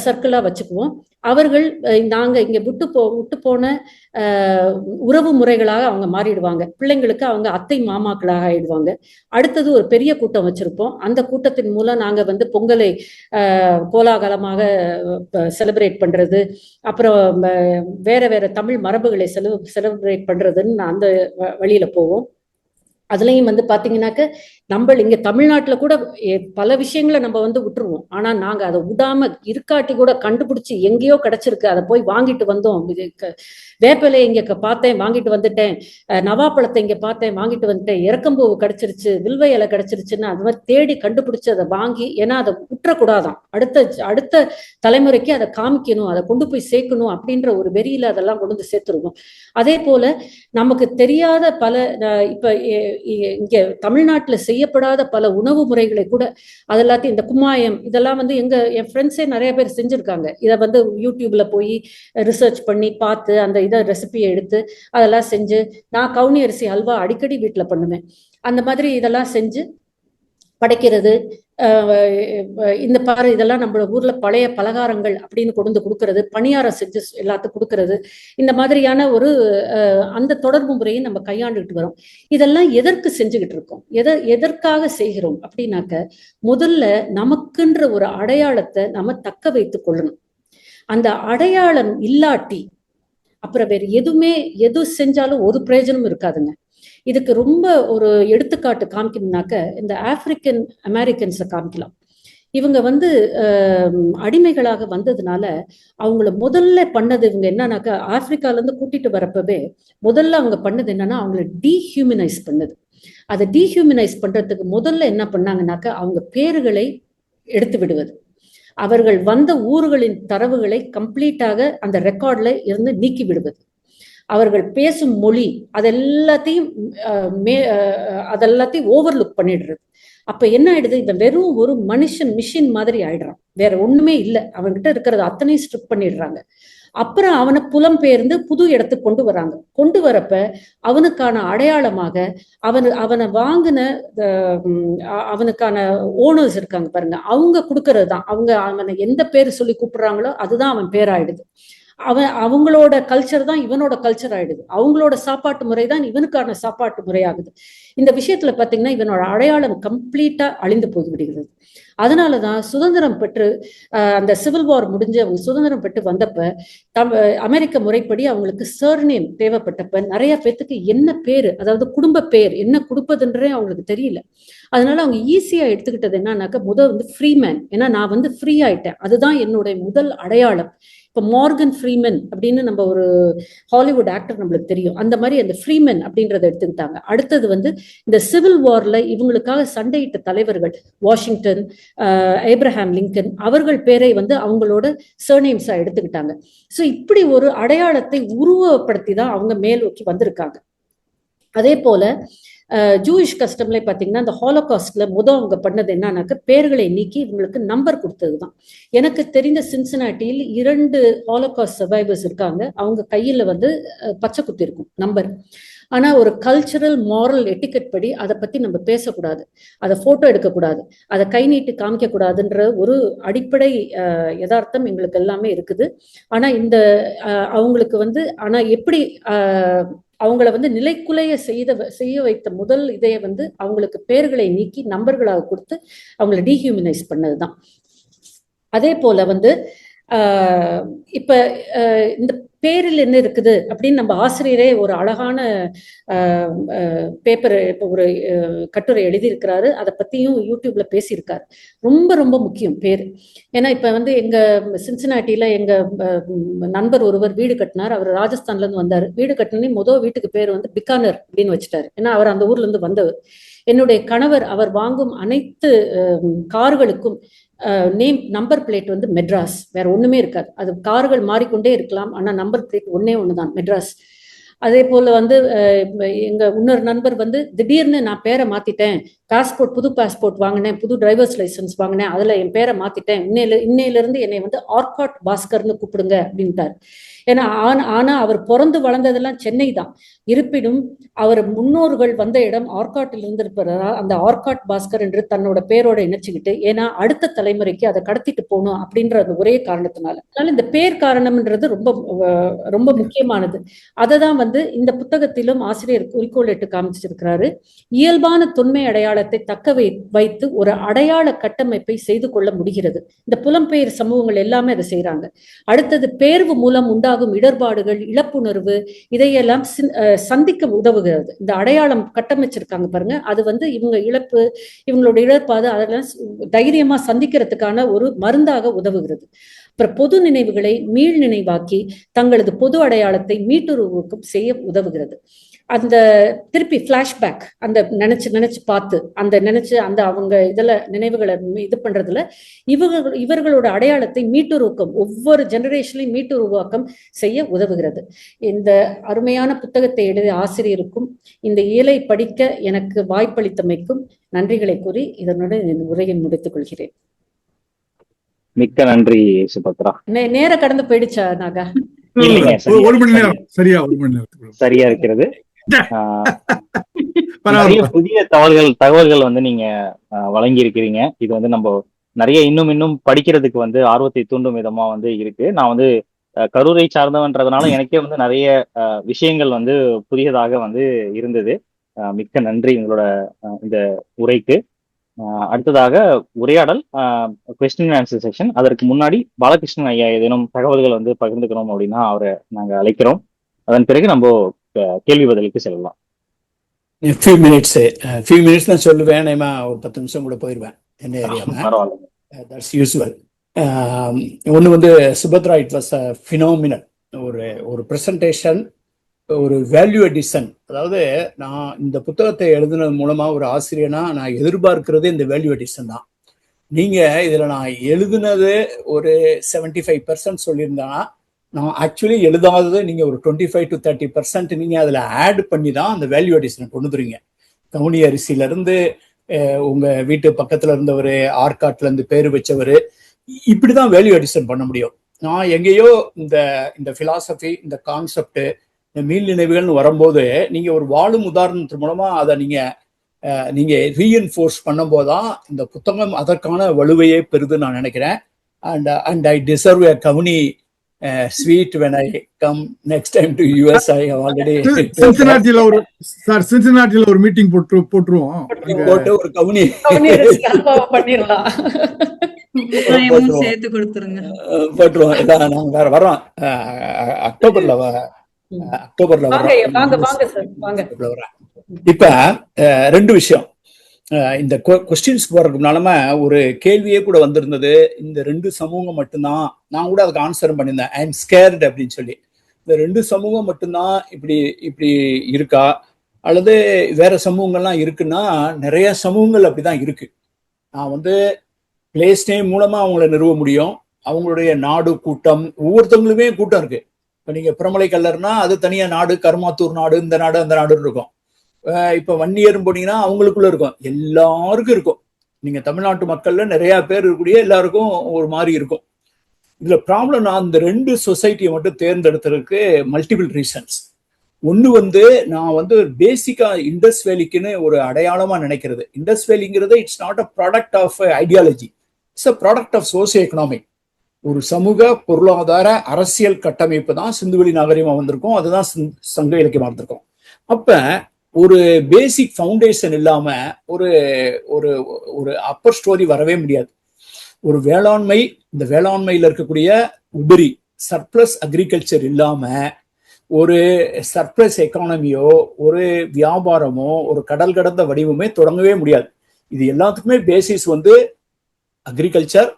சர்க்கிளா வச்சுக்குவோம். அவர்கள் நாங்க இங்க விட்டு போன உறவு முறைகளாக அவங்க மாறிடுவாங்க. பிள்ளைங்களுக்கு அவங்க அத்தை மாமாக்களாக ஆயிடுவாங்க. அடுத்தது ஒரு பெரிய கூட்டம் வச்சிருப்போம். அந்த கூட்டத்தின் மூலம் நாங்க வந்து பொங்கலை கோலாகலமாக செலிப்ரேட் பண்றது, அப்புறம் வேற தமிழ் மரபுகளை செலிப்ரேட் பண்றதுன்னு அந்த வழியில போவோம். அதுலயும் வந்து பாத்தீங்கன்னாக்க நம்ம இங்க தமிழ்நாட்டுல கூட பல விஷயங்களை நம்ம வந்து விட்டுருவோம். ஆனா நாங்க அதை விடாம இருக்காட்டி கூட கண்டுபிடிச்சு எங்கேயோ கிடைச்சிருக்கு, அதை போய் வாங்கிட்டு வந்தோம். வேப்பிலையை இங்க பார்த்தேன் வாங்கிட்டு வந்துட்டேன், நவாப்பழத்தை இங்க பார்த்தேன் வாங்கிட்டு வந்துட்டேன், இறக்கம்பூவு கிடைச்சிருச்சு, வில்வ இலை கிடைச்சிருச்சுன்னு அது மாதிரி தேடி கண்டுபிடிச்சு அதை வாங்கி, ஏன்னா அதை விட்டுறக்கூடாதான், அடுத்த தலைமுறைக்கு அதை காமிக்கணும், அதை கொண்டு போய் சேர்க்கணும் அப்படின்ற ஒரு வெறியில அதெல்லாம் கொண்டு வந்து சேர்த்துருவோம். அதே போல நமக்கு தெரியாத பல இப்ப இங்க தமிழ்நாட்டுல செய்யப்படாத பல உணவு முறைகளை கூட அதெல்லாத்தையும், இந்த கும்மாயம் இதெல்லாம் வந்து என் ஃப்ரெண்ட்ஸே நிறைய பேர் செஞ்சிருக்காங்க. இதை வந்து யூடியூப்ல போய் ரிசர்ச் பண்ணி பார்த்து அந்த இதை ரெசிபியை எடுத்து அதெல்லாம் செஞ்சு, நான் கவுனி அரிசி அல்வா அடிக்கடி வீட்டுல பண்ணுவேன். அந்த மாதிரி இதெல்லாம் செஞ்சு படைக்கிறது. இந்த பாரு இதெல்லாம் நம்ம ஊர்ல பழைய பலகாரங்கள் அப்படின்னு கொண்டு கொடுக்கறது, பணியாரம் செஞ்சு எல்லாத்துக்கும் கொடுக்கறது, இந்த மாதிரியான ஒரு அந்த தொடர்பு முறையை நம்ம கையாண்டுகிட்டு வரோம். இதெல்லாம் எதற்கு செஞ்சுக்கிட்டு இருக்கோம், எதற்காக செய்கிறோம் அப்படின்னாக்க, முதல்ல நமக்குன்ற ஒரு அடையாளத்தை நம்ம தக்க வைத்துக் கொள்ளணும். அந்த அடையாளம் இல்லாட்டி அப்புறம் வேற எது செஞ்சாலும் ஒரு பிரயோஜனம் இருக்காதுங்க. இதுக்கு ரொம்ப ஒரு எடுத்துக்காட்டு காமிக்கணும்னாக்க இந்த ஆப்பிரிக்கன் அமெரிக்கன்ஸை காமிக்கலாம். இவங்க வந்து அடிமைகளாக வந்ததுனால அவங்கள முதல்ல பண்ணது இவங்க என்னன்னாக்கா, ஆப்பிரிக்கால இருந்து கூட்டிட்டு வரப்பவே முதல்ல அவங்க பண்ணது என்னன்னா அவங்கள டீஹியூமனைஸ் பண்ணது. அதை டீஹியூமனைஸ் பண்றதுக்கு முதல்ல என்ன பண்ணாங்கன்னாக்கா அவங்க பேர்களை எடுத்து விடுவது, அவர்கள் வந்த ஊர்களின் தரவுகளை கம்ப்ளீட்டாக அந்த ரெக்கார்ட்ல இருந்து நீக்கி விடுவது, அவர்கள் பேசும் மொழி அதெல்லாத்தையும் அதெல்லாத்தையும் ஓவர்லுக் பண்ணிடுறது. அப்ப என்ன ஆயிடுது, இந்த வெறும் ஒரு மனுஷன் மிஷின் மாதிரி ஆயிடுறான், வேற ஒண்ணுமே இல்லை, அவன்கிட்ட இருக்கிறது அத்தனையும் ஸ்ட்ரிப் பண்ணிடுறாங்க. அப்புறம் அவனை புலம்பெயர்ந்து புது இடத்துக்கு கொண்டு வராங்க. கொண்டு வரப்ப அவனுக்கான அடையாளமாக அவனை வாங்கின அவனுக்கான ஓனர்ஸ் இருக்காங்க பாருங்க, அவங்க கொடுக்கறது தான், அவனை எந்த பேர் சொல்லி கூப்பிடுறாங்களோ அதுதான் அவன் பேராயிடுது. அவங்களோட கல்ச்சர் தான் இவனோட கல்ச்சர் ஆயிடுது, அவங்களோட சாப்பாட்டு முறை தான் இவனுக்கான சாப்பாட்டு முறையாகுது. இந்த விஷயத்துல பாத்தீங்கன்னா இவனோட அடையாளம் கம்ப்ளீட்டா அழிந்து போய்விடுகிறது. அதனாலதான் சுதந்திரம் பெற்று அந்த சிவில் வார் முடிஞ்சு அவங்க சுதந்திரம் பெற்று வந்தப்ப அமெரிக்க முறைப்படி அவங்களுக்கு சர்நேம் தேவைப்பட்டப்ப நிறைய பேத்துக்கு என்ன பேரு, அதாவது குடும்ப பேர் என்ன கொடுப்பதுன்றே அவங்களுக்கு தெரியல. அதனால அவங்க ஈஸியா எடுத்துக்கிட்டது என்னன்னாக்க முதல் வந்து ஃப்ரீமேன், ஏன்னா நான் வந்து ஃப்ரீ ஆயிட்டேன், அதுதான் என்னுடைய முதல் அடையாளம். இப்போ மார்கன் ஃப்ரீமன் அப்படின்னு நம்ம ஒரு ஹாலிவுட் ஆக்டர் நம்மளுக்கு தெரியும், அந்த மாதிரி அந்த ஃப்ரீமன் அப்படின்றத எடுத்துக்கிட்டாங்க. அடுத்தது வந்து இந்த சிவில் வார்ல இவங்களுக்காக சண்டையிட்ட தலைவர்கள் வாஷிங்டன், ஏப்ரஹாம் லிங்கன், அவர்கள் பேரை வந்து அவங்களோட சர்நேம்ஸா எடுத்துக்கிட்டாங்க. ஸோ இப்படி ஒரு அடையாளத்தை உருவப்படுத்தி தான் அவங்க மேல் நோக்கி வந்திருக்காங்க. அதே போல ஜூயிஷ் கஸ்டம்ல பாத்தீங்கன்னா இந்த ஹாலோகாஸ்ட்ல அவங்க பண்ணது என்னன்னாக்க பேர்களை நீக்கி இவங்களுக்கு நம்பர் கொடுத்ததுதான். எனக்கு தெரிந்த சின்சினாட்டியில் 2 ஹாலோகாஸ்ட் சர்வைவர்ஸ் இருக்காங்க, அவங்க கையில வந்து பச்சை குத்தி இருக்கும் நம்பர். ஆனா ஒரு கல்ச்சரல் மாரல் எட்டிக்கெட் படி அதை பத்தி நம்ம பேசக்கூடாது, அதை போட்டோ எடுக்கக்கூடாது, அதை கை நீட்டி காமிக்க கூடாதுன்ற ஒரு அடிப்படை யதார்த்தம் எங்களுக்கு எல்லாமே இருக்குது. ஆனா இந்த அவங்களுக்கு வந்து ஆனா எப்படி அவங்கள வந்து நிலைக்குலைய செய்ய வைத்த முதல் இதைய வந்து அவங்களுக்கு பேர்களை நீக்கி நம்பர்களாக கொடுத்து அவங்களை டீஹியூமனைஸ் பண்ணதுதான். அதே போல வந்து இப்ப இந்த பேரில் என்ன இருக்குது அப்படின்னு நம்ம ஆசிரியரே ஒரு அழகான பேப்பர் இப்போ ஒரு கட்டுரை எழுதியிருக்கிறாரு, அதை பத்தியும் யூடியூப்ல பேசியிருக்காரு. ரொம்ப ரொம்ப முக்கியம் பேர். ஏன்னா இப்ப வந்து எங்க சின்சினாட்டியில எங்க நண்பர் ஒருவர் வீடு கட்டினார், அவர் ராஜஸ்தான்ல இருந்து வந்தாரு. வீடு கட்டினே வீட்டுக்கு பேர் வந்து பிகானர் அப்படின்னு வச்சுட்டாரு, ஏன்னா அவர் அந்த ஊர்ல இருந்து வந்தவர். என்னுடைய கணவர் அவர் வாங்கும் அனைத்து கார்களுக்கும் நம்பர் பிளேட் வந்து மெட்ராஸ், வேற ஒண்ணுமே இருக்காது. அது கார்கள் மாறிக்கொண்டே இருக்கலாம், ஆனா நம்பர் பிளேட் ஒண்ணுதான், மெட்ராஸ். அதே போல வந்து எங்க இன்னொரு நண்பர் வந்து திடீர்னு நான் பேரை மாத்திட்டேன், பாஸ்போர்ட் புது பாஸ்போர்ட் வாங்கினேன், புது டிரைவர்ஸ் லைசன்ஸ் வாங்கினேன், அதுல என் பேரை மாத்திட்டேன், இன்னையில இருந்து என்னை வந்து ஆர்காட் பாஸ்கர்னு கூப்பிடுங்க அப்படின்ட்டார். ஏன்னா ஆனா அவர் பிறந்து வளர்ந்ததெல்லாம் சென்னை தான், இருப்பினும் அவர் முன்னோர்கள் வந்த இடம் ஆர்காட்டில் இருந்திருப்பாரா, அந்த ஆர்காட் பாஸ்கர் என்று தன்னோட பேரோட இணைச்சுக்கிட்டு, ஏன்னா அடுத்த தலைமுறைக்கு அதை கடத்திட்டு போகணும் அப்படின்ற அந்த ஒரே காரணத்தினால. அதனால இந்த பேர் காரணம்ன்றது ரொம்ப ரொம்ப முக்கியமானது. அதை தான் வந்து இந்த புத்தகத்திலும் ஆசிரியர் குறிக்கோள் காமிச்சிருக்கிறாரு. இயல்பான தொன்மை அடையாளத்தை தக்க வைத்து ஒரு அடையாள கட்டமைப்பை செய்து கொள்ள முடிகிறது. இந்த புலம்பெயர் சமூகங்கள் எல்லாமே அதை செய்யறாங்க. அடுத்தது பேர்வு மூலம் உண்டாகும் இடர்பாடுகள், இழப்புணர்வு, இதையெல்லாம் சந்திக்க உதவுகிறது. இந்த அடையாளம் கட்டமைச்சிருக்காங்க பாருங்க, அது வந்து இவங்க இழப்பு, இவங்களோட இழப்பாது அதெல்லாம் தைரியமா சந்திக்கிறதுக்கான ஒரு மருந்தாக உதவுகிறது. அப்புறம் பொது நினைவுகளை மீள் நினைவாக்கி தங்களது பொது அடையாளத்தை மீட்டுருவாக்கம் செய்ய உதவுகிறது. அந்த திருப்பி பிளாஷ்பேக் அந்த நினைச்சு பார்த்து அந்த அவங்க இதுல நினைவுகளை இது பண்றதுல இவர்களோட அடையாளத்தை மீட்டுருவாக்கம், ஒவ்வொரு ஜெனரேஷன்லையும் மீட்டுருவாக்கம் செய்ய உதவுகிறது. இந்த அருமையான புத்தகத்தை எழுதிய ஆசிரியருக்கும் இந்த இயலை படிக்க எனக்கு வாய்ப்பளித்தமைக்கும் நன்றிகளை கூறி இதனுடன் இந்த உரையை முடித்துக் கொள்கிறேன். மிக்க நன்றி சுபத்ரா. நேர கடந்து போயிடுச்சா நாகா? ஒரு மணி நேரம் சரியா இருக்கிறது. நிறைய புதிய தகவல்கள் வந்து நீங்க வழங்கி இருக்கிறீங்க. இது வந்து நம்ம நிறைய இன்னும் படிக்கிறதுக்கு வந்து ஆர்வத்தை தூண்டும் விதமா வந்து இருக்கு. நான் வந்து கரூரை சார்ந்தவன்றதுனால எனக்கே வந்து நிறைய விஷயங்கள் வந்து புதியதாக வந்து இருந்தது. மிக்க நன்றி உங்களோட இந்த உரைக்கு. அடுத்ததாக உரையாடல் கொஸ்டின் ஆன்சர் செக்ஷன். அதற்கு முன்னாடி பாலகிருஷ்ணன் ஐயா ஏதேனும் தகவல்கள் வந்து பகிர்ந்துக்கணும் அப்படின்னா அவரை நாங்க அழைக்கிறோம். அதன் பிறகு நம்ம கேள்வி பதிலுக்கு செல்லலாம். ஃபியூ மினிட்ஸ் தான் சொல்லுவேன். நான் ஒரு 10 நிமிஷம் கூட போயிடுவேன் என்ன ஏரியாவில். பரவாயில்ல. That's usual. ஒன்று வந்து Subhadra, it was a phenomenal. ஒரு ப்ரெசன்டேஷன், ஒரு வேல்யூ அடிஷன். அதாவது நான் இந்த புத்தகத்தை எழுதுனது மூலமா ஒரு ஆசிரியனா நான் எதிர்பார்க்கிறது இந்த வேல்யூ அடிஷன் தான். நீங்க இதுல நான் எழுதுனது ஒரு 75% சொல்லியிருந்தேன்னா, நான் ஆக்சுவலி எழுதாதது நீங்க ஒரு 25 to 30% நீங்க அதுல ஆட் பண்ணி தான் அந்த வேல்யூ அடிஷனை கொண்டு வந்துருங்க. கவுனி அரிசியில இருந்து உங்க வீட்டு பக்கத்துல இருந்தவர், ஆர்காட்ல இருந்து பேர் வச்சவர், இப்படிதான் வேல்யூ அடிஷன் பண்ண முடியும். நான் எங்கேயோ இந்த பிலாசபி, இந்த கான்செப்ட், இந்த மீள் நினைவுகள்னு வரும்போது நீங்க ஒரு வாழும் உதாரணத்து மூலமா அதை நீங்க ரீஎன்ஃபோர்ஸ் பண்ணும் போதுதான் இந்த புத்தகம் அதற்கான வலுவையே பெறுதுன்னு நான் நினைக்கிறேன். அண்ட் ஐ டிசர்வ் a கவுனி sweet when I come next time to US. I have already சின்சினாட்டில ஒரு மீட்டிங் போட்டுருவோம். போட்டு ஒரு கவுனி பண்ணிடலாம். சேர்த்து கொடுத்துருங்க. போட்டுருவோம். இதான் நாங்க வேற வரோம். அக்டோபர்ல வரோம். இப்ப 2 விஷயம். இந்த கொஸ்டின்ஸ்க்கு போறதுக்கு முன்னாலுமே ஒரு கேள்வியே கூட வந்திருந்தது. இந்த 2 சமூகம் மட்டும்தான், நான் கூட அதுக்கு ஆன்சர் பண்ணியிருந்தேன், ஐ எம் ஸ்கேர்ட் அப்படின்னு சொல்லி. இந்த 2 சமூகம் மட்டும்தான் இப்படி இருக்கா, அல்லது வேற சமூகங்கள்லாம் இருக்குன்னா நிறைய சமூகங்கள் அப்படிதான் இருக்கு. நான் வந்து பிளேஸ் நேம் மூலமா அவங்கள நிறுவ முடியும். அவங்களுடைய நாடு, கூட்டம், ஒவ்வொருத்தவங்களுமே கூட்டம் இருக்கு. இப்போ நீங்க பிரமலை கல்லர்னா அது தனியா நாடு, கருமாத்தூர் நாடு, இந்த நாடு அந்த நாடுன்னு இருக்கும். இப்ப வன்னியரும் போனீங்கன்னா அவங்களுக்குள்ள இருக்கும், எல்லாருக்கும் இருக்கும். நீங்க தமிழ்நாட்டு மக்கள்ல நிறைய பேர் இருக்கக்கூடிய எல்லாருக்கும் ஒரு மாதிரி இருக்கும். இதுல ப்ராப்ளம், நான் இந்த 2 சொசைட்டியை மட்டும் தேர்ந்தெடுத்ததுக்கு மல்டிபிள் ரீசன்ஸ். ஒன்று வந்து நான் வந்து பேசிக்கா இண்டஸ் வேலிக்குன்னு ஒரு அடையாளமா நினைக்கிறது. இண்டஸ் வேலிங்கிறது it's not a product of ideology, it's a product of socio economic. ஒரு சமூக பொருளாதார அரசியல் கட்டமைப்பு தான் சிந்துவெளி நாகரிகமா வந்திருக்கும், அதுதான் சங்க இலக்கியமா இருந்திருக்கும். அப்ப ஒரு பேசிக் ஃபவுண்டேஷன் இல்லாம ஒரு ஒரு ஒரு அப்பர் ஸ்டோரி வரவே முடியாது. ஒரு வேளாண்மை, இந்த வேளாண்மையில இருக்கக்கூடிய உபரி சர்ப்ளஸ் அக்ரிகல்ச்சர் இல்லாம ஒரு சர்ப்ளஸ் எக்கானமியோ ஒரு வியாபாரமோ ஒரு கடல் கடந்த வடிவமே தொடங்கவே முடியாது. இது எல்லாத்துக்குமே பேசிஸ் வந்து அக்ரிகல்ச்சர்,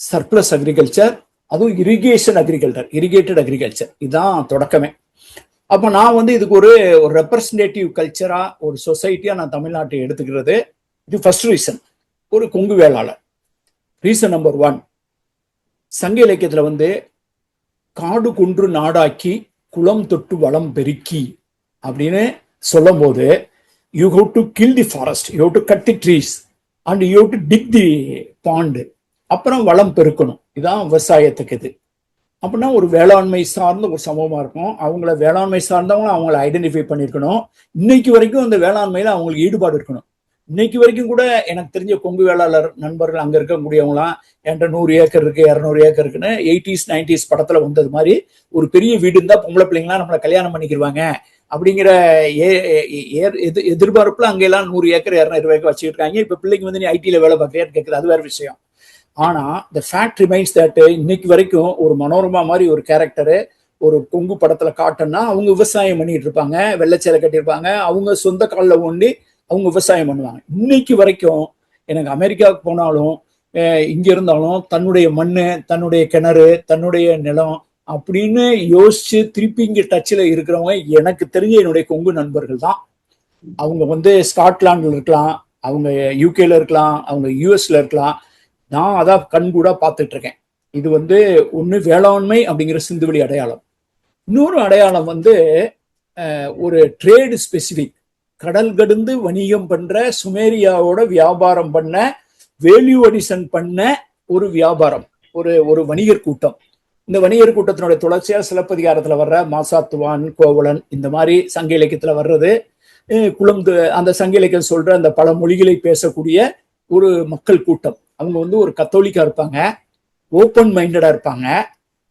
சர்ப்ளஸ் அக்ரிகல்ச்சர், அதுவும் இரிகேட்டட் அக்ரிகல்ச்சர், இதுதான் தொடக்கமே. அப்ப நான் வந்து இதுக்கு ஒரு ரெப்ரசன்டேட்டிவ் கல்ச்சரா, ஒரு சொசைட்டியா நான் தமிழ்நாட்டை எடுத்துக்கிறது. இது ஃபர்ஸ்ட் ரீசன், ஒரு கொங்கு வேளாளர். ரீசன் நம்பர் 1, சங்க இலக்கியத்துல வந்து காடு குன்று நாடாக்கி குளம் தொட்டு வளம் பெருக்கி அப்படின்னு சொல்லும் போது, you have to kill the forest, you have to cut the trees and you have to dig the pond, அப்புறம் வளம் பெருக்கணும். இதுதான் விவசாயத்துக்கு. இது அப்படின்னா ஒரு வேளாண்மை சார்ந்த ஒரு சமூகமா இருக்கும். அவங்கள வேளாண்மை சார்ந்தவங்க அவங்கள ஐடென்டிஃபை பண்ணிருக்கணும். இன்னைக்கு வரைக்கும் அந்த வேளாண்மையில அவங்களுக்கு ஈடுபாடு இருக்கணும். இன்னைக்கு வரைக்கும் கூட எனக்கு தெரிஞ்ச கொங்கு வேளாளர் நண்பர்கள் அங்க இருக்கக்கூடியவங்களாம் என்கிட்ட 100 ஏக்கர் இருக்கு, 200 ஏக்கர் இருக்குன்னு 80s 90s படத்துல வந்தது மாதிரி ஒரு பெரிய வீடு இருந்தா பொம்பளை பிள்ளைங்களாம் நம்மளை கல்யாணம் பண்ணிக்கிடுவாங்க அப்படிங்கிற எதிர்பார்ப்புல அங்கெல்லாம் 100 ஏக்கர் 200 ஏக்கர் வச்சுக்கிட்டு இருக்காங்க. இப்ப பிள்ளைங்க வந்து நீ ஐடியில வேலை பார்க்கறியான்னு கேட்குது, அது வேற விஷயம். ஆனா த ஃபேக்ட் ரிமைன்ஸ் தட் இன்னைக்கு வரைக்கும் ஒரு மனோரமா மாதிரி ஒரு கேரக்டரு ஒரு கொங்கு படத்துல காட்டணும்னா அவங்க விவசாயம் பண்ணிட்டு இருப்பாங்க, வெள்ளைச்சேலை கட்டியிருப்பாங்க, அவங்க சொந்த காலில் ஒண்டி அவங்க விவசாயம் பண்ணுவாங்க. இன்னைக்கு வரைக்கும் எனக்கு அமெரிக்காவுக்கு போனாலும் இங்க இருந்தாலும் தன்னுடைய மண்ணு, தன்னுடைய கிணறு, தன்னுடைய நிலம் அப்படின்னு யோசிச்சு திருப்பி இங்க டச்சில் இருக்கிறவங்க எனக்கு தெரிஞ்ச என்னுடைய கொங்கு நண்பர்கள் தான். அவங்க வந்து ஸ்காட்லாண்டில் இருக்கலாம், அவங்க யூகேல இருக்கலாம், அவங்க யூஎஸ்ல இருக்கலாம். நான் அதான் கண்கூட பார்த்துட்டு இருக்கேன். இது வந்து ஒன்று வேளாண்மை அப்படிங்கிற சிந்துவெளி அடையாளம். இன்னொரு அடையாளம் வந்து ஒரு ட்ரேடு ஸ்பெசிபிக், கடல் கடந்து வணிகம் பண்ற, சுமேரியாவோட வியாபாரம் பண்ண, வேல்யூ அடிஷன் பண்ண ஒரு வியாபாரம், ஒரு வணிகர் கூட்டம். இந்த வணிகர் கூட்டத்தினுடைய தொடர்ச்சியா சிலப்பதிகாரத்துல வர்ற மாசாத்துவான், கோவலன், இந்த மாதிரி சங்க இலக்கியத்துல வர்றது, குளம்து அந்த சங்க இலக்கியம் சொல்ற அந்த பல மொழிகளை பேசக்கூடிய ஒரு மக்கள் கூட்டம். அவங்க வந்து ஒரு கத்தோலிக்கா இருப்பாங்க, ஓப்பன் மைண்டடா இருப்பாங்க,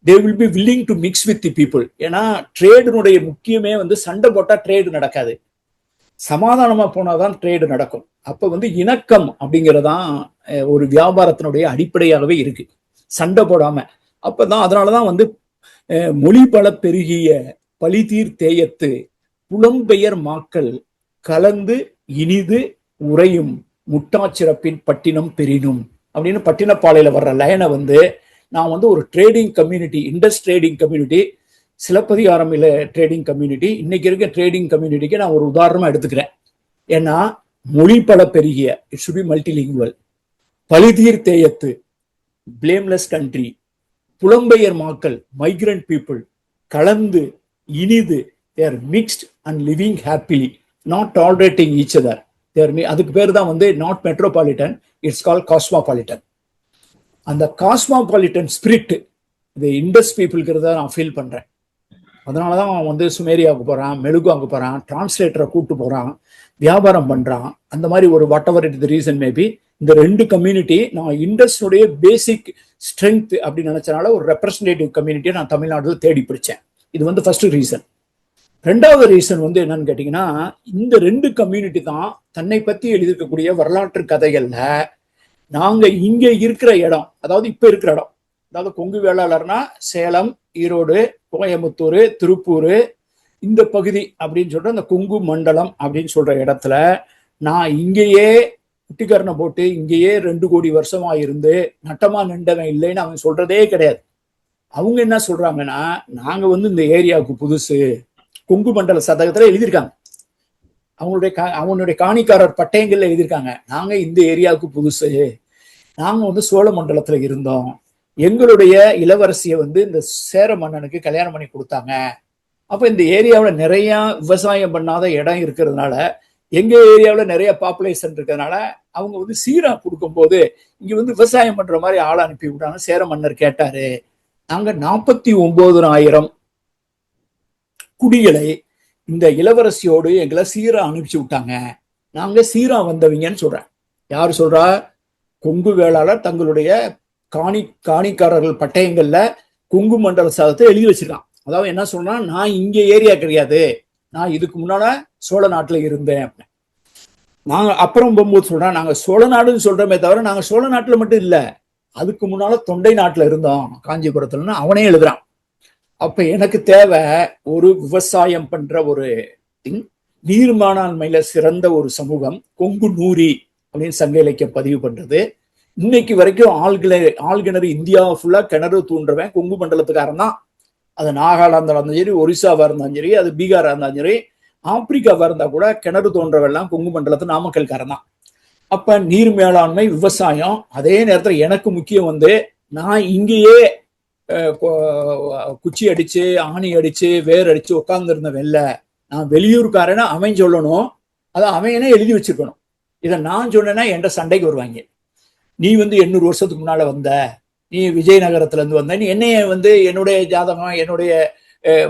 they will be willing to mix with the people. ஏன்னா ட்ரேடுனுடைய முக்கியமே வந்து சண்டை போட்டா ட்ரேடு நடக்காது, சமாதானமா போனாதான் ட்ரேடு நடக்கும். அப்ப வந்து இணக்கம் அப்படிங்கறதான் ஒரு வியாபாரத்தினுடைய அடிப்படையாகவே இருக்கு, சண்டை போடாம. அப்பதான் அதனாலதான் வந்து மொழி பல பெருகிய பழிதீர் தேயத்து புலம்பெயர் மாக்கள் கலந்து இனிது உறையும் முட்டாச்சிறப்பின் பட்டினம் பெரினும் அப்படின்னு பட்டினப்பாளையில வர்ற லைனை வந்து நான் வந்து ஒரு trading community, Indus trading community, Silappatikaram இல்ல ட்ரேடிங் கம்யூனிட்டி, இன்னைக்கு இருக்க ட்ரேடிங் கம்யூனிட்டிக்கு நான் ஒரு உதாரணமா எடுத்துக்கிறேன். ஏன்னா மொழி பல பெருகிய, இட் சுட் பி மல்டிலிங்குவல், பலிதீர் தேயத்து, பிளேம்லெஸ் கண்ட்ரி, புலம்பெயர் மக்கள், மைக்ரண்ட் பீப்புள், கலந்து இனிது, they are mixed and living happily, not tolerating each other. அதுக்கு பேர் தான் வந்து not metropolitan, it's call cosmopolitan. அந்த காஸ்மோபாலிட்டன் ஸ்பிரிட் இந்த இண்டஸ் பீப்புளுக்கு நான் ஃபீல் பண்றேன். அதனாலதான் அவன் வந்து சுமேரியாவுக்கு போறான், மெழுகுவாங்க போறான், டிரான்ஸ்லேட்டரை கூப்பிட்டு போறான், வியாபாரம் பண்றான். அந்த மாதிரி ஒரு what ever it the reason maybe, இந்த ரெண்டு கம்யூனிட்டி நான் இண்டஸ்ட்ரியோடைய பேசிக் ஸ்ட்ரென்த் அப்படின்னு நினைச்சனால ஒரு ரெப்ரஸன்டேட்டிவ் கம்யூனிட்டியை நான் தமிழ்நாட்டில் தேடி பிடிச்சேன். இது வந்து ஃபர்ஸ்ட் ரீசன். ரெண்டாவது ரீசன் வந்து என்னன்னு கேட்டீங்கன்னா, இந்த ரெண்டு கம்யூனிட்டி தான் தன்னை பத்தி எழுதியிருக்கக்கூடிய வரலாற்று கதைகள்ல நாங்க இங்க இருக்கிற இடம், அதாவது இப்ப இருக்கிற இடம், அதாவது கொங்கு வேளாளர்னா சேலம், ஈரோடு, கோயம்புத்தூர், திருப்பூர், இந்த பகுதி அப்படின்னு சொல்ற அந்த கொங்கு மண்டலம் அப்படின்னு சொல்ற இடத்துல நான் இங்கேயே குட்டிக்கரணை போட்டு இங்கேயே 2 கோடி வருஷமா இருந்து நட்டமா நின்றவன் இல்லைன்னு அவன் சொல்றதே கிடையாது. அவங்க என்ன சொல்றாங்கன்னா, நாங்க வந்து இந்த ஏரியாவுக்கு புதுசு, கொங்கு மண்டல சதகத்துல எழுதியிருக்காங்க, அவனுடைய காணிக்காரர் பட்டயங்கள்ல எழுதியிருக்காங்க, நாங்க இந்த ஏரியாவுக்கு புதுசு, நாங்க வந்து சோழ மண்டலத்துல இருந்தோம், எங்களுடைய இளவரசியை வந்து இந்த சேர மன்னனுக்கு கல்யாணம் பண்ணி கொடுத்தாங்க. அப்ப இந்த ஏரியாவில் நிறைய விவசாயம் பண்ணாத இடம் இருக்கிறதுனால, எங்க ஏரியாவில் நிறைய பாப்புலேஷன் இருக்கிறதுனால அவங்க வந்து சீரா கொடுக்கும் போது இங்க வந்து விவசாயம் பண்ற மாதிரி ஆள் அனுப்பி விட்டாங்க. சேர மன்னர் கேட்டாரு, நாங்க 49,000 குடிகளை இந்த இளவரசியோடு எங்களை சீரா அனுப்பிச்சு விட்டாங்க, நாங்க சீரா வந்தவங்கன்னு சொல்றேன். யாரு சொல்றா? கொங்கு வேளாளர் தங்களுடைய காணிக்காரர்கள் பட்டயங்கள்ல கொங்கு மண்டல சாதத்தை எழுதி வச்சிருக்கான். அதாவது என்ன சொல்றா, நான் இங்க ஏரியா கிடையாது, நான் இதுக்கு முன்னால சோழ நாட்டுல இருந்தேன். நாங்க அப்புறம் போகும்போது சொல்றேன், நாங்க சோழ நாடுன்னு சொல்றோமே தவிர நாங்க சோழ நாட்டுல மட்டும் இல்ல, அதுக்கு முன்னால தொண்டை நாட்டுல இருந்தோம் காஞ்சிபுரத்துலன்னு அவனே எழுதுறான். அப்ப எனக்கு தேவை ஒரு விவசாயம் பண்ற ஒரு நீர் மேலாண்மையில சிறந்த ஒரு சமூகம். கொங்கு நூரி அப்படின்னு சங்க இலக்கியம் பதிவு பண்றது. இன்னைக்கு வரைக்கும் ஆழ்கிணறு இந்தியா ஃபுல்லா கிணறு தூண்டுறவன் கொங்கு மண்டலத்துக்காரன் தான். அது நாகாலாந்தா இருந்தாலும் சரி, ஒரிசாவா இருந்தாலும் சரி, அது பீகாரா இருந்தாலும் சரி, ஆப்பிரிக்காவா இருந்தா கூட கிணறு தோன்றவெல்லாம் கொங்கு மண்டலத்து நாமக்கல்காரன் தான். அப்ப நீர் மேலாண்மை, விவசாயம், அதே நேரத்துல எனக்கு முக்கியம் வந்து நான் இங்கேயே குச்சி அடிச்சு ஆணி அடிச்சு வேர் அடிச்சு உட்கார்ந்து இருந்தவன் இல்ல, நான் வெளியூருக்காரன்னு அவன் சொல்லணும், அதை அவனே எழுதி வச்சிருக்கணும். இதை நான் சொன்னேன்னா என்கிட்ட சண்டைக்கு வருவாங்க. நீ வந்து 800 வருஷத்துக்கு முன்னால வந்த, நீ விஜயநகரத்துல இருந்து வந்த, நீ என்னைய வந்து என்னுடைய ஜாதகம் என்னுடைய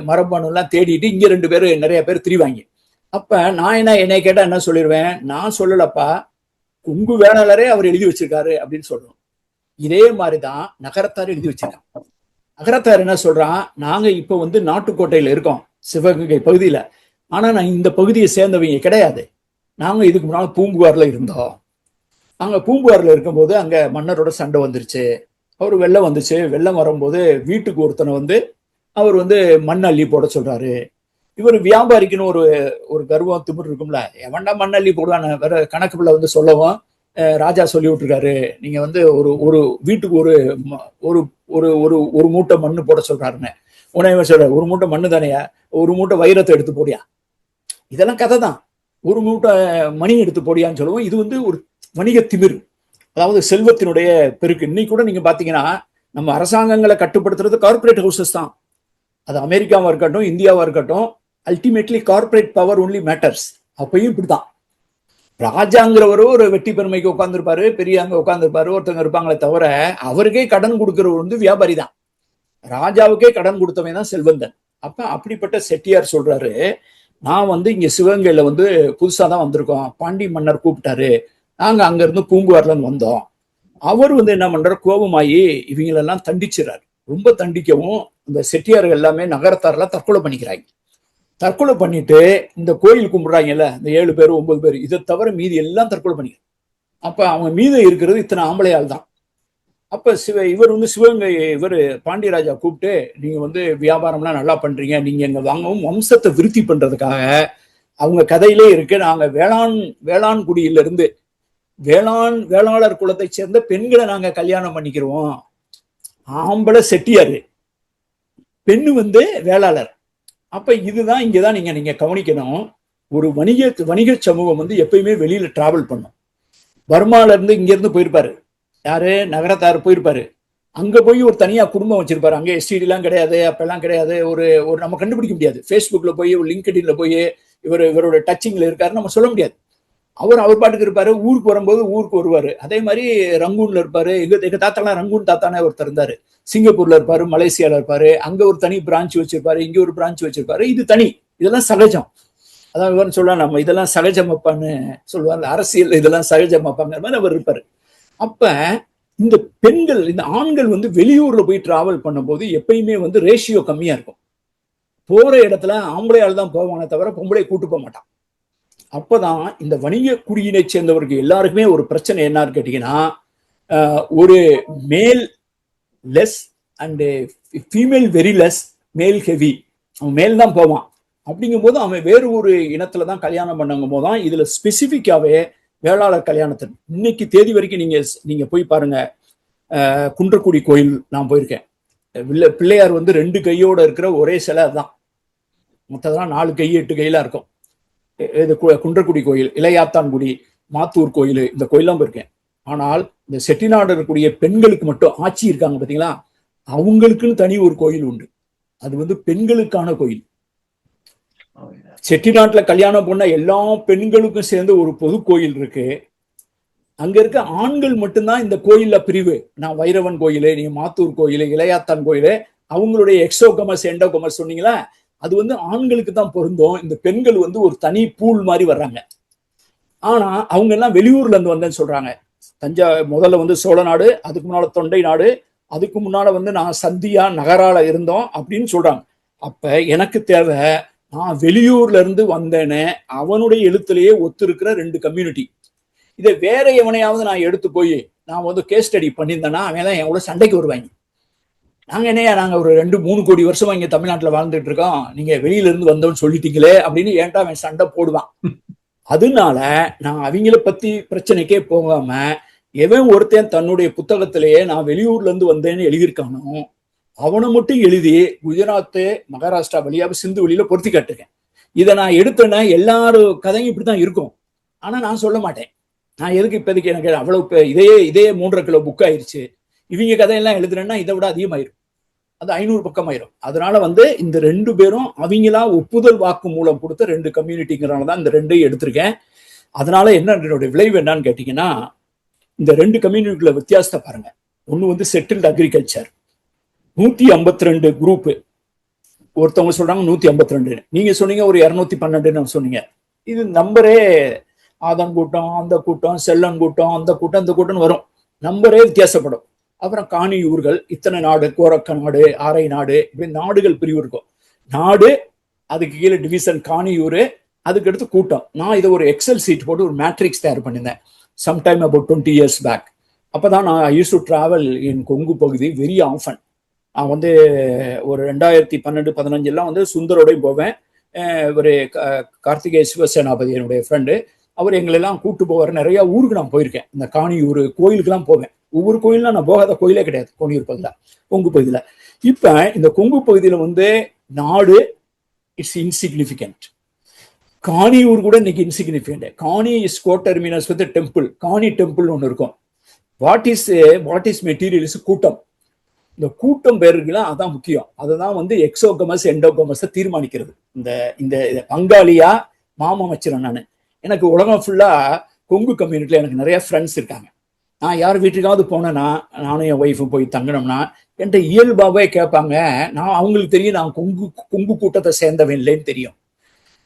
மரபணு எல்லாம் தேடிட்டு இங்க 2 பேர் நிறைய பேர் திரிவாங்க. அப்ப நான் என்னை கேட்டா என்ன சொல்லிடுவேன், நான் சொல்லலப்பா, கொங்கு வேளாளரே அவர் எழுதி வச்சிருக்காரு அப்படின்னு சொல்லணும். இதே மாதிரிதான் நகரத்தார் எழுதி வச்சிருக்காங்க. நகரத்தார் என்ன சொல்றான், நாங்க இப்ப வந்து நாட்டுக்கோட்டையில இருக்கோம், சிவகங்கை பகுதியில, ஆனா நான் இந்த பகுதியை சேர்ந்தவங்க கிடையாது, நாங்க இதுக்கு முன்னால பூம்புகார்ல இருந்தோம். அங்க பூம்புகார்ல இருக்கும்போது அங்க மன்னரோட சண்டை வந்துருச்சு, அவர் வெள்ளம் வந்துச்சு, வெள்ளம் வரும்போது வீட்டுக்கு ஒருத்தனை வந்து அவர் வந்து மண் அள்ளி போட சொல்றாரு. இவர் வியாபாரிக்குன்னு ஒரு கர்வம் திமிர் இருக்கும்ல, எவன்டா மண் அள்ளி போடுவான வேற கணக்கு பிள்ளை வந்து சொல்லவும் ராஜா சொல்லி விட்டுருக்காரு, நீங்க வந்து ஒரு வீட்டுக்கு ஒரு மூட்டை மண்ணு போட சொல்றாருன்னு. உடனே சொல்ற, ஒரு மூட்டை மண்ணு தானையா, ஒரு மூட்டை வைரத்தை எடுத்து போடியா, இதெல்லாம் கதை தான், ஒரு மூட்டை மணி எடுத்து போடியான்னு சொல்லுவோம். இது வந்து ஒரு வணிக திமிர், அதாவது செல்வத்தினுடைய பெருக்கு. இன்னைக்கு கூட நீங்க பாத்தீங்கன்னா நம்ம அரசாங்கங்களை கட்டுப்படுத்துறது கார்பரேட் ஹவுசஸ் தான். அது அமெரிக்காவா இருக்கட்டும், இந்தியாவா இருக்கட்டும், ultimately corporate power only matters. அப்பயும் இப்படிதான், ராஜாங்கிறவரு ஒரு வெட்டி பெருமைக்கு உட்காந்துருப்பாரு, பெரியாங்க உட்காந்துருப்பாரு, ஒருத்தவங்க இருப்பாங்களே தவிர அவருக்கே கடன் கொடுக்கிறவர் வந்து வியாபாரி தான். ராஜாவுக்கே கடன் கொடுத்தவன் தான் செல்வந்தன். அப்ப அப்படிப்பட்ட செட்டியார் சொல்றாரு, நான் வந்து இங்க சிவகங்கையில வந்து புதுசா தான் வந்திருக்கோம், பாண்டி மன்னர் கூப்பிட்டாரு, நாங்க அங்க இருந்து பூம்புகார்ல வந்தோம். அவர் வந்து என்ன பண்றாரு, கோபமாயி இவங்களெல்லாம் தண்டிச்சுறாரு. ரொம்ப தண்டிக்கவும் இந்த செட்டியார்கள் எல்லாமே நகரத்தாரெல்லாம் தற்கொலை பண்ணிக்கிறாங்க. தற்கொலை பண்ணிட்டு இந்த கோயில் கும்பிடுறாங்கல்ல, இந்த 7 பேர் 9 பேர், இதை தவிர மீதி எல்லாம் தற்கொலை பண்ணிக்கிறாங்க. அப்ப அவங்க மீது இருக்கிறது இத்தனை ஆம்பளையால் தான். அப்ப இவர் வந்து சிவகங்கை பாண்டியராஜா கூப்பிட்டு, நீங்க வந்து வியாபாரம்லாம் நல்லா பண்றீங்க, நீங்க எங்க வாங்கவும் வம்சத்தை விருத்தி பண்றதுக்காக அவங்க கதையிலே இருக்கு. நாங்க வேளாண்குடியிலிருந்து வேளாளர் குலத்தை சேர்ந்த பெண்களை நாங்க கல்யாணம் பண்ணிக்கிறோம். ஆம்பளை செட்டியாரு, பெண்ணு வந்து வேளாளர். அப்ப இதுதான் இங்கதான் நீங்க கவனிக்கணும். ஒரு வணிக சமூகம் வந்து எப்பயுமே வெளியில டிராவல் பண்ணும். பர்மால இருந்து இங்க இருந்து போயிருப்பாரு, யாரு நகரத்தார் போயிருப்பாரு. அங்க போய் ஒரு தனியா குடும்பம் வச்சிருப்பாரு. அங்க எஸ்டிடி எல்லாம் கிடையாது, அப்பெல்லாம் கிடையாது. ஒரு நம்ம கண்டுபிடிக்க முடியாது. ஃபேஸ்புக்ல போய் ஒரு லிங்க்டின்ல போய் இவரோட டச்சிங்ல இருக்காரு நம்ம சொல்ல முடியாது. அவர் பாட்டுக்கு இருப்பாரு. ஊருக்கு வரும்போது ஊருக்கு வருவாரு. அதே மாதிரி ரங்கூன்ல இருப்பாரு. எங்க தாத்தாலாம் ரங்கூன் தாத்தானே ஒருத்தர் இருந்தாரு. சிங்கப்பூர்ல இருப்பாரு, மலேசியால இருப்பாரு. அங்க ஒரு தனி பிரான்ச் வச்சிருப்பாரு, இங்க ஒரு பிரான்ச் வச்சிருப்பாரு. இது தனி, இதெல்லாம் சகஜம். அதான் இவன் சொல்ல, நம்ம இதெல்லாம் சகஜமாப்பான்னு சொல்லுவாங்க, அரசியல் இதெல்லாம் சகஜமாப்பாங்கிற மாதிரி அவர் இருப்பாரு. அப்ப இந்த பெண்கள், இந்த ஆண்கள் வந்து வெளியூர்ல போய் டிராவல் பண்ணும்போது எப்பயுமே வந்து ரேஷியோ கம்மியா இருக்கும். போற இடத்துல ஆம்பளையால் தான் போவானே தவிர பொம்பளை கூட்டு போக மாட்டான். அப்பதான் இந்த வணிக குடியினை சேர்ந்தவருக்கு எல்லாருக்குமே ஒரு பிரச்சனை என்னன்னு கேட்டீங்கன்னா, ஒரு மேல் less and female very less, மேல் ஹெவி. அவன் மேல் தான் போவான். அப்படிங்கும் போது அவன் வேறு ஒரு இனத்துலதான் கல்யாணம் பண்ணும் போதுதான் இதுல ஸ்பெசிபிக்காவே வேளாளர் கல்யாணத்தை இன்னைக்கு தேதி வரைக்கும் நீங்க போய் பாருங்க. குன்றக்குடி கோயில் நான் போயிருக்கேன். பிள்ளையார் வந்து 2 கையோட இருக்கிற ஒரே சிலை தான். மற்றதெல்லாம் 4 கை 8 கையில இருக்கும். இது குன்றக்குடி கோயில், இளையாத்தான்குடி, மாத்தூர் கோயில், இந்த கோயிலாம் போயிருக்கேன். ஆனால் இந்த செட்டிநாடு இருக்கக்கூடிய பெண்களுக்கு மட்டும் ஆட்சி இருக்காங்க பாத்தீங்களா, அவங்களுக்குன்னு தனி ஒரு கோயில் உண்டு. அது வந்து பெண்களுக்கான கோயில். செட்டிநாட்டுல கல்யாணம் பண்ண எல்லா பெண்களுக்கும் சேர்ந்து ஒரு பொது கோயில் இருக்கு. அங்க இருக்க ஆண்கள் மட்டும்தான் இந்த கோயில்ல பிரிவு. நான் வைரவன் கோயிலு, நீங்க மாத்தூர் கோயிலு, இளையாத்தான் கோயிலு, அவங்களுடைய எக்ஸோகமஸ் எண்டோகமஸ் சொன்னீங்களா, அது வந்து ஆண்களுக்கு தான் பொருந்தும். இந்த பெண்கள் வந்து ஒரு தனி பூல் மாதிரி வர்றாங்க. ஆனா அவங்க எல்லாம் வெளியூர்ல இருந்து வந்தேன்னு சொல்றாங்க. முதல்ல வந்து சோழ நாடு, அதுக்கு முன்னால தொண்டை நாடு, அதுக்கு முன்னால வந்து நான் சந்தியா நகரால இருந்தோம் அப்படின்னு சொல்றாங்க. அப்ப எனக்கு தேவை, நான் வெளியூர்ல இருந்து வந்தேன்னு அவனுடைய எழுத்துலயே ஒத்துருக்கிற 2 கம்யூனிட்டி. இதை வேற எவனையாவது நான் எடுத்து போய் நான் வந்து கேஸ் ஸ்டடி பண்ணியிருந்தேன்னா அவன் தான் என் கூட சண்டைக்கு வருவாங்க. நாங்க ஒரு 2-3 கோடி வருஷமா இங்க தமிழ்நாட்டுல வாழ்ந்துட்டு இருக்கோம், நீங்க வெளியில இருந்து வந்தோம்னு சொல்லிட்டீங்களே அப்படின்னு ஏன்டா அவன் சண்டை போடுவான். அதனால நான் அவங்கள பத்தி பிரச்சனைக்கே போகாம, எவன் ஒருத்தன் தன்னுடைய புத்தகத்திலேயே நான் வெளியூர்ல இருந்து வந்தேன்னு எழுதியிருக்கானோ அவனை மட்டும் எழுதி குஜராத்து மகாராஷ்டிரா வழியாக சிந்து வழியில பொருத்தி காட்டிருக்கேன். இதை நான் எடுத்தேன்னா எல்லாரும் கதையும் இப்படித்தான் இருக்கும். ஆனா நான் சொல்ல மாட்டேன். நான் எதுக்கு இப்போதைக்கு எனக்கு அவ்வளவு இதே 3.5 கிலோ புக் ஆயிடுச்சு. இவங்க கதையெல்லாம் எழுதுறேன்னா இதை விட அதிகமாயிரும். அது 500 பக்கம் ஆயிரும். அதனால வந்து இந்த 2 பேரும் அவங்களா ஒப்புதல் வாக்கு மூலம் கொடுத்த 2 கம்யூனிட்டிங்கிறனாலதான் இந்த 2ஐயும் எடுத்திருக்கேன். அதனால என்னோட விளைவு என்னன்னு கேட்டீங்கன்னா, இந்த 2 கம்யூனிட்டிக்குள்ள வித்தியாசத்தை பாருங்க. ஒண்ணு வந்து செட்டில்டு அக்ரிகல்ச்சர், 152 குரூப். ஒருத்தவங்க சொல்றாங்க 152, நீங்க சொன்னீங்க ஒரு 212 சொன்னீங்க. இது நம்பரே ஆதன் கூட்டம், அந்த கூட்டம், செல்லன் கூட்டம், அந்த கூட்டம், இந்த கூட்டம் வரும். நம்பரே வித்தியாசப்படும். அப்புறம் காணியூர்கள், இத்தனை நாடு, கோரக்க நாடு, ஆரை நாடு, இப்படி நாடுகள் பிரிவு இருக்கும். நாடு, அதுக்கு கீழே டிவிஷன் காணியூர், அதுக்கு அடுத்து கூட்டம். நான் இதை ஒரு எக்ஸல் சீட் போட்டு ஒரு மேட்ரிக்ஸ் தயார் பண்ணியிருந்தேன் சம்டைம் அபவுட் 20 years பேக். அப்பதான் நான் I use to travel in Kongu பகுதி வெரி ஆஃபன். நான் வந்து ஒரு 2012-15 வந்து சுந்தரோடையும் போவேன். ஒரு கார்த்திகேய சிவசேனாபதி என்னுடைய ஃப்ரெண்டு, அவர் எங்களெல்லாம் கூட்டு போவார். நிறைய ஊருக்கு நான் போயிருக்கேன். இந்த காணியூர் கோயிலுக்கெல்லாம் போவேன். ஒவ்வொரு கோயிலாம் நான் போகாத கோயிலே கிடையாது கோணியூர் பகுதியில், கொங்கு பகுதியில. இப்ப இந்த கொங்கு பகுதியில வந்து நாடு இட்ஸ் இன்சிக்னிஃபிகண்ட். காணியூர் கூட இன்னைக்கு இன்சிக்னிஃபிகண்ட். காணி இஸ் கோட்டர்மினஸ் வித் டெம்பிள். காணி டெம்பிள் ஒன்று இருக்கும். வாட் இஸ் மெட்டீரியல் இஸ் கூட்டம். இந்த கூட்டம் பேருக்குலாம் அதான் முக்கியம். அதுதான் வந்து எக்ஸோகமஸ் எண்டோகமஸை தீர்மானிக்கிறது. இந்த பங்காளியா மாமா வச்சிருக்கேன் நான். எனக்கு உலகம் ஃபுல்லா கொங்கு கம்யூனிட்டியில எனக்கு நிறைய ஃப்ரெண்ட்ஸ் இருக்காங்க. நான் யார் வீட்டுக்காவது போனேன்னா, நானும் என் ஒய்ஃபும் போய் தங்கினோம்னா என்கிட்ட இயல்பாவே கேட்பாங்க. நான் அவங்களுக்கு தெரியும் நான் கொங்கு கூட்டத்தை சேர்ந்தவன் இல்லைன்னு தெரியும்.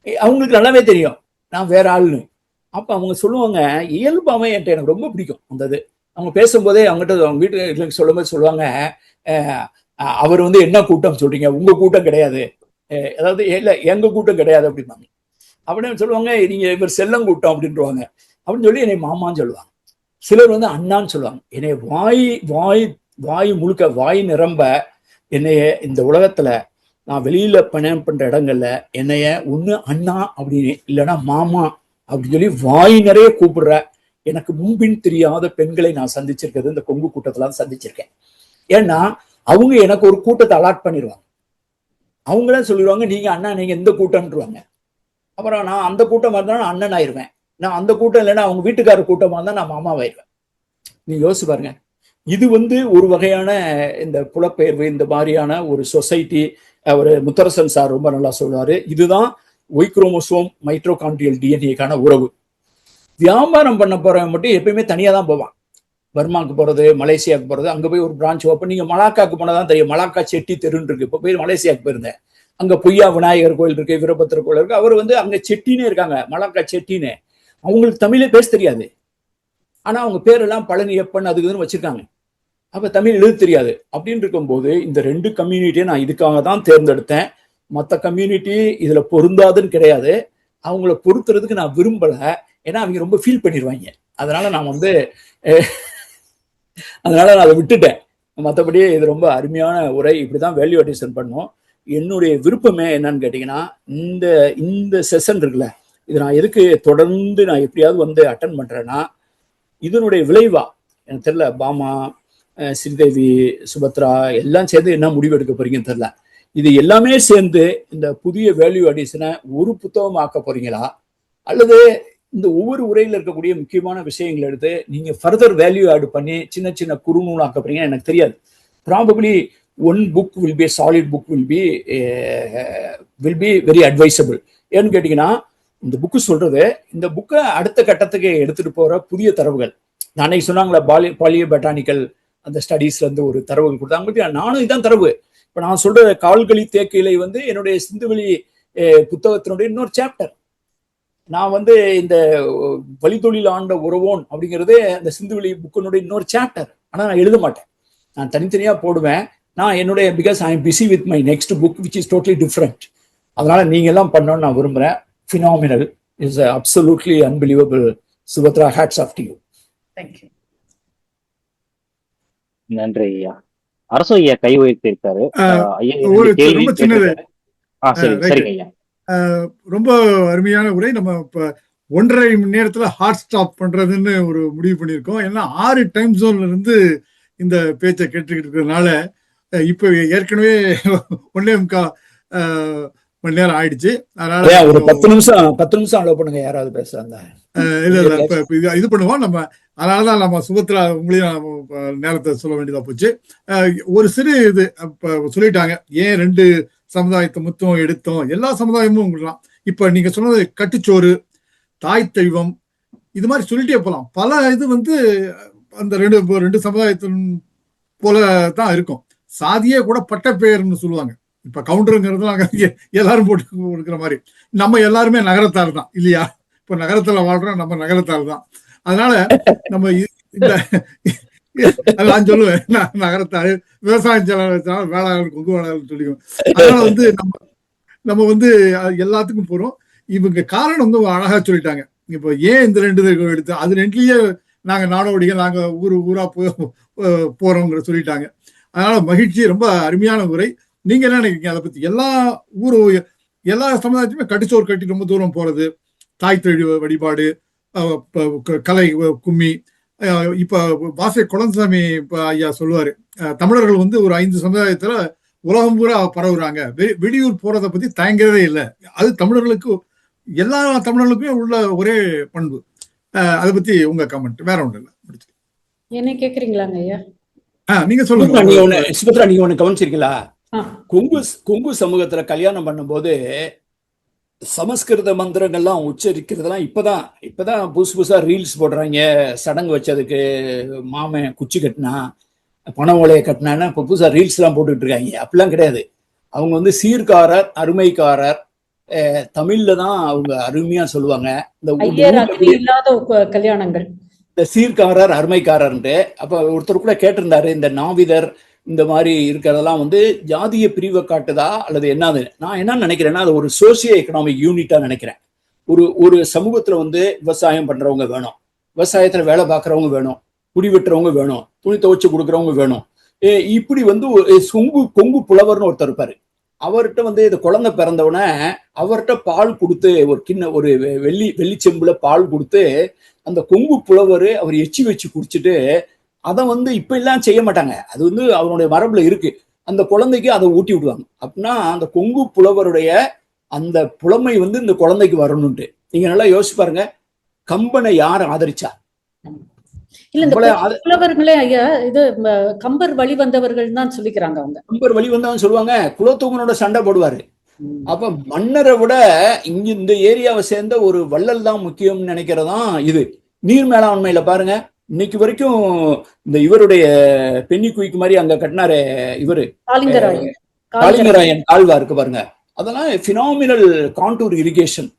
அவங்களுக்கு நல்லாவே தெரியும் நான் வேற ஆளுன்னு. அப்ப அவங்க சொல்லுவாங்க, இயல்பாவே என்கிட்ட எனக்கு ரொம்ப பிடிக்கும் அந்த இது. அவங்க பேசும்போதே அவங்ககிட்ட அவங்க வீட்டுக்கு சொல்லும்போது சொல்லுவாங்க, அவர் வந்து என்ன கூட்டம் சொல்றீங்க, உங்க கூட்டம் கிடையாது, அதாவது இல்ல எங்க கூட்டம் கிடையாது அப்படிம்பாங்க. அப்படின்னு சொல்லுவாங்க, நீங்க இவர் செல்லங்கூட்டம் அப்படின்றவாங்க அப்படின்னு சொல்லி என்னை மாமான்னு சொல்லுவாங்க. சிலர் வந்து அண்ணான்னு சொல்லுவாங்க. என்னை வாய் முழுக்க வாய் நிரம்ப என்னைய இந்த உலகத்துல நான் வெளியில பயணம் பண்ற இடங்கள்ல என்னைய ஒண்ணு அண்ணா அப்படின்னு இல்லைன்னா மாமா அப்படின்னு சொல்லி வாய் நிறைய கூப்பிடுற எனக்கு முன்பின் தெரியாத பெண்களை நான் சந்திச்சிருக்கிறது இந்த கொங்கு கூட்டத்துல தான் சந்திச்சிருக்கேன். ஏன்னா அவங்க எனக்கு ஒரு கூட்டத்தை அலாட் பண்ணிடுவாங்க. அவங்களே சொல்லிடுவாங்க நீங்க அண்ணா நீங்க எந்த கூட்டம்ன்றுவாங்க. அப்புறம் நான் அந்த கூட்டமா இருந்தாலும் அண்ணன் ஆயிடுவேன். நான் அந்த கூட்டம் இல்லைன்னா அவங்க வீட்டுக்காரர் கூட்டமா இருந்தா நான் மாமாவாயிருவேன். நீங்க யோசிச்சு பாருங்க. இது ஒரு வகையான இந்த புலப்பெயர்வு, இந்த மாதிரியான ஒரு சொசைட்டி. ஒரு முத்தரசன் சார் ரொம்ப நல்லா சொல்லுவாரு, இதுதான் ஒய் குரோமோசோம் மைட்ரோகாண்ட்ரியல் டிஎன்ஏக்கான உறவு. வியாபாரம் பண்ண போறவன் மட்டும் எப்பயுமே தனியா தான் போவான். பர்மாக்கு போறது, மலேசியாவுக்கு போறது, அங்க போய் ஒரு பிரான்ச் ஓப்பன். நீங்க மலாக்காக்கு போனதான் தெரியும், மலாக்கா செட்டி தெருன்னு இருக்கு. இப்போ போய் மலேசியாவுக்கு போயிருந்தேன், அங்க பொய்யா விநாயகர் கோயில் இருக்கு, வீரபத்திர கோயில் இருக்கு. அவர் அங்க செட்டினே இருக்காங்க, மலாக்கா செட்டின்னு. அவங்களுக்கு தமிழே பேச தெரியாது, ஆனா அவங்க பேரெல்லாம் பழனி எப்பன்னு அதுக்குன்னு வச்சிருக்காங்க. அப்ப தமிழ் எழுத தெரியாது. அப்படின்னு இருக்கும்போது இந்த 2 கம்யூனிட்டியை நான் இதுக்காக தான் தேர்ந்தெடுத்தேன். மற்ற கம்யூனிட்டி இதுல பொருந்தாதுன்னு கிடையாது, அவங்கள பொறுத்துறதுக்கு நான் விரும்பல. ஏன்னா அவங்க ரொம்ப ஃபீல் பண்ணிடுவாங்க. அதனால நான் அதனால நான் அதை விட்டுட்டேன். மற்றபடி இது ரொம்ப அருமையான உரை. இப்படிதான் வேல்யூ அடிஷன் பண்ணும். என்னுடைய விருப்பமே என்னன்னு கேட்டீங்கன்னா, இந்த செஷன் இருக்குல்ல, இது நான் எதுக்கு தொடர்ந்து நான் எப்படியாவது அட்டன் பண்றேன்னா, இதனுடைய விளைவா எனக்கு தெரியல, பாமா, ஸ்ரீதேவி, சுபத்ரா எல்லாம் சேர்ந்து என்ன முடிவு எடுக்க போறீங்கன்னு தெரியல. இது எல்லாமே சேர்ந்து இந்த புதிய வேல்யூ அடிஷனை ஒரு புத்தகம் ஆக்க போறீங்களா, அல்லது இந்த ஒவ்வொரு உரையில இருக்கக்கூடிய முக்கியமான விஷயங்களை எடுத்து நீங்க ஃபர்தர் வேல்யூ ஆட் பண்ணி சின்ன சின்ன குறுநூல் ஆக்க போறீங்கன்னு எனக்கு தெரியாது. Probably one book will be solid book will be very advisable. ஏன்னு கேட்டீங்கன்னா, இந்த புக்கு சொல்றது இந்த புக்கை அடுத்த கட்டத்துக்கு எடுத்துட்டு போற புதிய தரவுகள். அன்னைக்கு சொன்னாங்களே பாலியோ பெட்டானிக்கல் அந்த ஸ்டடீஸ்ல இருந்து ஒரு தரவுகள் கொடுத்தாங்க. நானும் இதான் தரவு. இப்ப நான் சொல்ற கால்களி தேக்கிலை என்னுடைய சிந்துவெளி புத்தகத்தினுடைய இன்னொரு சாப்டர். நான் இந்த வழித்தொழில் ஆண்ட உறவோன் அப்படிங்கிறது அந்த சிந்துவெளி புக்கினுடைய இன்னொரு சாப்டர். ஆனா நான் எழுத மாட்டேன், நான் தனித்தனியா போடுவேன். நான் என்னுடைய because I am busy with my next book which is totally different. அதனால நீங்க எல்லாம் பண்ணணும்னு நான் விரும்புறேன். Phenomenal, is absolutely unbelievable. Subhatra, hats off to you. Thank you. நன்றி ஐயா. அரசு ஐயா கை உயர்த்திருக்காரு. ரொம்ப சின்னது. சரிங்க ஐயா. ரொம்ப அருமையான உரை. நம்ம இப்ப 1.5 மணி நேரத்துல ஹார்ட் ஸ்டாப் பண்றதுன்னு ஒரு முடிவு பண்ணியிருக்கோம். ஏன்னா 6 டைம் ஜோன்ல இருந்து இந்த பேச்சை கேட்டுக்கிட்டு இருக்கிறதுனால இப்ப ஏற்கனவே 1.25 மணி நேரம் ஆயிடுச்சு. அதனால ஒரு 10 நிமிஷம் அலோ பண்ணுங்க, யாராவது பேசுறாங்க. இல்ல இது பண்ணுவோம் நம்ம. அதனாலதான் நம்ம சுபத்ரா உங்களையும் நேரத்தை சொல்ல வேண்டியதா போச்சு. ஒரு சிறு இது சொல்லிட்டாங்க, ஏன் 2 சமுதாயத்தை மொத்தம் எடுத்தோம், எல்லா சமுதாயமும் உங்களாம். இப்ப நீங்க சொன்னது கட்டுச்சோறு, தாய் தெய்வம், இது மாதிரி சொல்லிட்டே போலாம். பல இது அந்த 2 சமுதாயத்தின் போல தான் இருக்கும். சாதியே கூட பட்ட பெயர்னு சொல்லுவாங்க. இப்ப கவுண்டருங்கிறது எல்லாரும் போட்டு இருக்கிற மாதிரி நம்ம எல்லாருமே நகரத்தார் தான் இல்லையா? இப்ப நகரத்துல வாழ்றோம், நம்ம நகரத்தார் தான். அதனால நம்ம நான் சொல்லுவேன், நகரத்தாரு விவசாயம் செலவு வேளாண் கொங்கு வேளாண் சொல்லிக்குவோம். அதனால நம்ம எல்லாத்துக்கும் போறோம். இவங்க காரணம் அழகா சொல்லிட்டாங்க. இப்போ ஏன் இந்த 2 எடுத்து அது 2லயே நாங்க நாடோடிகள், நாங்க ஊரா போறோங்கிற சொல்லிட்டாங்க. அதனால மகிழ்ச்சி. ரொம்ப அருமையான உரை. நீங்க என்ன நினைக்கிறீங்க அதை பத்தி? எல்லா சமுதாயத்தையுமே கட்டுச்சோறு கட்டி ரொம்ப தூரம் போறது, தாய் தொழில் வழிபாடு, கலை, கும்மி. இப்ப வாசை குளந்தசாமி ஐயா சொல்லுவாரு, தமிழர்கள் ஒரு 5 சமுதாயத்துல உலகம் பூரா பரவுறாங்க, வெளியூர் போறதை பத்தி தயங்கிறதே இல்லை. அது தமிழர்களுக்கு, எல்லா தமிழர்களுக்கும் உள்ள ஒரே பண்பு. அதை பத்தி உங்க கமெண்ட். வேற ஒண்ணு இல்லை. என்ன கேக்குறீங்களாங்க ஐயா? நீங்க சொல்லுங்க. நீங்க ஒண்ணு கவனிச்சிருக்கீங்களா? கொங்கு சமூகத்துல கல்யாணம் பண்ணும்போது சமஸ்கிருத மந்திரங்கள்லாம் உச்சரிக்கிறதுலாம் இப்பதான் புதுசா ரீல்ஸ் போடுறாங்க. சடங்கு வச்சதுக்கு மாமன் குச்சி கட்டினா, பண ஓலையை கட்டினான்னு இப்ப புதுசா ரீல்ஸ் எல்லாம் போட்டுக்கிட்டு இருக்காங்க. அப்படிலாம் கிடையாது. அவங்க சீர்காரர், அருமைக்காரர், தமிழ்ல தான் அவங்க அருமையா சொல்லுவாங்க. இல்லாத கல்யாணங்கள் இந்த சீர்காரர், அருமைக்காரர்ன்ட்டு. அப்ப ஒருத்தர் கூட கேட்டிருந்தாரு, இந்த நாவிதர் இந்த மாதிரி இருக்கிறதெல்லாம் ஜாதிய பிரிவை காட்டுதா அல்லது என்னது? நான் என்ன நினைக்கிறேன்னா, அது ஒரு சோசியோ எக்கனாமிக் யூனிட்டா நினைக்கிறேன். ஒரு சமூகத்துல விவசாயம் பண்றவங்க வேணும், விவசாயத்துல வேலை பார்க்கறவங்க வேணும், குடி வெட்டுறவங்க வேணும், துணி துவைச்சு கொடுக்குறவங்க வேணும். இப்படி கொங்கு புலவர்னு ஒருத்தர் இருப்பாரு. அவர்கிட்ட வந்து இது குழந்தை பிறந்தவுடனே அவர்கிட்ட பால் கொடுத்து ஒரு வெள்ளி செம்புல பால் கொடுத்து அந்த கொங்கு புலவர் அவர் எச்சி வச்சு குடிச்சிட்டு அதை வந்து இப்ப எல்லாம் செய்ய மாட்டாங்க, அது வந்து அவருடைய மரபுல இருக்கு, அந்த குழந்தைக்கு அதை ஊட்டி விடுவாங்க. அப்படின்னா அந்த கொங்கு புலவருடைய அந்த புலமை வந்து இந்த குழந்தைக்கு வரணும்ட்டு. நீங்க நல்லா யோசிச்சு பாருங்க, கம்பனை யார் ஆதரிச்சா? இல்ல இந்த புலவர்களே ஐயா இது கம்பர் வழி வந்தவர்கள் தான் சொல்லிக்கிறாங்க. அவங்க கம்பர் வழி வந்தவன் சொல்லுவாங்க, குலத்தொங்கனோட சண்டை போடுவாரு. அப்ப மன்னரை விட இங்க இந்த ஏரியாவை சேர்ந்த ஒரு வள்ளல் தான் முக்கியம்னு நினைக்கிறதான் இது. நீர் மேலாண்மையில பாருங்க, இன்னைக்கு வரைக்கும் இந்த இவருடைய பென்னி குயிக் மாதிரி அங்க கட்டினாரு இவரு காளிங்கராயன் கால்வா இருக்கு பாருங்க, அதெல்லாம் பினாமினல் கான்டூர் இரிகேஷன்.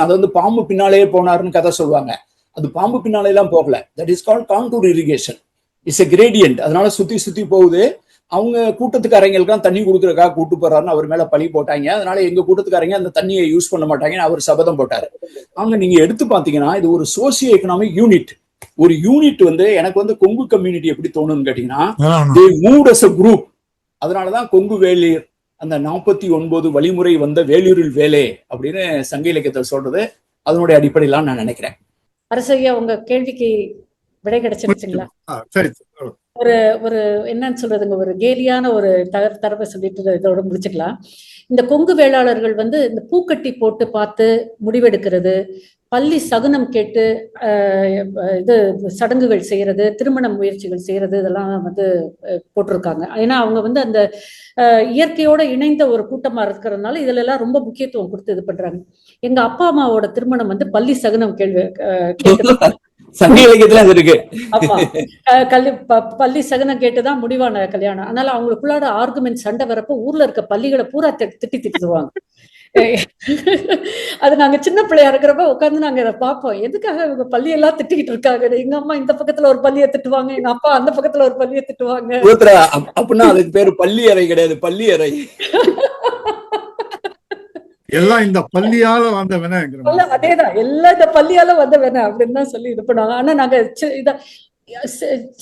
அதை வந்து பாம்பு பின்னாலேயே போனாருன்னு கதை சொல்லுவாங்க. அது பாம்பு பின்னாலே எல்லாம் போகல, that is called contour irrigation. It's a gradient. அதனால சுத்தி போகுது. அவங்க கூட்டத்துக்காரங்களுக்கெல்லாம் தண்ணி கொடுக்கறதுக்காக கூட்டு போறாருன்னு அவர் மேல பழி போட்டாங்க. அதனால எங்க கூட்டத்துக்காரங்க அந்த தண்ணியை யூஸ் பண்ண மாட்டாங்கன்னு அவர் சபதம் போட்டாரு. அவங்க நீங்க எடுத்து பாத்தீங்கன்னா இது ஒரு சோசியோ எக்கனாமிக் யூனிட். ஒரு யூனிட் வந்து எனக்கு வந்து கொங்கு கம்யூனிட்டி எப்படி தோணுன்னு கேட்டீங்கன்னா, they moved as a group. அதனாலதான் கொங்கு வேளிர் அந்த 49 வழிமுறை வந்த வேலூரில் வேலே அப்படின்னு சங்க இலக்கியத்தில் சொல்றது அதனுடைய அடிப்படையிலாம் நான் நினைக்கிறேன். அரசையா உங்க கேள்விக்கு விடை கிடைச்சிருச்சுங்களா? ஒரு என்னன்னு சொல்றதுங்க, ஒரு கேலியான ஒரு தரவை சொல்லிட்டு இதோட முடிச்சுக்கலாம். இந்த கொங்கு வேளாளர்கள் வந்து இந்த பூக்கட்டி போட்டு பார்த்து முடிவெடுக்கிறது, பள்ளி சகுனம் கேட்டு இது சடங்குகள் செய்யறது, திருமண முயற்சிகள் செய்யறது, இதெல்லாம் வந்து போட்டிருக்காங்க. ஏன்னா அவங்க வந்து அந்த இயற்கையோட இணைந்த ஒரு கூட்டமா இருக்கிறதுனால இதுல எல்லாம் ரொம்ப முக்கியத்துவம் கொடுத்து இது பண்றாங்க. எங்க அப்பா அம்மாவோட திருமணம் வந்து பள்ளி சகுனம் கேட்டு சங்க இலக்கியத்துல அது இருக்கு. ஆமா, பள்ளி சகுனம் கேட்டுதான் முடிவான கல்யாணம். அதனால அவங்களுக்குள்ளாட ஆர்குமெண்ட் சண்டை வரப்போ ஊர்ல இருக்க பள்ளிகளை பூரா திட்டுவாங்க. அது நாங்க சின்ன பிள்ளையா இருக்கிறப்ப உட்காந்து நாங்க இதை பார்ப்போம், எதுக்காக இவங்க பள்ளியெல்லாம் திட்டிக்கிட்டு இருக்காங்க. எங்க அம்மா இந்த பக்கத்துல ஒரு பள்ளியை திட்டுவாங்க, எங்க அப்பா அந்த பக்கத்துல ஒரு பள்ளியை திட்டுவாங்க. அப்படின்னா அதுக்கு பேரு பள்ளி அறை கிடையாது, பள்ளி அறை. எல்லாம் இந்த பள்ளியால வந்த வேணா, அதேதான், எல்லாம் இந்த பள்ளியால வந்த வேணா அப்படின்னு தான் சொல்லி இது பண்ணுவாங்க. ஆனா நாங்க இத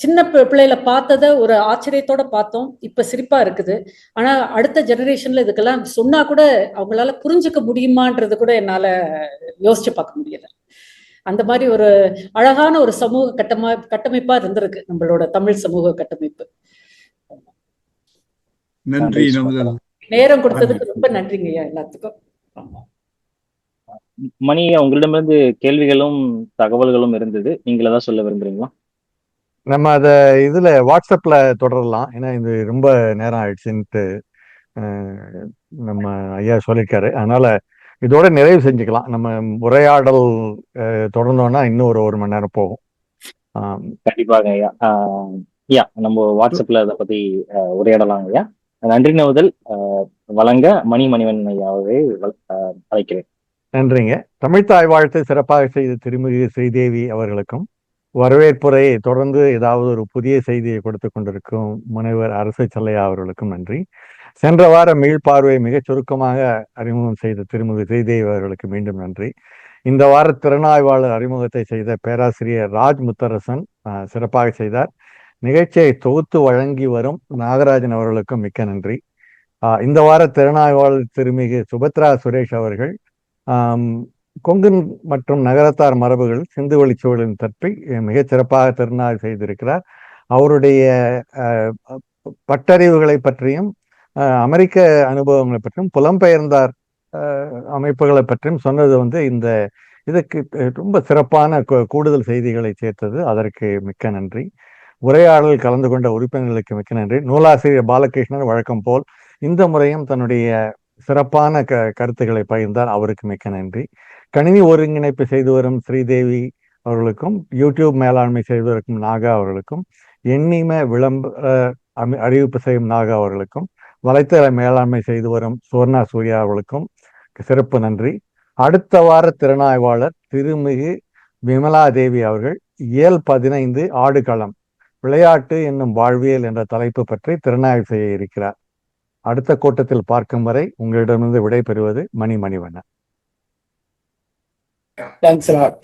சின்ன பிள்ளையில பார்த்தத ஒரு ஆச்சரியத்தோட பார்த்தோம், இப்ப சிரிப்பா இருக்குது. ஆனா அடுத்த ஜெனரேஷன்ல இதுக்கெல்லாம் சொன்னா கூட அவங்களால புரிஞ்சுக்க முடியுமான்றது கூட என்னால யோசிச்சு பார்க்க முடியல. அந்த மாதிரி ஒரு அழகான ஒரு சமூக கட்டமைப்பா இருந்திருக்கு நம்மளோட தமிழ் சமூக கட்டமைப்பு. நன்றி. நேரம் கொடுத்ததுக்கு ரொம்ப நன்றிங்க ஐயா எல்லாத்துக்கும். மணி, உங்களிடமிருந்து கேள்விகளும் தகவல்களும் இருந்தது, நீங்க ஏதாவது சொல்ல விரும்புறீங்களா? நம்ம அதை இதுல வாட்ஸ்அப்ல தொடரலாம், ஏன்னா இது ரொம்ப நேரம் ஆயிடுச்சுன்ட்டு நம்ம ஐயா சொல்லியிருக்காரு. அதனால இதோட நிறைவு செஞ்சுக்கலாம். நம்ம உரையாடல் தொடர்ந்தோம்னா இன்னும் ஒரு மணி நேரம் போகும். கண்டிப்பாக ஐயா. நம்ம வாட்ஸ்அப்ல அதை பத்தி உரையாடலாம் ஐயா. நன்றி நவுதல் வழங்க மணிவண்ணன் ஐயாவை அழைக்கிறேன். நன்றிங்க. தமிழ்த்தாய் வாழ்த்து சிறப்பாக செய்த திருமிகு ஸ்ரீதேவி அவர்களுக்கும், வரவேற்புரையை தொடர்ந்து ஏதாவது ஒரு புதிய செய்தியை கொடுத்து கொண்டிருக்கும் முனைவர் அரசு செல்லையா அவர்களுக்கும் நன்றி. சென்ற வார மீள்பார்வை மிகச் சுருக்கமாக அறிமுகம் செய்த திருமிகு ஸ்ரீதேவி அவர்களுக்கு மீண்டும் நன்றி. இந்த வார திறனாய்வாளர் அறிமுகத்தை செய்த பேராசிரியர் ராஜ் முத்தரசன் சிறப்பாக செய்தார். நிகழ்ச்சியை தொகுத்து வழங்கி வரும் நாகராஜன் அவர்களுக்கும் மிக்க நன்றி. இந்த வார திறனாய்வாளர் திருமிகு சுபத்ரா சுரேஷ் அவர்கள் கொங்கு மற்றும் நகரத்தார் மரபுகள் சிந்துவெளி சூழலின் தற்பி மிகச் சிறப்பாக திறனாய்வு செய்திருக்கிறார். அவருடைய பட்டறிவுகளை பற்றியும் அமெரிக்க அனுபவங்களை பற்றியும் புலம்பெயர்ந்தார் அமைப்புகளை பற்றியும் சொன்னது வந்து இதுக்கு ரொம்ப சிறப்பான கூடுதல் செய்திகளை சேர்த்தது. அதற்கு மிக்க நன்றி. உரையாடல் கலந்து கொண்ட உறுப்பினர்களுக்கு மிக்க நன்றி. நூலாசிரியர் பாலகிருஷ்ணன் வழக்கம் போல் இந்த முறையும் தன்னுடைய சிறப்பான கருத்துக்களை பகிர்ந்தார், அவருக்கு மிக்க நன்றி. கணினி ஒருங்கிணைப்பு செய்து வரும் ஸ்ரீதேவி அவர்களுக்கும், யூடியூப் மேலாண்மை செய்து வரும் நாகா அவர்களுக்கும், எண்ணிம விளம்பர அறிவிப்பு செய்யும் நாகா அவர்களுக்கும், வலைத்தள மேலாண்மை செய்து வரும் சுவர்ணா சூர்யா அவர்களுக்கும் சிறப்பு நன்றி. அடுத்த வார திறனாய்வாளர் திருமிகு விமலா தேவி அவர்கள் இயல் 15 ஆடுகளம் விளையாட்டு என்னும் வாழ்வியல் என்ற தலைப்பு பற்றி திறனாய்வு செய்ய இருக்கிறார். அடுத்த கூட்டத்தில் பார்க்கும் வரை உங்களிடமிருந்து விடை பெறுவது மணிவண்ணன். Thanks a lot.